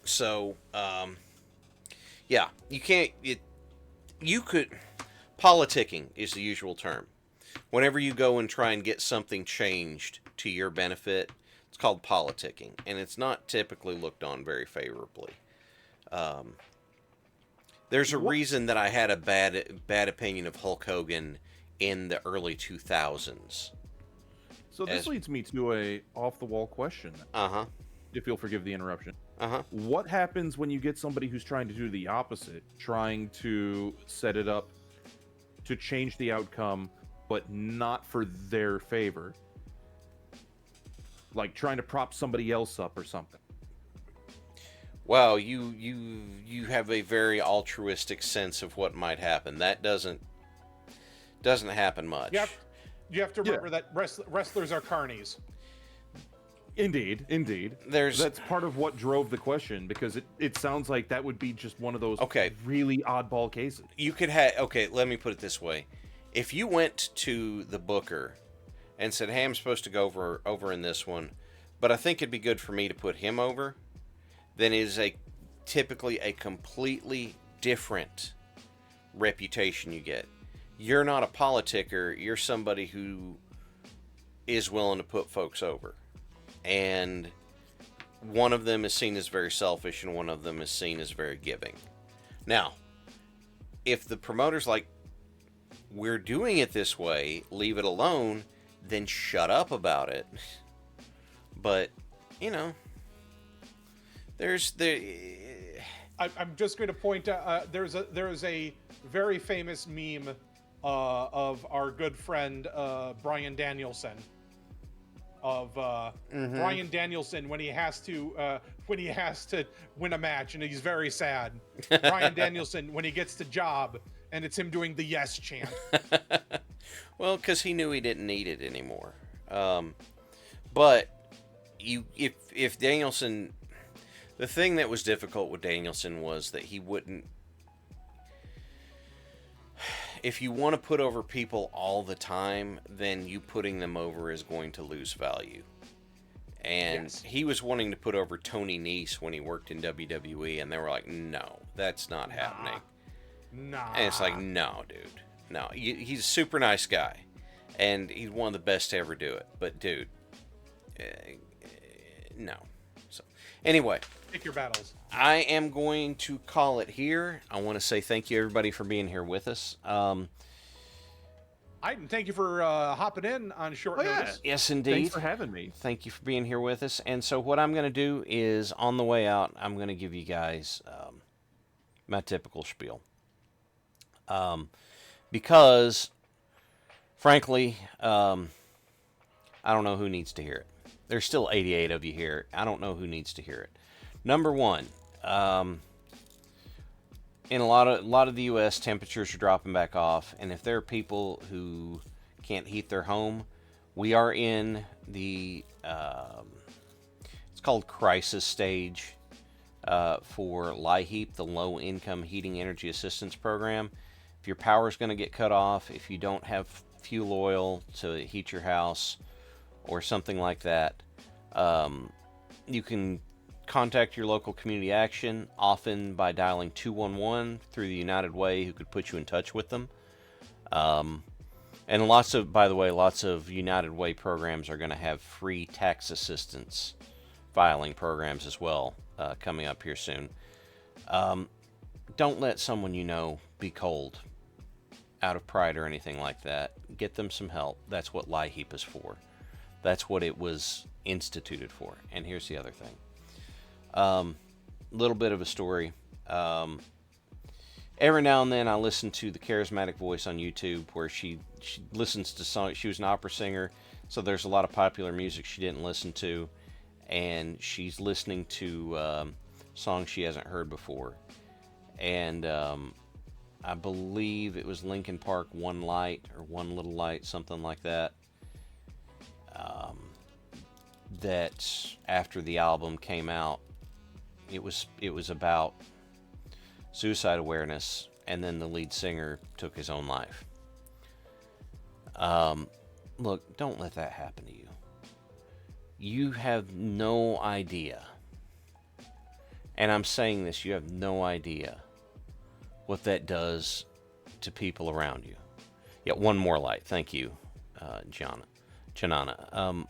So, yeah, you can't, you could, politicking is the usual term. Whenever you go and try and get something changed to your benefit, it's called politicking, and it's not typically looked on very favorably. There's a reason that I had a bad opinion of Hulk Hogan in the early 2000s. So this leads me to a off-the-wall question. Uh-huh. If you'll forgive the interruption. Uh-huh. What happens when you get somebody who's trying to do the opposite, trying to set it up to change the outcome, but not for their favor? Like trying to prop somebody else up or something. Well, you have a very altruistic sense of what might happen. That doesn't happen much. You have to remember that wrestlers are carnies. Indeed. That's part of what drove the question, because it sounds like that would be just one of those really oddball cases. You could have, let me put it this way. If you went to the booker and said, hey, I'm supposed to go over in this one, but I think it'd be good for me to put him over, then it is typically a completely different reputation you get. You're not a politicker, you're somebody who is willing to put folks over. And one of them is seen as very selfish and one of them is seen as very giving. Now, if the promoter's like, we're doing it this way, leave it alone, then shut up about it. But, I'm just going to point out, there's a very famous meme of our good friend Bryan Danielson. Bryan Danielson when he has to win a match and he's very sad. Bryan Danielson when he gets the job and it's him doing the yes chant. Well, because he knew he didn't need it anymore. But if Danielson, the thing that was difficult with Danielson was that he wouldn't. If you want to put over people all the time, then you putting them over is going to lose value. And he was wanting to put over Tony Nese when he worked in WWE, and they were like, no, that's not happening. Nah. And it's like, no, dude. No. He's a super nice guy, and he's one of the best to ever do it. But, dude, no. So, anyway. Pick your battles. I am going to call it here. I want to say thank you, everybody, for being here with us. Thank you for hopping in on short notice. Yes, indeed. Thanks for having me. Thank you for being here with us. And so what I'm going to do is, on the way out, I'm going to give you guys my typical spiel. Because, frankly, I don't know who needs to hear it. There's still 88 of you here. I don't know who needs to hear it. Number one, in a lot of the U.S., temperatures are dropping back off, and if there are people who can't heat their home, we are in the it's called Crisis Stage for LIHEAP, the Low Income Heating Energy Assistance Program. If your power's going to get cut off, if you don't have fuel oil to heat your house or something like that, you can contact your local community action, often by dialing 211 through the United Way, who could put you in touch with them. And by the way, lots of United Way programs are going to have free tax assistance filing programs as well, coming up here soon. Don't let someone you know be cold out of pride or anything like that. Get them some help. That's what LIHEAP is for. That's what it was instituted for. And here's the other thing. Little bit of a story. Every now and then I listen to the Charismatic Voice on YouTube, where she listens to songs. She was an opera singer, so there's a lot of popular music she didn't listen to, and she's listening to songs she hasn't heard before. And I believe it was Linkin Park, One Light, or One Little Light, something like that. That after the album came out, it was about suicide awareness, and then the lead singer took his own life. Look, don't let that happen to you. You have no idea, and I'm saying this, you have no idea what that does to people around you. Yeah, one more light. Thank you, Janana.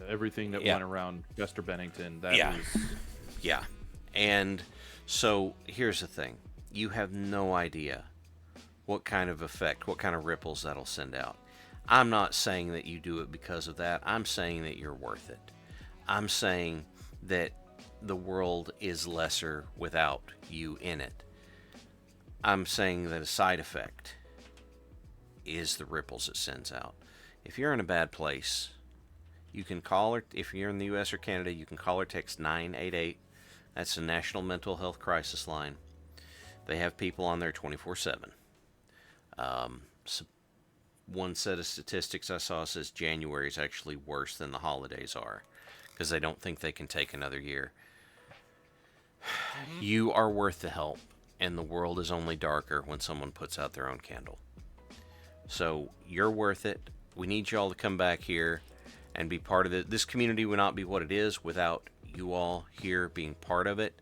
Everything that went around Chester Bennington, that was... Yeah. And so here's the thing. You have no idea what kind of effect, what kind of ripples that'll send out. I'm not saying that you do it because of that. I'm saying that you're worth it. I'm saying that the world is lesser without you in it. I'm saying that a side effect is the ripples it sends out. If you're in a bad place, you can call, or if you're in the U.S. or Canada, you can call or text 988. That's the National Mental Health Crisis Line. They have people on there 24/7. So one set of statistics I saw says January is actually worse than the holidays are, because they don't think they can take another year. You are worth the help, and the world is only darker when someone puts out their own candle. So you're worth it. We need you all to come back here and be part of it. This community would not be what it is without you all here being part of it.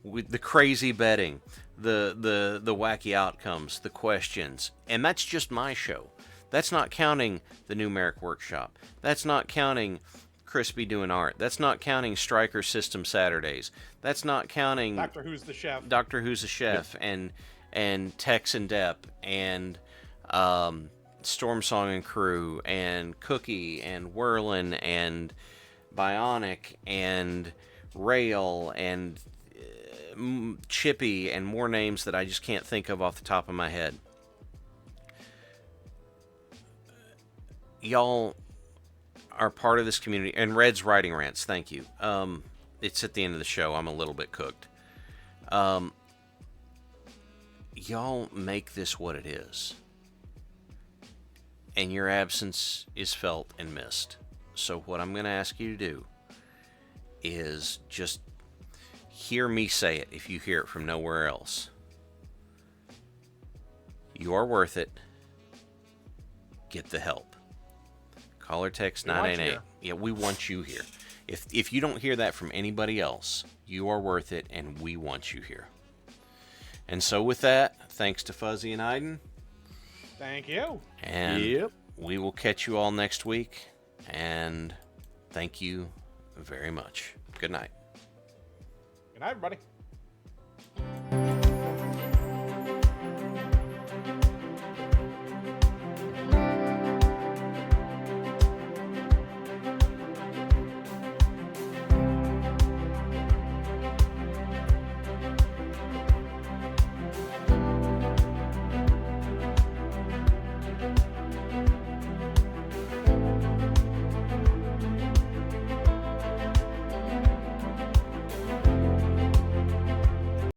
With the crazy betting, the wacky outcomes, the questions, and that's just my show. That's not counting the numeric workshop. That's not counting Crispy doing art. That's not counting Striker System Saturdays. That's not counting Doctor Who's the Chef. Doctor Who's the Chef, and Tex and Depp, and Storm Song and Crew, and Cookie, and Whirlin, and Bionic, and Rail, and Chippy, and more names that I just can't think of off the top of my head. Y'all are part of this community. And Red's Writing Rants, thank you. It's at the end of the show. I'm a little bit cooked. Y'all make this what it is. And your absence is felt and missed. So what I'm going to ask you to do is just hear me say it if you hear it from nowhere else. You are worth it. Get the help. Call or text 988. Yeah, we want you here. If you don't hear that from anybody else, you are worth it, and we want you here. And so with that, thanks to Fuzzy and Iden. Thank you. And we will catch you all next week. And thank you very much. Good night. Good night, everybody.